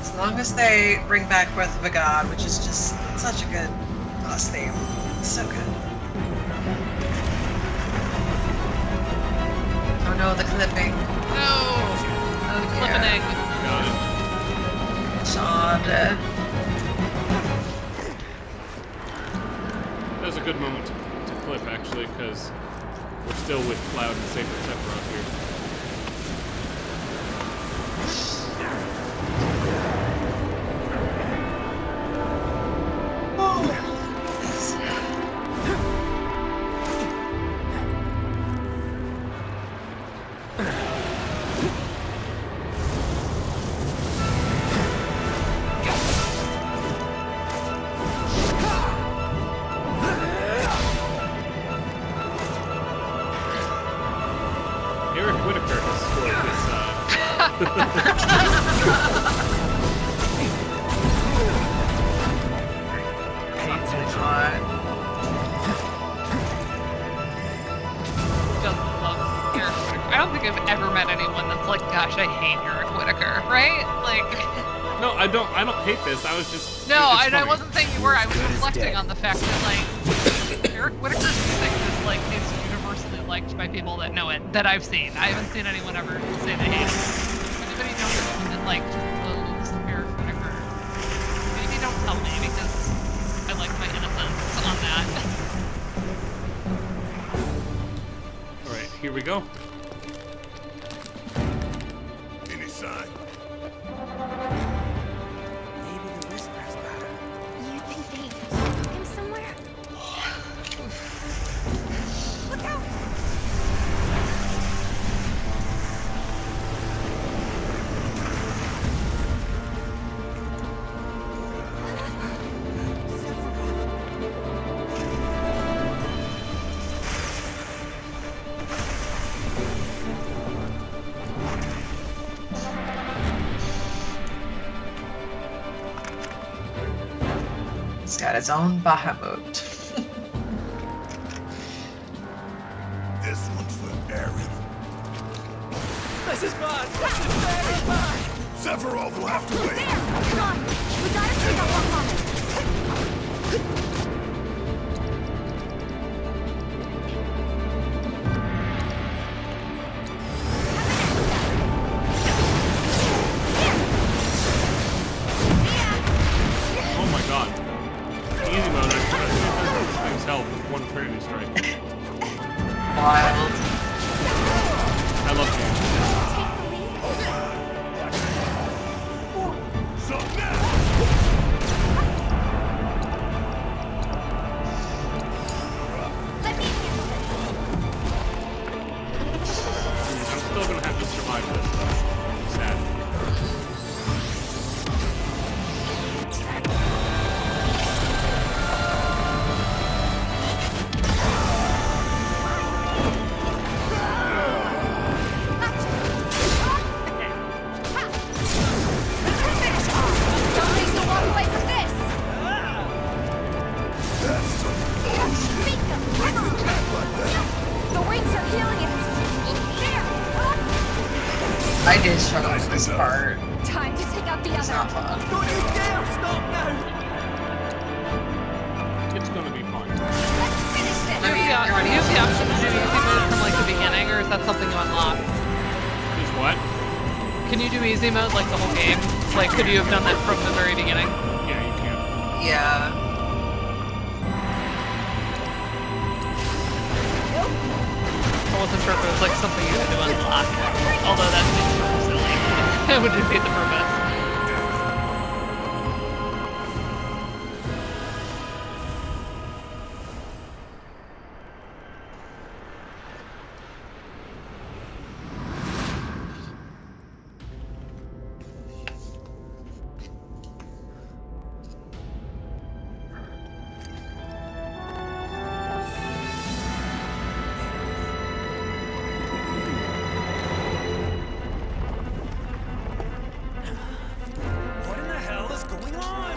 As long as they bring back Breath of a God, which is just such a good boss theme. So good. Oh no, the clipping. No! Oh, Flip an egg. Got it. Sean. That was a good moment to clip, actually, because we're still with Cloud and Saber Sephiroth here. I don't hate this. I was just no. I wasn't saying you were. I was reflecting on the fact that like Eric Whittaker's music is like is universally liked by people that know it that I've seen. I haven't seen anyone ever say they hate it. Anybody know that like just loathes Eric Whittaker? Here we go. Any sign? Maybe the Whispers got him. You think they took him somewhere? Look out! It's got its own Bahamut. This one's for Aaron. This is bad! This is very bad! Sephiroth will have to wait. There! Come on! We gotta take out Bahamut! Oh my god. Easy mode, I put thing's health with one Trinity strike. Wild. I love games. I'm still gonna have to survive this. Sad. I did struggle with this part. Time to take out the It's not other. fun. Don't you dare stop now! It's gonna be fine. Let's finish this. I mean, Do you have the option to do easy mode from like the beginning, or is that something you unlock? Is what? Can you do easy mode like the whole game? Like, could you have done that from the very beginning? Yeah, you can. Yeah. I wasn't sure if it was like something you had to unlock. Although that seems sort of silly. It would defeat the purpose. What in the hell is going on?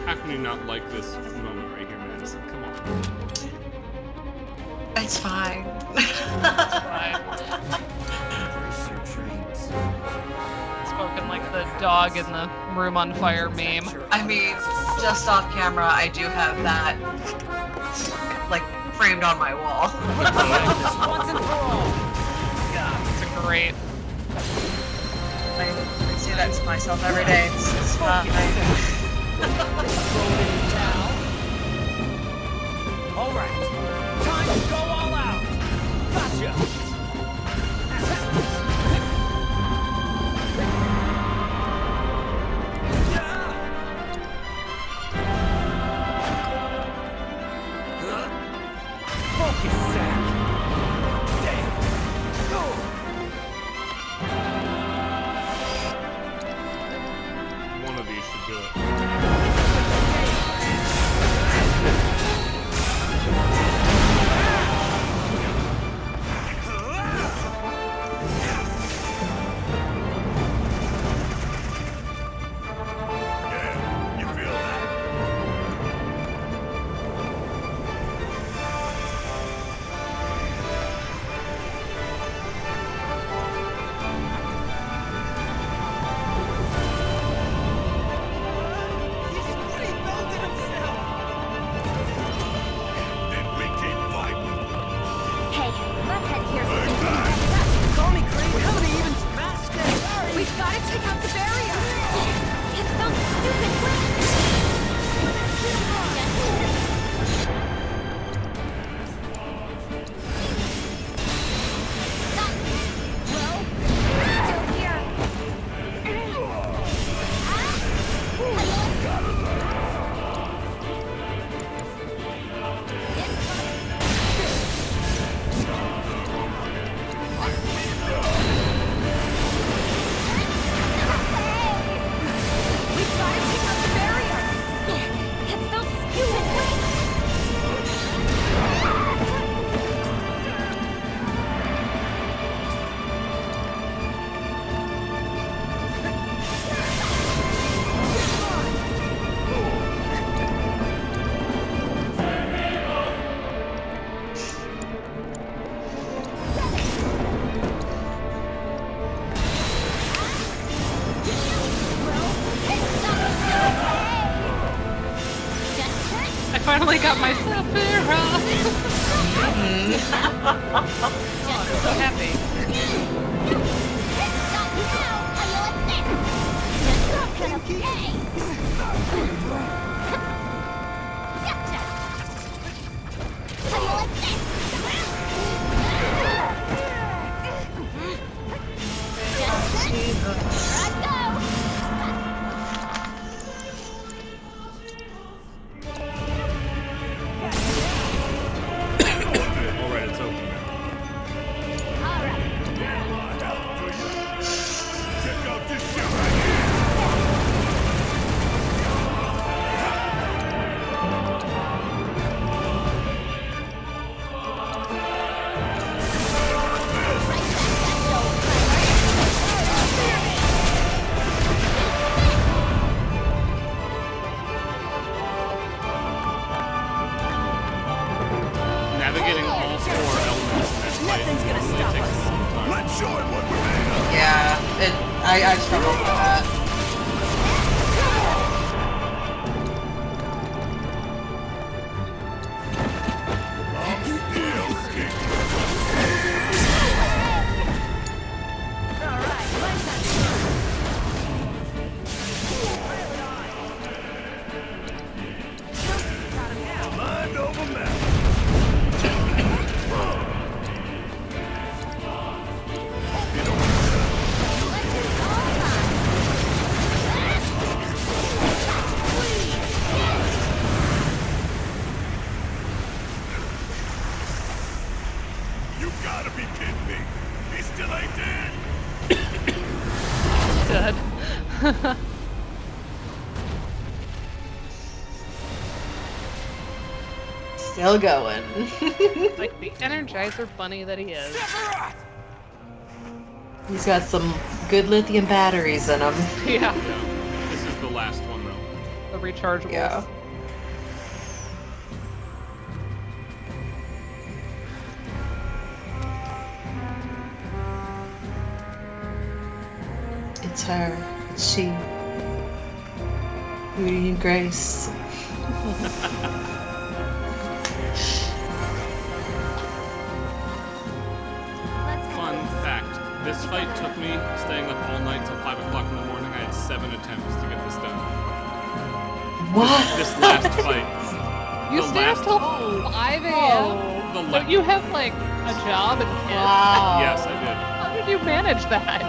How can you not like this moment right here, Madison? Come on. It's fine. Brace your dreams. Spoken like the dog in the room on fire meme. I mean, just off camera, I do have that, like, framed on my wall. Once and for all. It's a great. I say that to myself every day. It's fine. All right. Time to go all out. Gotcha. Focus, Zack. Damn. Go. One of these should do it. got my Sapphira! Oh, I'm so happy. Alright, it's open now. Check out this shit right here. Navigating all four elements in that fight normally takes some time. Let's show him what we're made of. Yeah, I struggled with that. Mind over matter. You gotta be kidding me. He still ain't dead. Dead. Still going. Like the Energizer bunny that he is. He's got some good lithium batteries in him. Yeah. This is the last one, though. The rechargeables. Yeah. It's her. It's she. Beauty and Grace. Fun fact, this fight took me staying up all night till 5 o'clock in the morning. I had 7 attempts to get this done. What? This last fight. You The stay up last- till 5 a.m.? The Don't you have like a job and kids? Wow. Yes, I did. How did you manage that?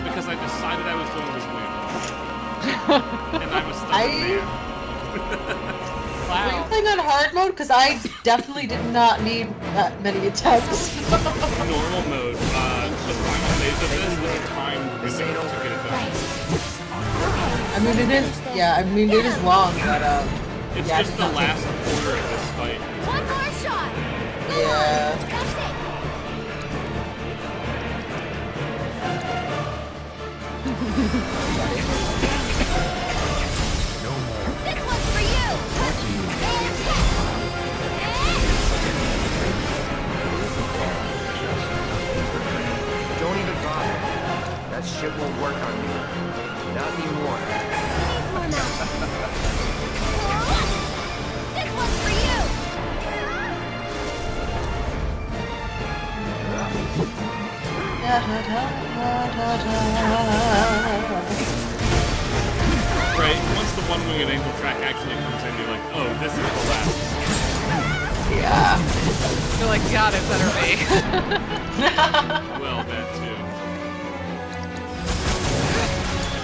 Because I decided I was going to win. And I'm a stubborn man. Were you Wow. playing on hard mode? Because I definitely did not need that many attempts. Normal mode. The final phase of this was a timed window to get it done. I mean, it is. Yeah, I mean, it is long, but It's yeah, just the last quarter of this fight. One more shot. Yeah. That's it. This one's for you. Don't even bother. That shit won't work on me. Not anymore. This one's for you. Right? Once the One Winged Angel track actually comes in, you're like, oh, this is the last. Yeah. You're like, God, it better be. Well, that too.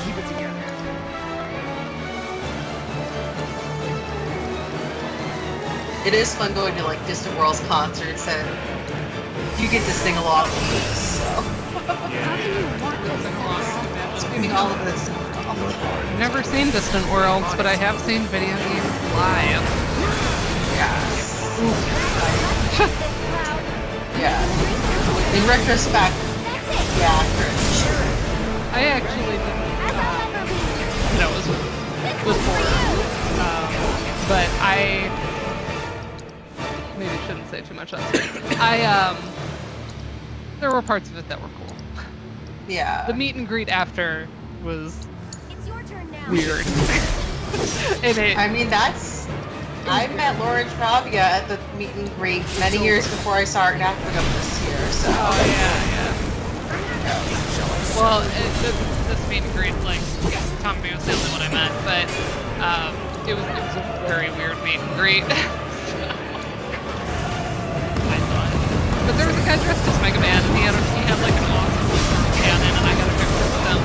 Keep it together. It is fun going to like Distant Worlds concerts and you get to sing along with us, so. Screaming all of this. I've never seen Distant Worlds, but I have seen video games live. Yes. Yeah. In retrospect, yeah, cringe. I actually didn't know it was boring. But I maybe shouldn't say too much on screen. There were parts of it that were cool. Yeah. The meet and greet after was It's your turn now. weird. And it, I mean, that's I met Laura Travia at the meet and greet many years before I saw her in Africa this year, so. Oh, yeah. Well, this meet and greet, like, Tommy was the only one I met, but it was a very weird meet and greet. I thought. But there was a guy dressed as Mega Man, and he had like an awesome cannon, and I got a picture with him.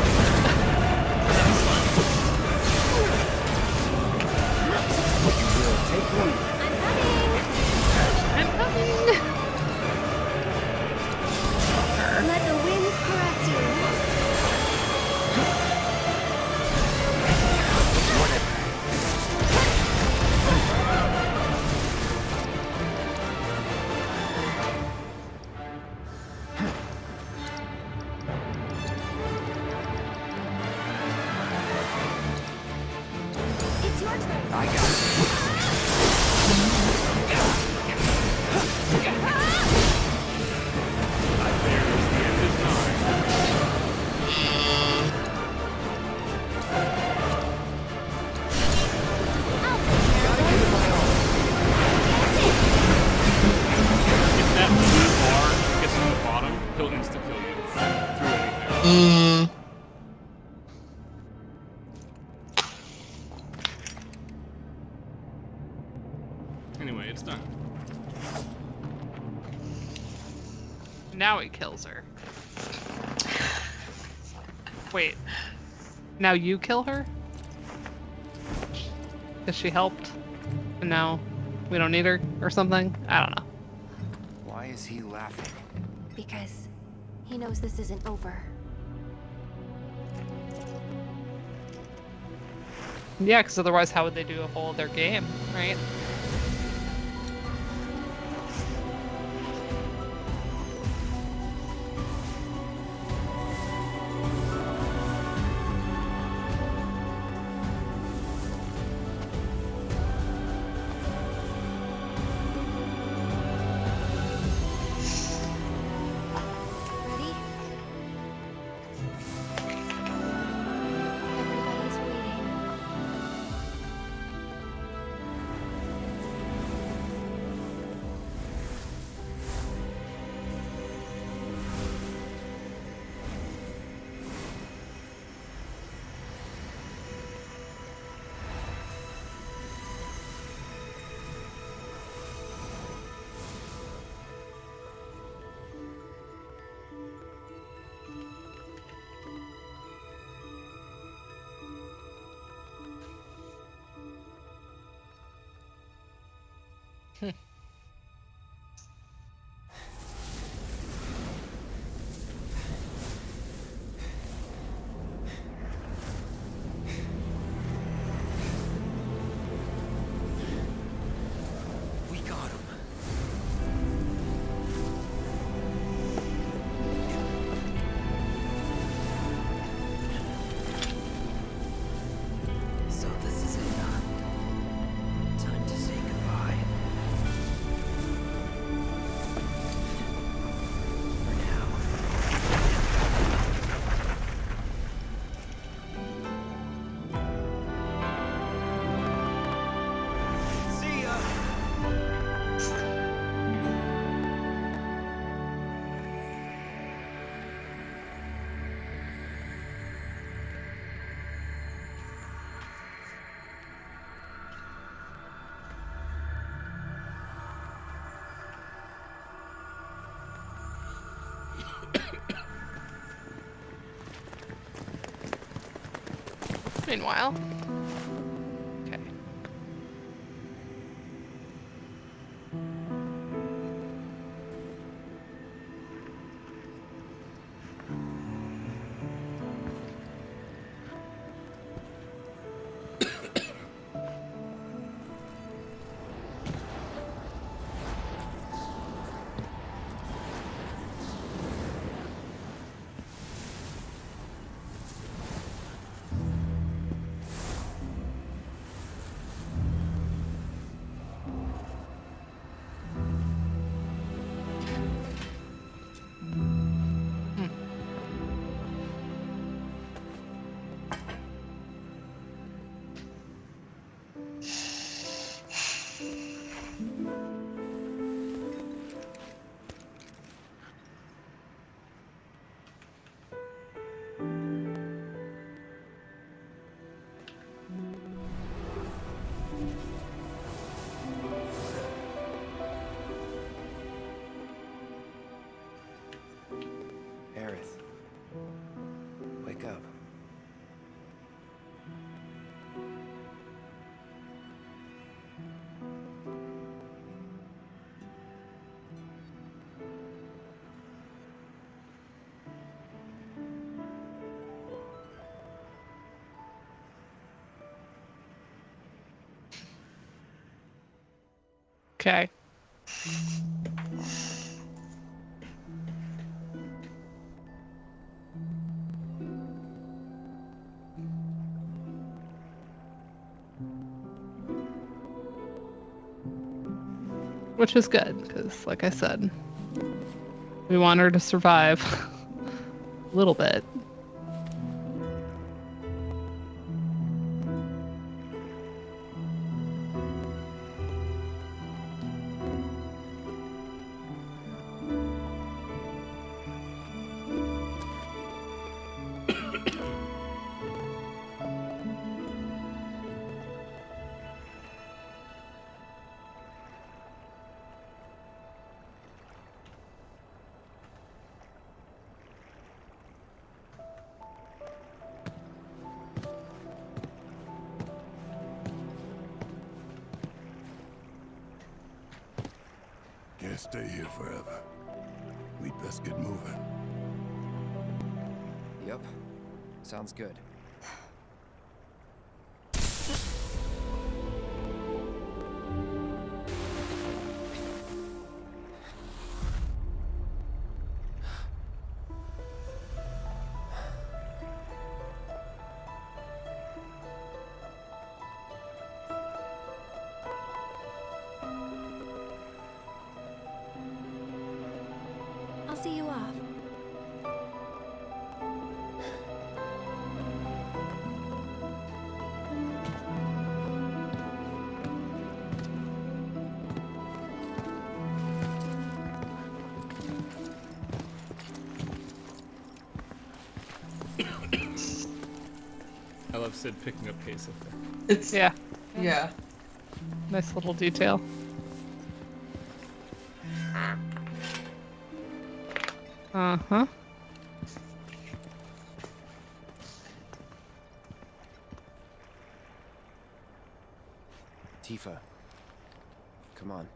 So that was fun. Take one. I'm coming! Let the winds caress you. It's your turn. I got it. If that blue bar gets on the bottom, he'll insta-kill you through anything. Anyway, it's done. Now he kills her. Wait. Now you kill her? Because she helped, and now we don't need her, or something? I don't know. Why is he laughing? Because he knows this isn't over. Yeah, because otherwise how would they do a whole other game, right? Ready? Everybody's waiting. We got him. So this is it, huh? Time to say goodbye. For now. See ya! Meanwhile. Okay. Okay. Which is good, because, like I said, we want her to survive a little bit. Can't stay here forever. We'd best get moving. Yep. Sounds good. I'll see you off. I love Sid picking up pace up there. It's Yeah. yeah. Nice little detail. Uh-huh. Tifa. Come on.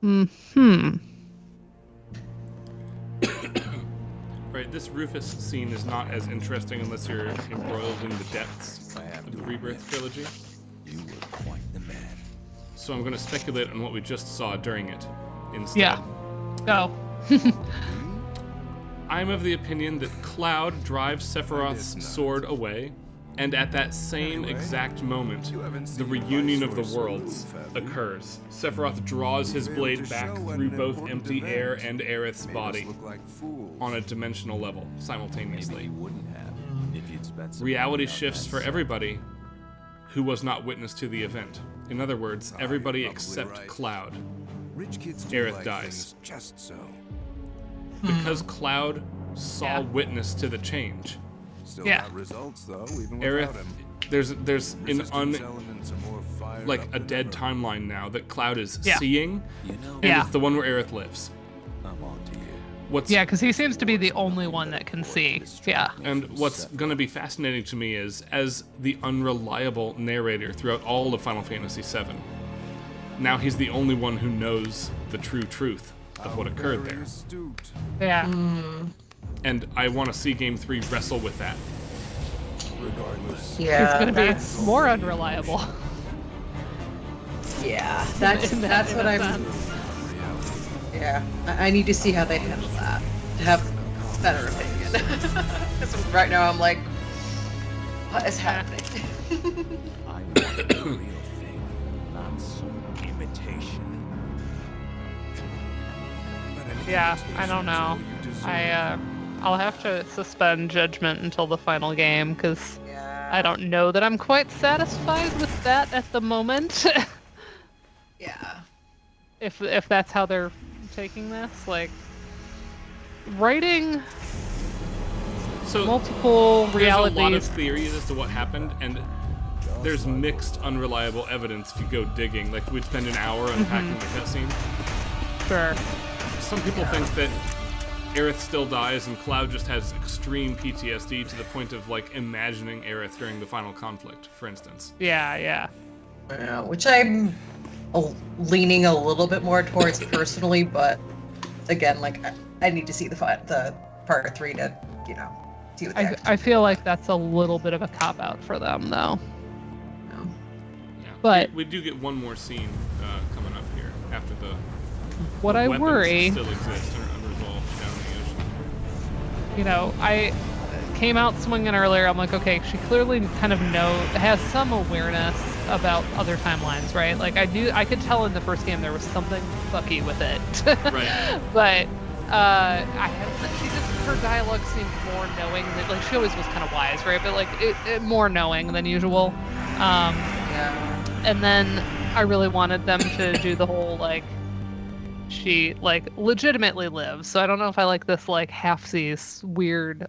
Hmm. Right, this Rufus scene is not as interesting unless you're embroiled in the depths of the Rebirth trilogy. You were quite the man. So I'm going to speculate on what we just saw during it instead. Yeah. Oh. I'm of the opinion that Cloud drives Sephiroth's sword away, and at that same exact moment, the reunion of the worlds occurs. Sephiroth draws his blade back through both empty air and Aerith's body on a dimensional level, simultaneously. Reality shifts for everybody who was not witness to the event. In other words, everybody except Cloud. Aerith dies. Just so. Because Cloud saw witness to the change. Still got results though, even without Aerith, him. there's an Elements are more fired like up a than dead ever. timeline now that Cloud is Yeah. seeing, and it's the one where Aerith lives. I'm on to you. What's Yeah, because he seems to be the only one that can see. Yeah. And what's going to be fascinating to me is, as the unreliable narrator throughout all of Final Fantasy VII, now he's the only one who knows the true truth of what occurred there. Yeah. And I want to see Game 3 wrestle with that. Regardless. Yeah. It's going to that's- be more unreliable. Yeah. That's what I'm. Yeah. I need to see how they handle that to have a better opinion. Because right now I'm like, what is happening? I want the real thing, not some imitation. Yeah, I don't know. I'll have to suspend judgment until the final game because I don't know that I'm quite satisfied with that at the moment. Yeah. If that's how they're taking this, like writing multiple There's realities. a lot of theories as to what happened, and there's mixed, unreliable evidence if you go digging. Like, we'd spend an hour unpacking the cutscene. Sure. Some people think that Aerith still dies and Cloud just has extreme PTSD to the point of, like, imagining Aerith during the final conflict, for instance. Yeah. Which I'm leaning a little bit more towards personally, but again, like, I need to see the part 3 to, see what I feel like that's a little bit of a cop-out for them, though. Yeah. But we do get one more scene coming up here after the what I weapons worry still exist and are unresolved down in the ocean. I came out swinging earlier. I'm like, okay, she clearly kind of has some awareness about other timelines, right? Like, I could tell in the first game there was something fucky with it. Right. But her dialogue seemed more knowing than, like, she always was kind of wise, right? But like it more knowing than usual. And then I really wanted them to do the whole, like, she, like, legitimately lives. So I don't know if I like this, like, half-seas weird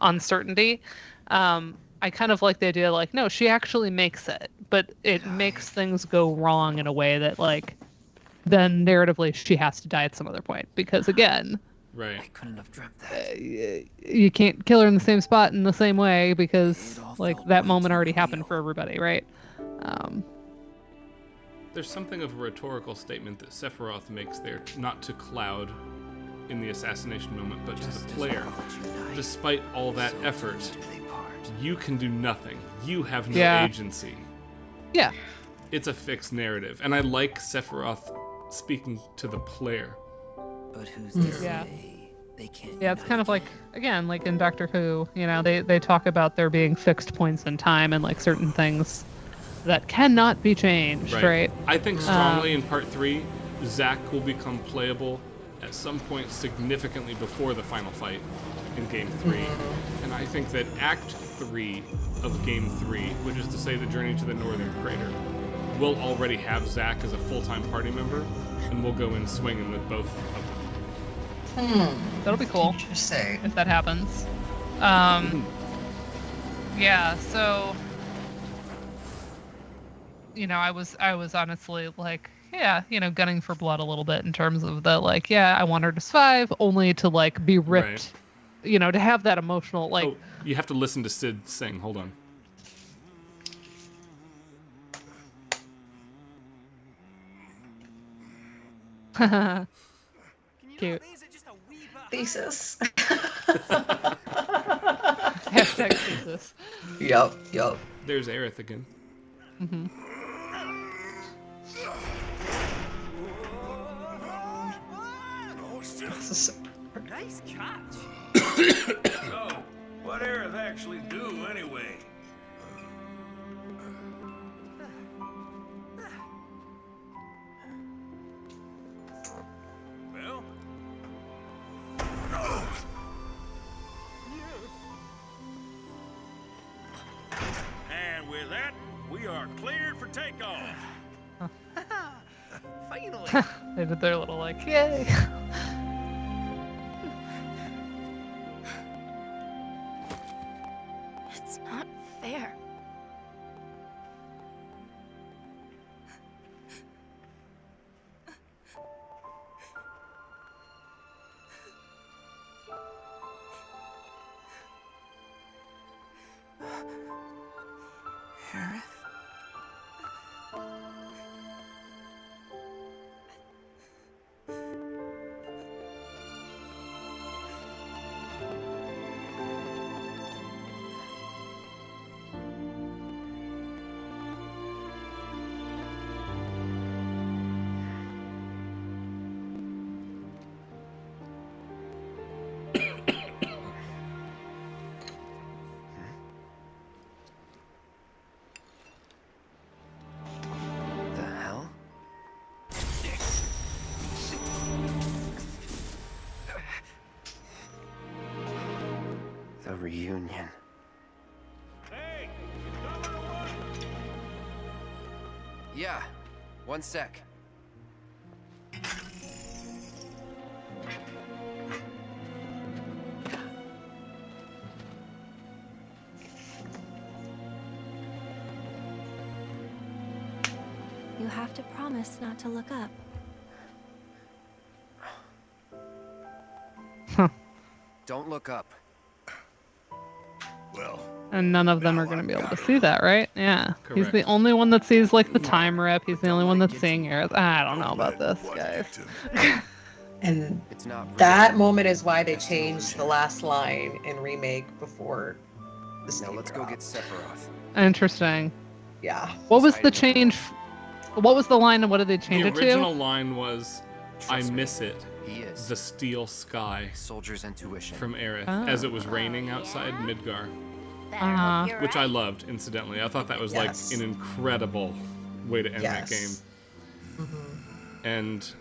uncertainty. I kind of like the idea, like, no, she actually makes it, but it makes things go wrong in a way that, like, then narratively she has to die at some other point, because again, right, I couldn't have dreamt that. You can't kill her in the same spot in the same way, because, like, that moment already happened for everybody, right? There's something of a rhetorical statement that Sephiroth makes there, not to Cloud in the assassination moment, but to the player. Despite all that effort, you can do nothing. You have no agency. Yeah. It's a fixed narrative, and I like Sephiroth speaking to the player. But who's to say they can't? Yeah, it's kind of like, again, like in Doctor Who, they talk about there being fixed points in time and, like, certain things that cannot be changed, right? I think strongly in Part 3, Zack will become playable at some point significantly before the final fight in Game 3. And I think that Act 3 of Game 3, which is to say the Journey to the Northern Crater, will already have Zack as a full-time party member, and we'll go in swinging with both of them. That'll be cool. Interesting. If that happens. Yeah, so... I was honestly, like, gunning for blood a little bit in terms of the, like, I want her to survive, only to, like, be ripped, to have that emotional, like... Oh, you have to listen to Sid sing. Hold on. Cute. Thesis. Hashtag thesis. Yup. There's Aerith again. Mm-hmm. Nice catch. So, what Aerith actually do anyway? Well? And with that, we are cleared for takeoff. Finally. They did their little, like, yay. It's not fair. Aerith? The reunion. Hey! Yeah, one sec. have to promise not to look up. Don't look up. Well, And none of them are going to be able to see that, right? Yeah. He's Correct. the only one that sees like the time rip. He's the only one that's seeing Aerith. I don't know about this, guys. And It's not that moment is why they changed the last line in Remake before the Now let's go get Sephiroth. Interesting. Yeah. What was the change? What was the line and what did they change The it original to? line was, "I miss it." He is. The steel sky. Soldier's intuition. From Aerith, Oh. as it was raining outside Midgar. Uh-huh. Which I loved, incidentally. I thought that was like an incredible way to end that game. And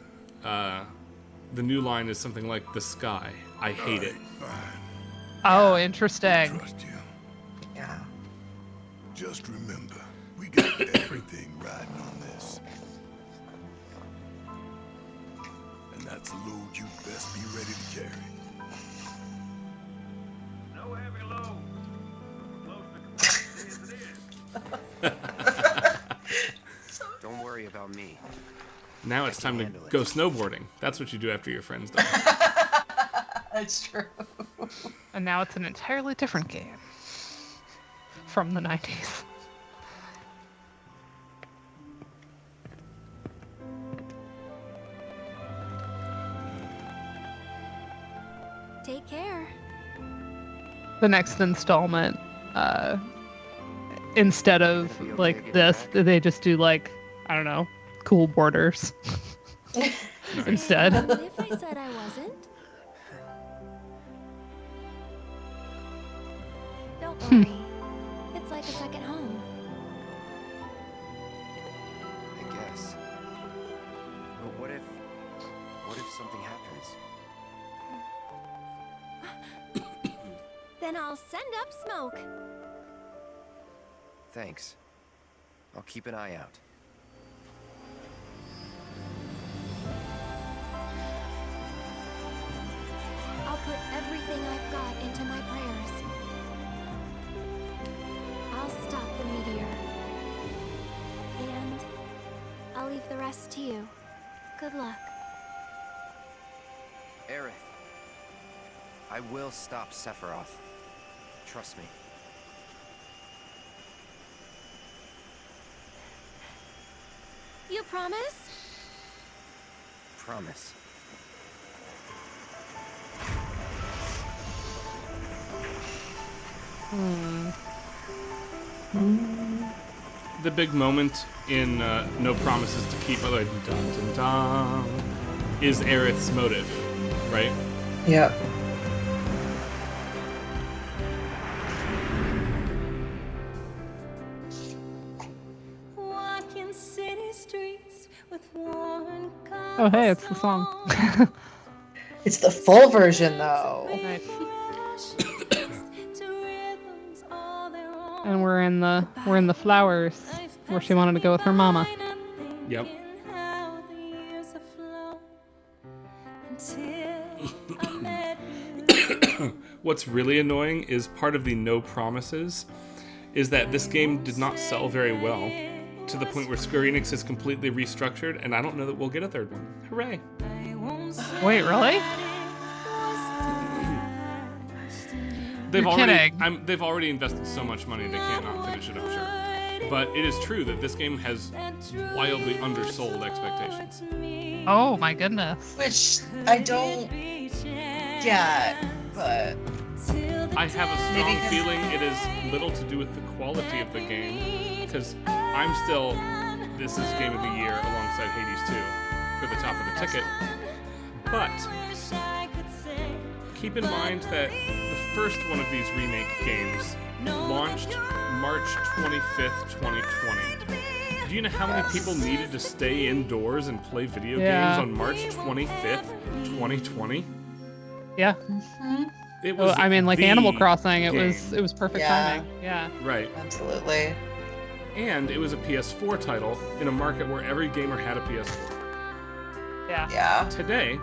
the new line is something like, "The sky, I hate it." Oh, interesting. Yeah. Just remember, we got everything riding on this. And that's a load you best be ready to carry. No heavy load. Don't worry about me. Now it's time to go snowboarding. That's what you do after your friends die. That's true. And now it's an entirely different game from the 90s. Take care. The next installment, instead of like this, they just do like, I don't know, cool borders instead. What if I said I wasn't? Don't worry. It's like a second home. I guess. But what if something happens? Then I'll send up smoke. Thanks. I'll keep an eye out. I'll put everything I've got into my prayers. I'll stop the meteor. And I'll leave the rest to you. Good luck. Aerith. I will stop Sephiroth. Trust me. You promise? Promise. The big moment in No Promises to Keep, by the way, dun, dun, dun, is Aerith's motive, right? Yep. Walking city streets with worn Oh, hey, it's the song. It's the full version though. And we're in the flowers where she wanted to go with her mama. Yep. What's really annoying is part of the No Promises is that this game did not sell very well, to the point where Square Enix has completely restructured, and I don't know that we'll get a third one. Hooray! Wait, really? They've You're already kidding. they've already invested so much money they can't not finish it, I'm sure. But it is true that this game has wildly undersold expectations. Oh my goodness. Which I don't get, but I have a Maybe strong 'cause- feeling it is little to do with the quality of the game, because I'm still, this is Game of the Year alongside Hades 2 for the top of the ticket. But keep in mind that the first one of these remake games launched March 25th, 2020. Do you know how many people needed to stay indoors and play video Yeah. games on March 25th, 2020? Yeah. It was Well, I mean, like the Animal Crossing, it game. was perfect Yeah. timing. Yeah. Right. Absolutely. And it was a PS4 title in a market where every gamer had a PS4. Yeah. Yeah. Today,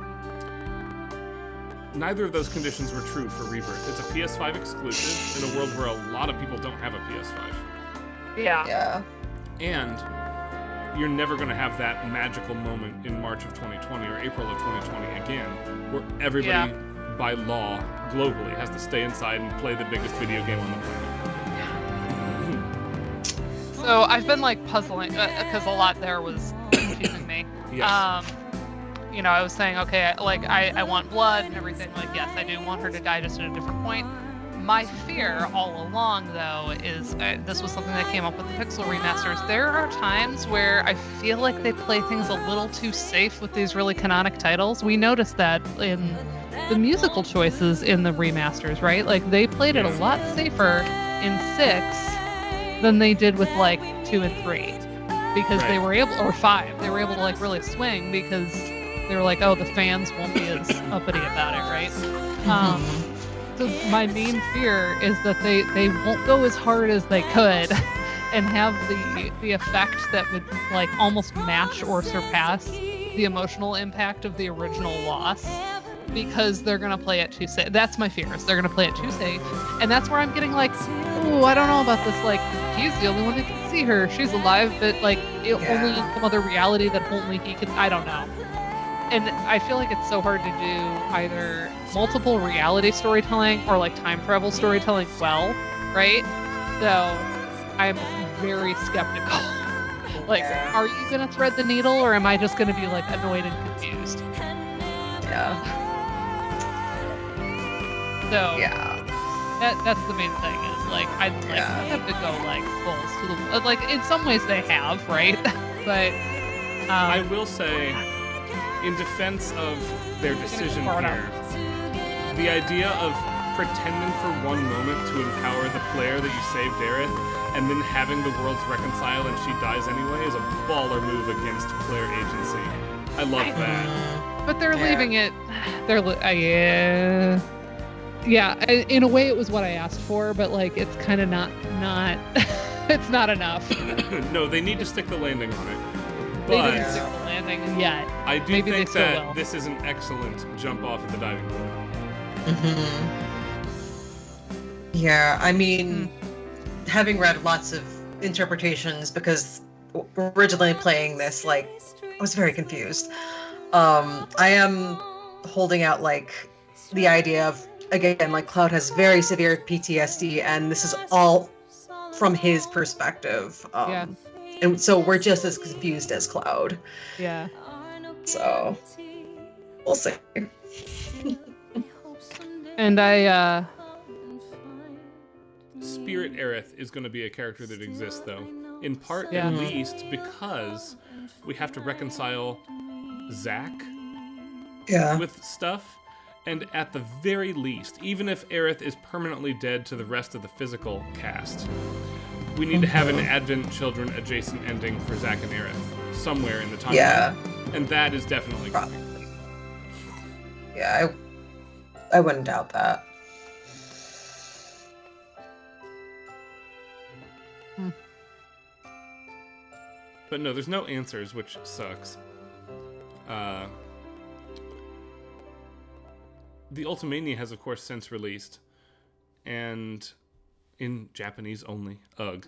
neither of those conditions were true for Rebirth. It's a PS5 exclusive in a world where a lot of people don't have a PS5. Yeah. Yeah. And you're never going to have that magical moment in March of 2020 or April of 2020 again, where everybody, by law, globally, has to stay inside and play the biggest video game on the planet. So I've been like puzzling because a lot there was confusing me. Yes. You know, I was saying, okay, like I want blood and everything. Like, yes, I do want her to die, just at a different point. My fear all along, though, is this was something that came up with the Pixel remasters. There are times where I feel like they play things a little too safe with these really canonic titles. We noticed that in the musical choices in the remasters, right? Like, they played it a lot safer in 6 than they did with, like, 2 and 3. Because they were able, or 5, they were able to, like, really swing because they were like, oh, the fans won't be as uppity about it, right? So my main fear is that they won't go as hard as they could and have the effect that would like almost match or surpass the emotional impact of the original loss, because they're gonna play it too safe. That's my fear, is they're gonna play it too safe. And that's where I'm getting like, oh, I don't know about this, like, he's the only one who can see her, she's alive, but like only in some other reality that only he can, I don't know. And I feel like it's so hard to do either multiple reality storytelling or like time travel storytelling well, right? So I'm very skeptical. Like, are you gonna thread the needle, or am I just gonna be like annoyed and confused? So that's the main thing, is like I'd like have to go like balls to the, like in some ways they have, right? But I will say, in defense of their decision here, the idea of pretending for one moment to empower the player that you saved Aerith, and then having the worlds reconcile and she dies anyway, is a baller move against player agency. I love that. But they're leaving it. They're in a way it was what I asked for, but like it's kind of not it's not enough. No, they need to stick the landing on it. They But didn't stick the landing yet. I do Maybe think they that still will. this is an excellent jump off of the diving board. Yeah, I mean, having read lots of interpretations, because originally playing this, like, I was very confused. I am holding out, like, the idea of, again, like, Cloud has very severe PTSD, and this is all from his perspective. And so we're just as confused as Cloud. Yeah. So, we'll see. And I, Spirit Aerith is going to be a character that exists, though. In part, Yeah. at least, because we have to reconcile Zack with stuff. And at the very least, even if Aerith is permanently dead to the rest of the physical cast, we need to have an Advent Children adjacent ending for Zack and Aerith somewhere in the timeline. Yeah. And that is definitely coming. Yeah, I wouldn't doubt that. But no, there's no answers, which sucks. The Ultimania has, of course, since released, and in Japanese only. Ugh.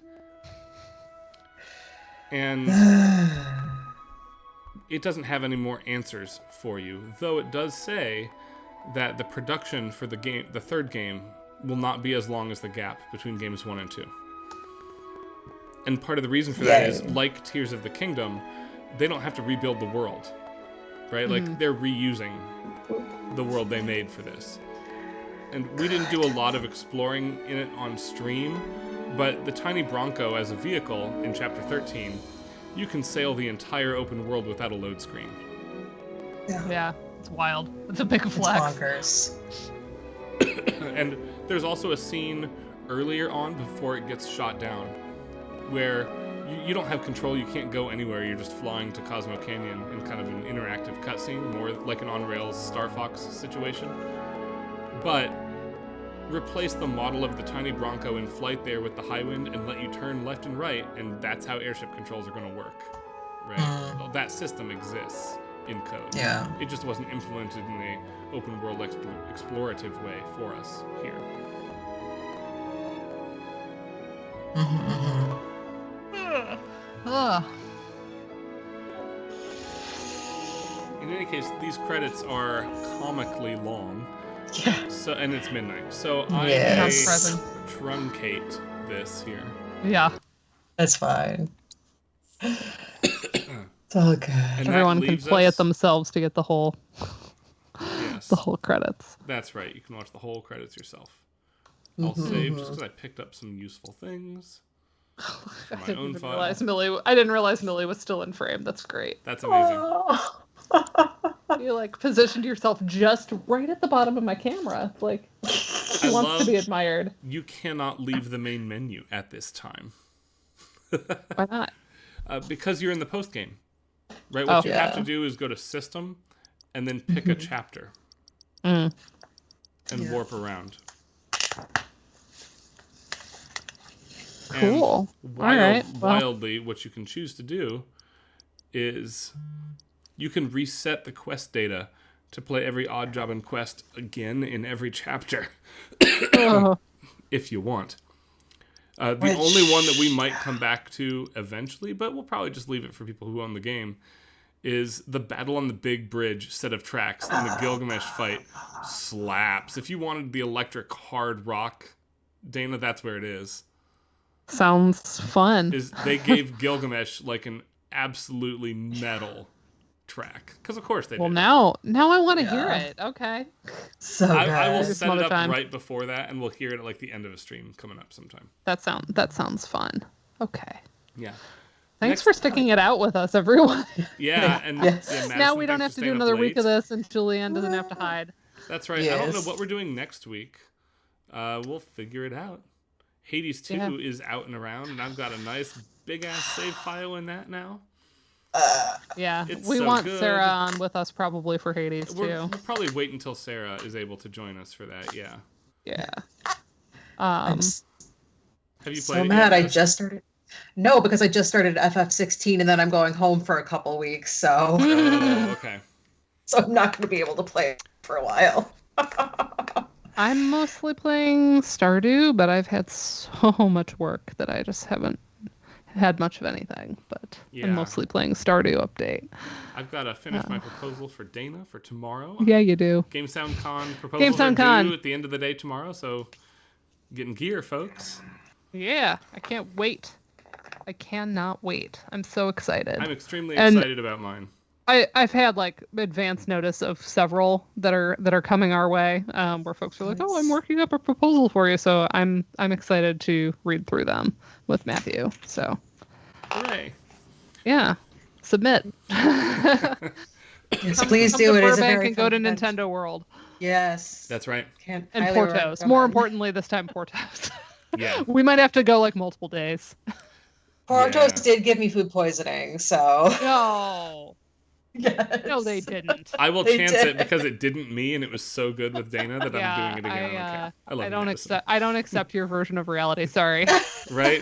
And it doesn't have any more answers for you, though it does say that the production for the third game, will not be as long as the gap between games 1 and 2. And part of the reason for that is, like Tears of the Kingdom, they don't have to rebuild the world, right? Like, they're reusing the world they made for this. And we didn't do a lot of exploring in it on stream, but the Tiny Bronco as a vehicle in Chapter 13, you can sail the entire open world without a load screen. Yeah, it's wild. It's a big flex. It's bonkers. And there's also a scene earlier on, before it gets shot down, where you don't have control, you can't go anywhere, you're just flying to Cosmo Canyon in kind of an interactive cutscene, more like an on-rails Star Fox situation. But replace the model of the Tiny Bronco in flight there with the high wind and let you turn left and right, and that's how airship controls are going to work, right? That system exists in code. Yeah. It just wasn't implemented in the open world explorative way for us here. In any case, these credits are comically long. Yeah. So, and it's midnight. So I Yes. may truncate this here. Yeah. That's fine. It's all good. And that Everyone can leaves play us- it themselves to get the whole Yes. the whole credits. That's right. You can watch the whole credits yourself. I'll save just because I picked up some useful things for I my didn't own even file. realize I didn't realize Millie was still in frame. That's great. That's amazing. You like positioned yourself just right at the bottom of my camera. Like she I wants love to be admired. You cannot leave the main menu at this time. Why not? Because you're in the post game. Right? What you have to Yeah. do is go to system and then pick a chapter Mm. and warp around. Cool. And All right. Well. Wildly, what you can choose to do is you can reset the quest data to play every odd job and quest again in every chapter. Oh. If you want. The only one that we might come back to eventually, but we'll probably just leave it for people who own the game, is the battle on the big bridge set of tracks and the Gilgamesh fight slaps. If you wanted the electric hard rock, Dana, that's where it is. Sounds fun. They gave Gilgamesh like an absolutely metal track. Because of course they Well, did. now I want to hear it. Okay. So I will good. set it Another up time. right before that, and we'll hear it at like the end of a stream coming up sometime. That sounds fun. Okay. Yeah. Thanks for sticking it out with us, everyone. Yeah, and Yes. yeah, Madison, Now we don't thanks have for to do staying up another week late. of this, and Julianne doesn't have to hide. That's right. I don't know Yes. what we're doing next week. We'll figure it out. Hades 2 Yeah. is out and around, and I've got a nice big ass save file in that now. Yeah, It's we so want good. Sarah on with us probably for Hades We'll too. probably wait until Sarah is able to join us for that. Yeah. Yeah. I'm s- Have you played so it yet, mad. I Madison? just started. No, because I just started FF16 and then I'm going home for a couple weeks, so Oh, okay. so I'm not going to be able to play it for a while. I'm mostly playing Stardew, but I've had so much work that I just haven't had much of anything. But Yeah. I'm mostly playing Stardew Update. I've got to finish my proposal for Dana for tomorrow. Yeah, you do. Game Sound Con proposals Sound are Con. due at the end of the day tomorrow, so getting gear, folks. Yeah, I can't wait. I cannot wait. I'm so excited. I'm extremely And excited about mine. I've had like advance notice of several that are coming our way, where folks are like, "Oh, I'm working up a proposal for you," so I'm excited to read through them with Matthew. So, Hooray! yeah, submit. Yes, please do. To It is a Burbank very and go to fun event. Nintendo World That's Yes. right. Can't and highly Portos. recommend. More importantly, this time Portos. Yeah. We might have to go like multiple days. Portos did give me food poisoning, so No. yes. No, they didn't. I will They chance did. it because it didn't me, and it was so good with Dana that I'm doing it again. I love I don't Madison. accept. I don't accept your version of reality. Sorry. Right?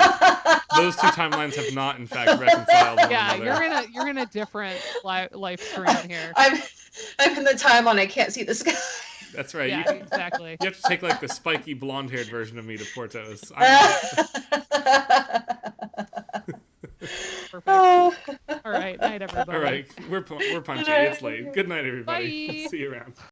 Those two timelines have not, in fact, reconciled one Yeah, another. you're in a different life stream here. I'm in the time when I can't see the sky. That's right. Yeah, exactly. You have to take like the spiky blonde-haired version of me to Portos. Perfect. All right, night everybody. All right, we're punchy. It's late. Good night, everybody. Bye. See you around.